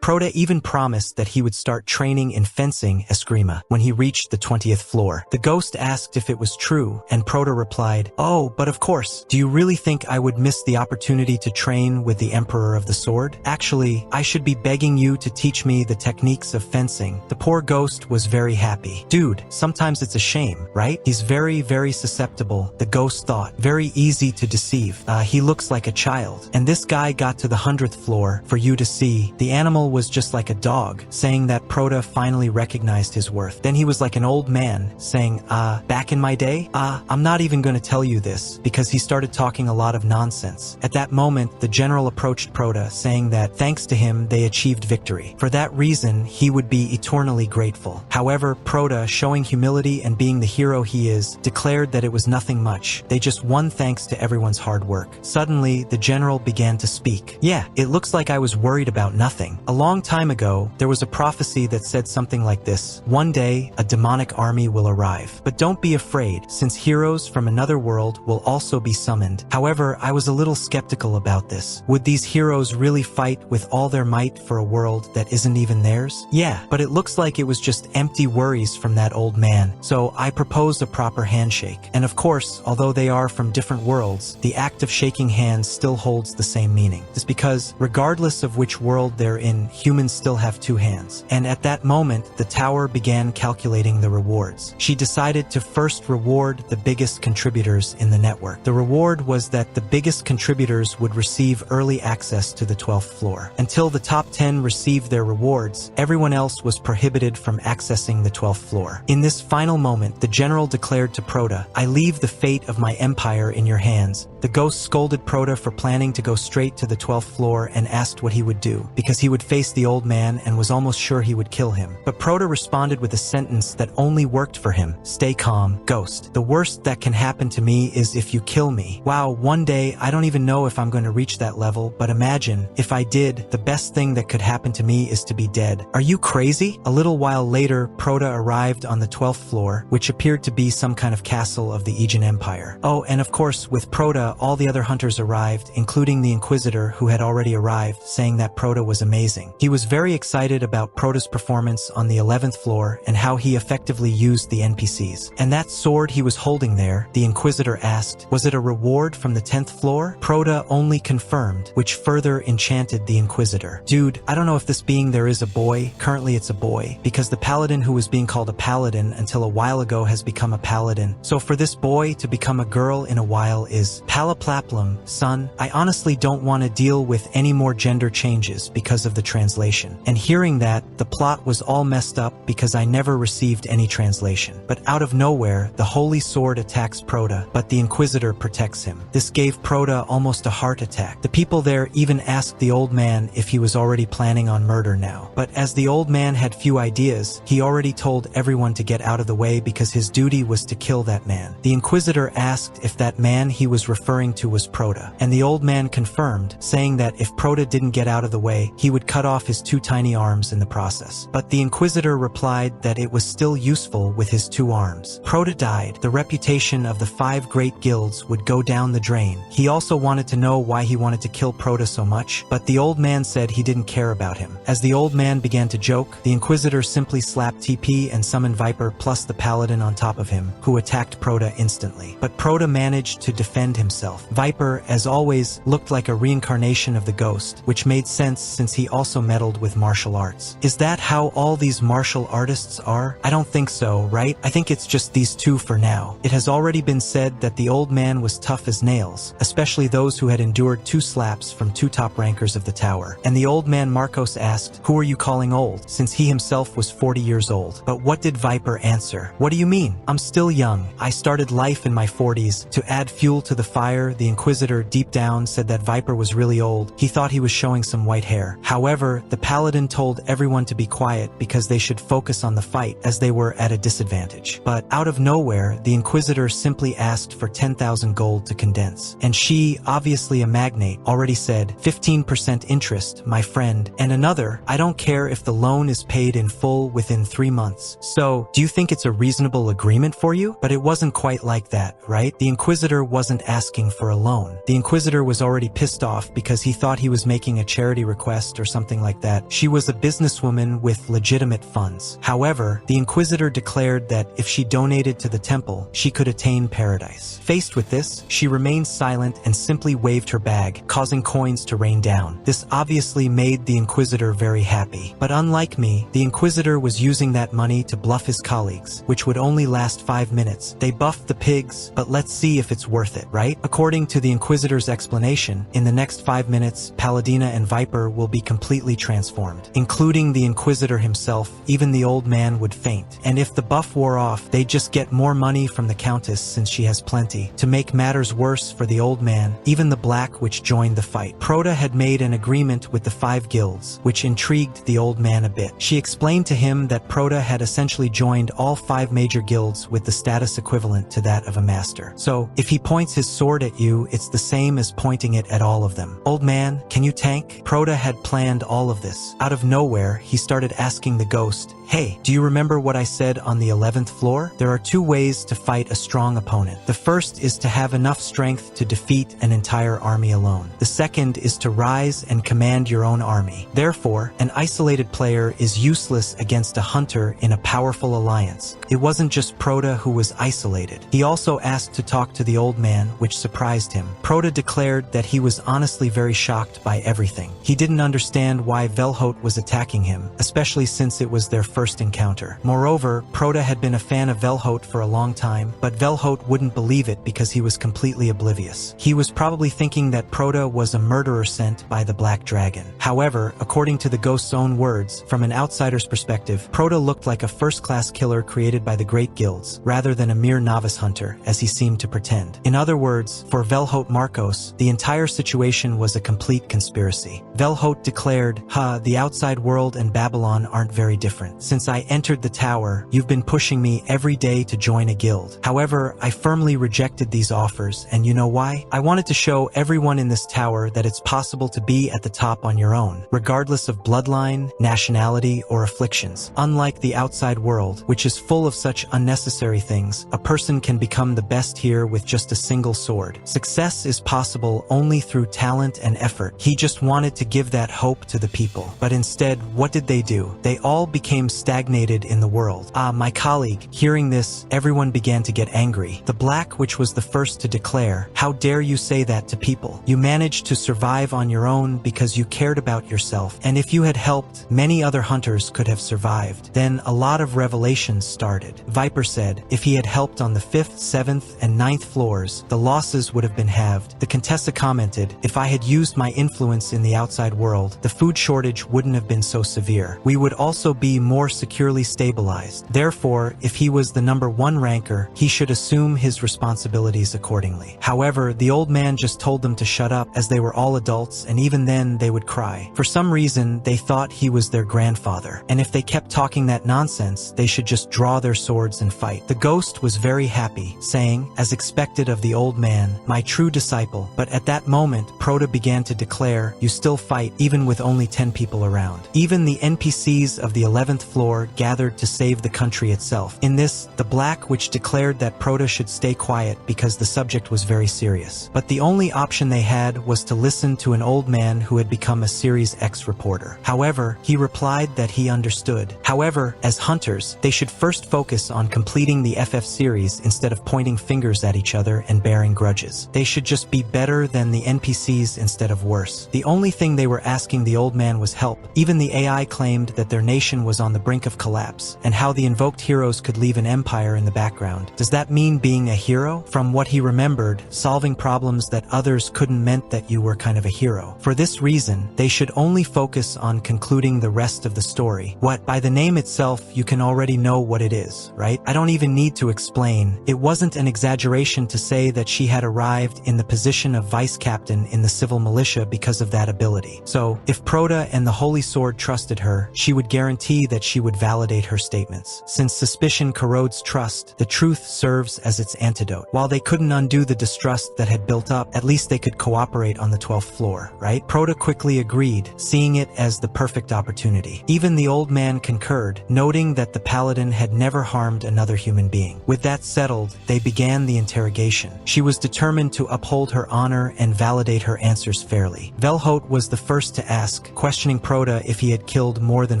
Proto even promised that he would start training in fencing eskrima when he reached the 20th floor. The ghost asked if it was true, and Proto replied, "Oh, but of course. Do you really think I would miss the opportunity to train with the Emperor of the Sword? Actually, I should be begging you to teach me the techniques of fencing." The poor ghost was very happy. Dude, sometimes it's a shame, right? He's very susceptible, the ghost thought. Very easy to deceive. He looks like a child. And this guy got to the 100th floor for you to see. The animal was just like a dog, saying that Proto finally recognized his worth. Then he was like an old man, saying, back in my day? I'm not even gonna tell you this, because he started talking a lot of nonsense. At that moment, the general approached Proda, saying that thanks to him, they achieved victory. For that reason, he would be eternally grateful. However, Proda, showing humility and being the hero he is, declared that it was nothing much. They just won thanks to everyone's hard work. Suddenly, the general began to speak. Yeah, it looks like I was worried about nothing. A long time ago, there was a prophecy that said something like this: one day, a demonic army will arrive. But don't be afraid, since heroes from another world will also be summoned. However, I was a little skeptical about this. Would these heroes really fight with all their might for a world that isn't even theirs? Yeah, but it looks like it was just empty worries from that old man. So I propose a proper handshake. And of course, although they are from different worlds, the act of shaking hands still holds the same meaning. It's because, regardless of which world they're in, humans still have two hands. And at that moment, the tower began calculating the rewards. She decided to first reward the biggest contributors in the network. The reward was that the biggest contributors would receive early access to the 12th floor. Until the top 10 received their rewards, everyone else was prohibited from accessing the 12th floor. In this final moment, the general declared to Proda, I leave the fate of my empire in your hands. The ghost scolded Proda for planning to go straight to the 12th floor and asked what he would do, because he would face the old man and was almost sure he would kill him. But Proda responded with a sentence that only worked for him. Stay calm, ghost. The worst that can happen to me is if you kill me. Wow, one day, I don't even know if I'm going to reach that level, but imagine, if I did, the best thing that could happen to me is to be dead. Are you crazy? A little while later, Proda arrived on the 12th floor, which appeared to be some kind of castle of the Aegean Empire. Oh, and of course, with Proda, all the other hunters arrived, including the Inquisitor, who had already arrived, saying that Proda was amazing. He was very excited about Proda's performance on the 11th floor and how he effectively used the NPCs. And that sword he was holding there, the Inquisitor asked, was it a reward from the 10th floor? Proda only confirmed, which further enchanted the Inquisitor. Dude, I don't know if this being there is a boy. Currently it's a boy, because the paladin who was being called a paladin until a while ago has become a paladin. So for this boy to become a girl in a while is palaplaplum, son. I honestly don't want to deal with any more gender changes because of the translation. And hearing that, the plot was all messed up because I never received any translation. But out of nowhere, the holy sword attacks Proda, but the Inquisitor protects him. This gave Proda almost a heart attack. The people there even asked the old man if he was already planning on murder now. But as the old man had few ideas, he already told everyone to get out of the way because his duty was to kill that man. The Inquisitor asked if that man he was referring to was Proda, and the old man confirmed, saying that if Proda didn't get out of the way, he would cut off his two tiny arms in the process. But the Inquisitor replied that it was still useful with his two arms. Proda died. The reputation of the 5 great guilds would go down the drain. He also wanted to know why he wanted to kill Proda so much, but the old man said he didn't care about him. As the old man began to joke, the Inquisitor simply slapped TP and summoned Viper plus the paladin on top of him, who attacked Proda instantly. But Proda managed to defend himself. Viper, as always, looked like a reincarnation of the ghost, which made sense since he also meddled with martial arts. Is that how all these martial artists are? I don't think so, right? I think it's just these two for now. It has already been said that the old man was tough as nails, especially those who had endured 2 slaps from 2 top rankers of the tower. And the old man Marcos asked, who are you calling old? Since he himself was 40 years old. But what did Viper answer? What do you mean? I'm still young. I started life in my 40s. To add fuel to the fire, the Inquisitor deep down said that Viper was really old. He thought he was showing some white hair. However, the paladin told everyone to be quiet because they should focus on the fight, as they were at a disadvantage. But out of nowhere, the Inquisitor simply asked for 10,000 gold to condense. And she, obviously a magnate, already said, 15% interest, my friend. And another, I don't care if the loan is paid in full within 3 months. So, do you think it's a reasonable agreement for you? But it wasn't quite like that, right? The Inquisitor wasn't asking for a loan. The Inquisitor was already pissed off because he thought he was making a charity request or something like that. She was a businesswoman with legitimate funds. However, the Inquisitor declared that if she donated to the temple, she could attain paradise. Faced with this, she remained silent and simply waved her bag, causing coins to rain down. This obviously made the Inquisitor very happy. But unlike me, the Inquisitor was using that money to bluff his colleagues, which would only last 5 minutes. They buffed the pigs, but let's see if it's worth it, right? According to the Inquisitor's explanation, in the next 5 minutes, Paladina and Viper will be completely transformed, including the Inquisitor himself. Even the old man man would faint. And if the buff wore off, they'd just get more money from the countess since she has plenty. To make matters worse for the old man, even the black witch joined the fight. Proda had made an agreement with the 5 guilds, which intrigued the old man a bit. She explained to him that Proda had essentially joined all 5 major guilds with the status equivalent to that of a master. So, if he points his sword at you, it's the same as pointing it at all of them. Old man, can you tank? Proda had planned all of this. Out of nowhere, he started asking the ghost, "Hey, do you remember what I said on the 11th floor? There are 2 ways to fight a strong opponent. The first is to have enough strength to defeat an entire army alone. The second is to rise and command your own army. Therefore, an isolated player is useless against a hunter in a powerful alliance." It wasn't just Proda who was isolated. He also asked to talk to the old man, which surprised him. Proda declared that he was honestly very shocked by everything. He didn't understand why Velhote was attacking him, especially since it was their first encounter. Moreover, Proda had been a fan of Velhote for a long time, but Velhote wouldn't believe it because he was completely oblivious. He was probably thinking that Proda was a murderer sent by the Black Dragon. However, according to the ghost's own words, from an outsider's perspective, Proda looked like a first-class killer created by the great guilds, rather than a mere novice hunter, as he seemed to pretend. In other words, for Velhote Marcos, the entire situation was a complete conspiracy. Velhote declared, the outside world and Babylon aren't very different. Since I entered the tower, you've been pushing me every day to join a guild. However, I firmly rejected these offers, and you know why? I wanted to show everyone in this tower that it's possible to be at the top on your own, regardless of bloodline, nationality, or afflictions. Unlike the outside world, which is full of such unnecessary things, a person can become the best here with just a single sword. Success is possible only through talent and effort. He just wanted to give that hope to the people. But instead, what did they do? They all became stagnated in the world. My colleague. Hearing this, everyone began to get angry. The Black Witch was the first to declare, "How dare you say that to people? You managed to survive on your own because you cared about yourself, and if you had helped, many other hunters could have survived." Then a lot of revelations started. Viper said, if he had helped on the 5th, 7th, and 9th floors, the losses would have been halved. The Contessa commented, "If I had used my influence in the outside world, the food shortage wouldn't have been so severe. We would also be more securely stabilized. Therefore, if he was the #1 ranker, he should assume his responsibilities accordingly." However, the old man just told them to shut up, as they were all adults, and even then they would cry. For some reason, they thought he was their grandfather, and if they kept talking that nonsense, they should just draw their swords and fight. The ghost was very happy, saying, as expected of the old man, "My true disciple." But at that moment, Proda began to declare, "You still fight, even with only 10 people around." Even the NPCs of the 11th floor gathered to save the country itself. In this, the Black Witch declared that Proda should stay quiet because the subject was very serious. But the only option they had was to listen to an old man who had become a Series X reporter. However, he replied that he understood. However, as hunters, they should first focus on completing the FF series instead of pointing fingers at each other and bearing grudges. They should just be better than the NPCs instead of worse. The only thing they were asking the old man was help. Even the AI claimed that their nation was on the brink of collapse, and how the invoked heroes could leave an empire in the background. Does that mean being a hero? From what he remembered, solving problems that others couldn't meant that you were kind of a hero. For this reason, they should only focus on concluding the rest of the story. What? By the name itself, you can already know what it is, right? I don't even need to explain. It wasn't an exaggeration to say that she had arrived in the position of vice captain in the civil militia because of that ability. So, if Proda and the Holy Sword trusted her, she would guarantee that she would validate her statements. Since suspicion corrodes trust, the truth serves as its antidote. While they couldn't undo the distrust that had built up, at least they could cooperate on the 12th floor, right? Proda quickly agreed, seeing it as the perfect opportunity. Even the old man concurred, noting that the paladin had never harmed another human being. With that settled, they began the interrogation. She was determined to uphold her honor and validate her answers fairly. Velhote was the first to ask, questioning Proda if he had killed more than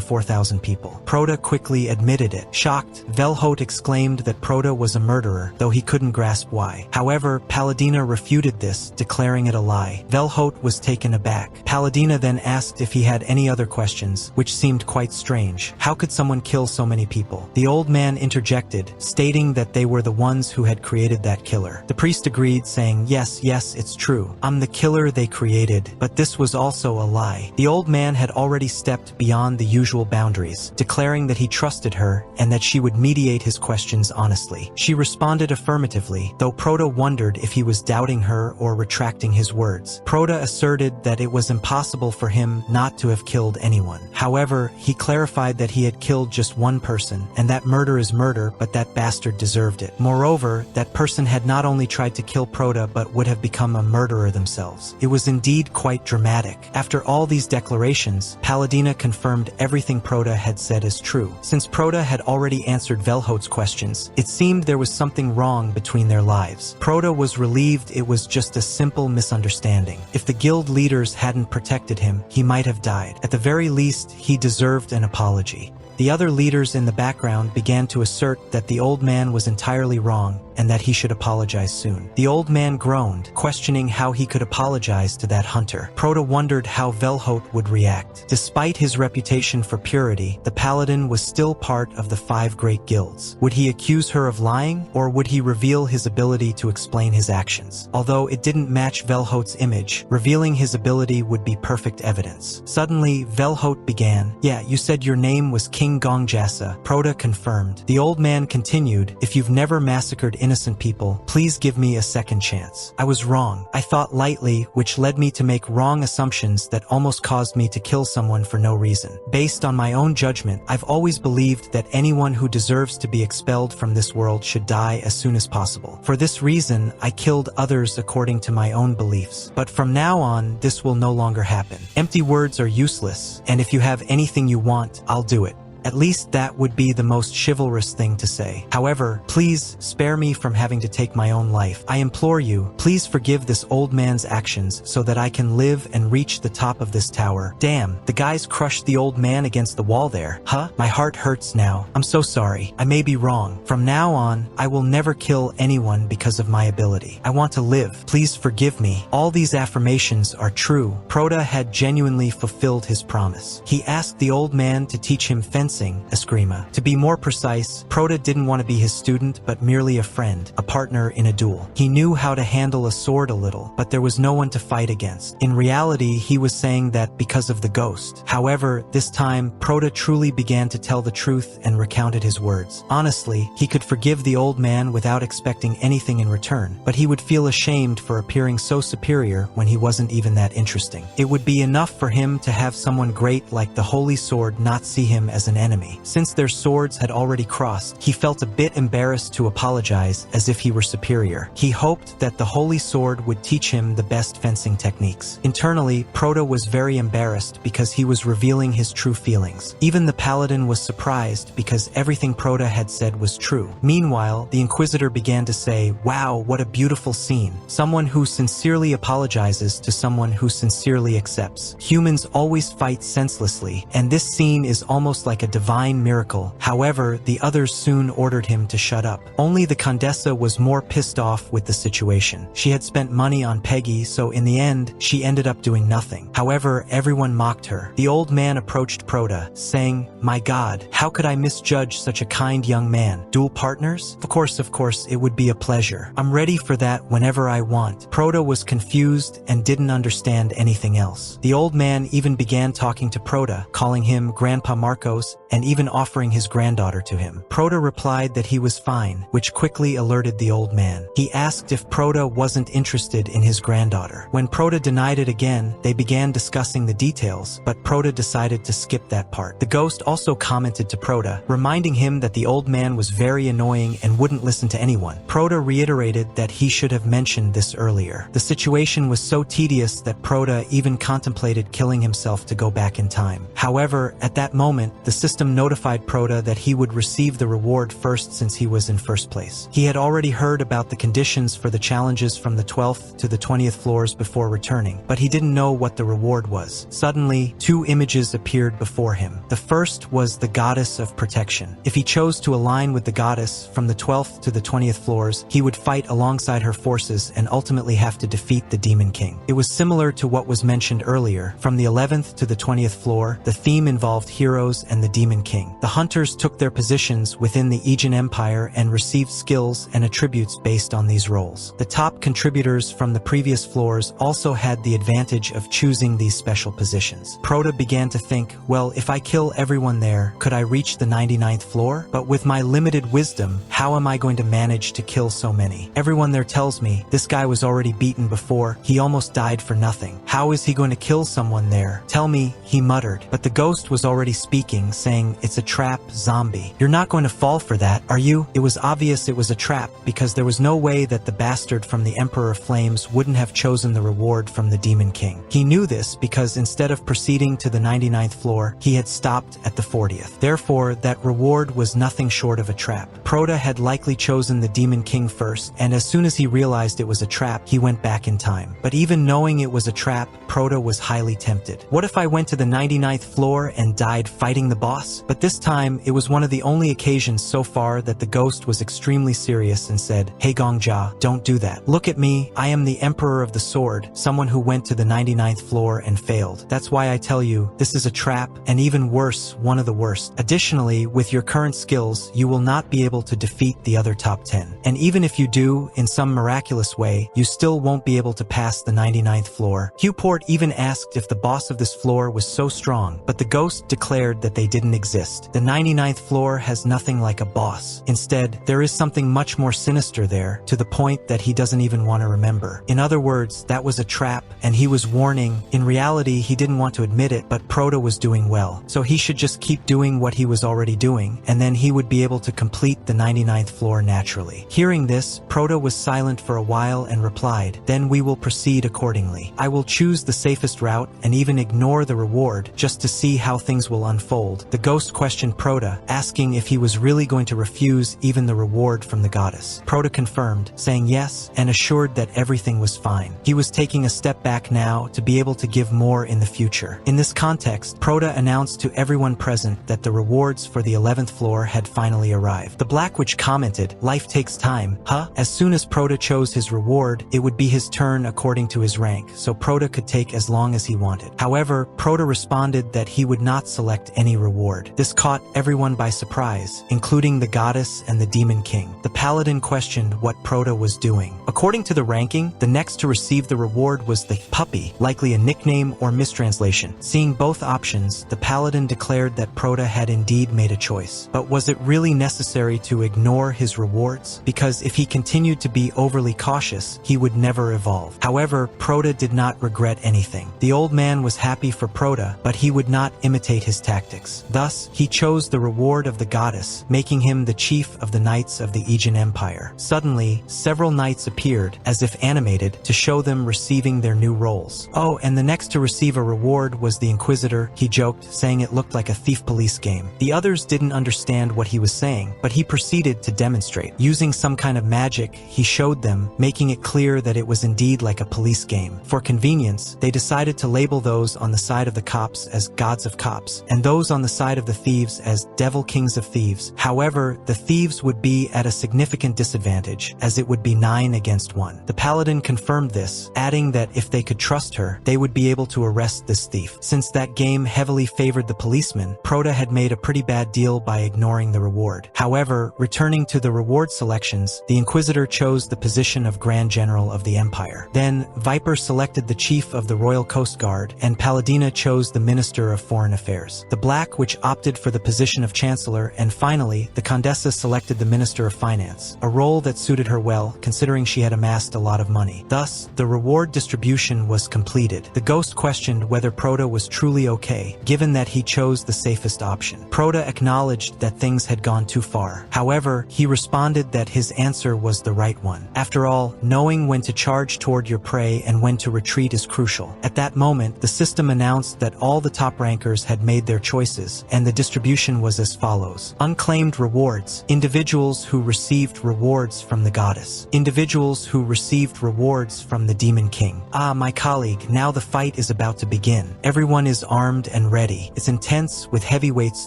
4,000 people. Proda quickly admitted it. Shocked, Velhote exclaimed that Proda was a murderer, though he couldn't grasp why. However, Paladina refuted this, declaring it a lie. Velhote was taken aback. Paladina then asked if he had any other questions, which seemed quite strange. How could someone kill so many people? The old man interjected, stating that they were the ones who had created that killer. The priest agreed, saying, yes, it's true. I'm the killer they created, but this was also a lie. The old man had already stepped beyond the usual boundaries, declaring that he trusted her and that she would mediate his questions honestly. She responded affirmatively, though Proto wondered if he was doubting her or retracting his words. Proto asserted that it was impossible for him not to have killed anyone. However, he clarified that he had killed just one person, and that murder is murder, but that bastard deserved it. Moreover, that person had not only tried to kill Proto but would have become a murderer themselves. It was indeed quite dramatic. After all these declarations, Paladina confirmed everything Proto had said as true. Since Proto had already answered Velhot's questions, it seemed there was something wrong between their lives. Proto was relieved it was just a simple misunderstanding. If the guild leaders hadn't protected him, he might have died. At the very least, he deserved an apology. The other leaders in the background began to assert that the old man was entirely wrong and that he should apologize soon. The old man groaned, questioning how he could apologize to that hunter. Proto wondered how Velhot would react. Despite his reputation for purity, the paladin was still part of the 5 great guilds. Would he accuse her of lying, or would he reveal his ability to explain his actions? Although it didn't match Velhot's image, revealing his ability would be perfect evidence. Suddenly, Velhot began, "Yeah, you said your name was King Gongjasa." Proto confirmed. The old man continued, "If you've never massacred innocent people, please give me a second chance. I was wrong. I thought lightly, which led me to make wrong assumptions that almost caused me to kill someone for no reason. Based on my own judgment, I've always believed that anyone who deserves to be expelled from this world should die as soon as possible. For this reason, I killed others according to my own beliefs. But from now on, this will no longer happen. Empty words are useless, and if you have anything you want, I'll do it. At least that would be the most chivalrous thing to say. However, please spare me from having to take my own life. I implore you, please forgive this old man's actions so that I can live and reach the top of this tower." Damn, the guys crushed the old man against the wall there. Huh? My heart hurts now. I'm so sorry. I may be wrong. From now on, I will never kill anyone because of my ability. I want to live. Please forgive me. All these affirmations are true. Proto had genuinely fulfilled his promise. He asked the old man to teach him fencing, eskrima. To be more precise, Proto didn't want to be his student but merely a friend, a partner in a duel. He knew how to handle a sword a little, but there was no one to fight against. In reality, he was saying that because of the ghost. However, this time, Proto truly began to tell the truth and recounted his words. Honestly, he could forgive the old man without expecting anything in return, but he would feel ashamed for appearing so superior when he wasn't even that interesting. It would be enough for him to have someone great like the Holy Sword not see him as an enemy. Since their swords had already crossed, he felt a bit embarrassed to apologize as if he were superior. He hoped that the Holy Sword would teach him the best fencing techniques. Internally, Proto was very embarrassed because he was revealing his true feelings. Even the paladin was surprised because everything Proto had said was true. Meanwhile, the Inquisitor began to say, "Wow, what a beautiful scene. Someone who sincerely apologizes to someone who sincerely accepts. Humans always fight senselessly, and this scene is almost like a divine miracle." However, the others soon ordered him to shut up. Only the Condessa was more pissed off with the situation. She had spent money on Peggy, so in the end, she ended up doing nothing. However, everyone mocked her. The old man approached Proto, saying, "My God, how could I misjudge such a kind young man? Dual partners? Of course, it would be a pleasure. I'm ready for that whenever I want." Proto was confused and didn't understand anything else. The old man even began talking to Proto, calling him Grandpa Marcos, and even offering his granddaughter to him. Proto replied that he was fine, which quickly alerted the old man. He asked if Proto wasn't interested in his granddaughter. When Proto denied it again, they began discussing the details, but Proto decided to skip that part. The ghost also commented to Proto, reminding him that the old man was very annoying and wouldn't listen to anyone. Proto reiterated that he should have mentioned this earlier. The situation was so tedious that Proto even contemplated killing himself to go back in time. However, at that moment, the system notified Proto that he would receive the reward first since he was in first place. He had already heard about the conditions for the challenges from the 12th to the 20th floors before returning, but he didn't know what the reward was. Suddenly, 2 images appeared before him. The first was the goddess of protection. If he chose to align with the goddess from the 12th to the 20th floors, he would fight alongside her forces and ultimately have to defeat the Demon King. It was similar to what was mentioned earlier. From the 11th to the 20th floor, the theme involved heroes and the Demon King. The hunters took their positions within the Aegean Empire and received skills and attributes based on these roles. The top contributors from the previous floors also had the advantage of choosing these special positions. Proto began to think, well, if I kill everyone there, could I reach the 99th floor? But with my limited wisdom, how am I going to manage to kill so many? Everyone there tells me, this guy was already beaten before, he almost died for nothing. How is he going to kill someone there? Tell me, he muttered. But the ghost was already speaking, saying, it's a trap, zombie. You're not going to fall for that, are you? It was obvious it was a trap, because there was no way that the bastard from the Emperor of Flames wouldn't have chosen the reward from the Demon King. He knew this because instead of proceeding to the 99th floor, he had stopped at the 40th. Therefore, that reward was nothing short of a trap. Proto had likely chosen the Demon King first, and as soon as he realized it was a trap, he went back in time. But even knowing it was a trap, Proto was highly tempted. What if I went to the 99th floor and died fighting the boss? But this time, it was one of the only occasions so far that the ghost was extremely serious and said, hey Gongjia, don't do that. Look at me, I am the Emperor of the Sword, someone who went to the 99th floor and failed. That's why I tell you, this is a trap, and even worse, one of the worst. Additionally, with your current skills, you will not be able to defeat the other top 10. And even if you do, in some miraculous way, you still won't be able to pass the 99th floor. Hewport even asked if the boss of this floor was so strong, but the ghost declared that they didn't exist. The 99th floor has nothing like a boss. Instead, there is something much more sinister there, to the point that he doesn't even want to remember. In other words, that was a trap, and he was warning. In reality, he didn't want to admit it, but Proto was doing well, so he should just keep doing what he was already doing, and then he would be able to complete the 99th floor naturally. Hearing this, Proto was silent for a while and replied, then we will proceed accordingly. I will choose the safest route and even ignore the reward just to see how things will unfold. The ghost questioned Proto, asking if he was really going to refuse even the reward from the goddess. Proto confirmed, saying yes, and assured that everything was fine. He was taking a step back now to be able to give more in the future. In this context, Proto announced to everyone present that the rewards for the 11th floor had finally arrived. The Black Witch commented, life takes time, huh? As soon as Proto chose his reward, it would be his turn according to his rank, so Proto could take as long as he wanted. However, Proto responded that he would not select any reward. This caught everyone by surprise, including the goddess and the Demon King. The paladin questioned what Proto was doing. According to the ranking, the next to receive the reward was the puppy, likely a nickname or mistranslation. Seeing both options, the paladin declared that Proto had indeed made a choice. But was it really necessary to ignore his rewards? Because if he continued to be overly cautious, he would never evolve. However, Proto did not regret anything. The old man was happy for Proto, but he would not imitate his tactics. Thus, he chose the reward of the goddess, making him the chief of the knights of the Aegean Empire. Suddenly, several knights appeared, as if animated, to show them receiving their new roles. Oh, and the next to receive a reward was the Inquisitor, he joked, saying it looked like a thief police game. The others didn't understand what he was saying, but he proceeded to demonstrate. Using some kind of magic, he showed them, making it clear that it was indeed like a police game. For convenience, they decided to label those on the side of the cops as gods of cops, and those on the side of the thieves as devil kings of thieves. However, the thieves would be at a significant disadvantage, as it would be 9 against 1. The paladin confirmed this, adding that if they could trust her, they would be able to arrest this thief. Since that game heavily favored the policeman, Proto had made a pretty bad deal by ignoring the reward. However, returning to the reward selections, the Inquisitor chose the position of Grand General of the Empire. Then, Viper selected the Chief of the Royal Coast Guard, and Paladina chose the Minister of Foreign Affairs. The Black Witch opted for the position of Chancellor, and finally, the Condessa selected the Minister of Finance, a role that suited her well, considering she had amassed a lot of money. Thus, the reward distribution was completed. The ghost questioned whether Proto was truly okay, given that he chose the safest option. Proto acknowledged that things had gone too far. However, he responded that his answer was the right one. After all, knowing when to charge toward your prey and when to retreat is crucial. At that moment, the system announced that all the top rankers had made their choices, and the distribution was as follows. Unclaimed rewards. Individuals who received rewards from the goddess. Individuals who received rewards from the Demon King. Ah, my colleague, now the fight is about to begin. Everyone is armed and ready. It's intense, with heavyweights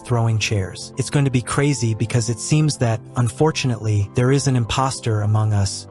throwing chairs. It's going to be crazy because it seems that, unfortunately, there is an imposter among us.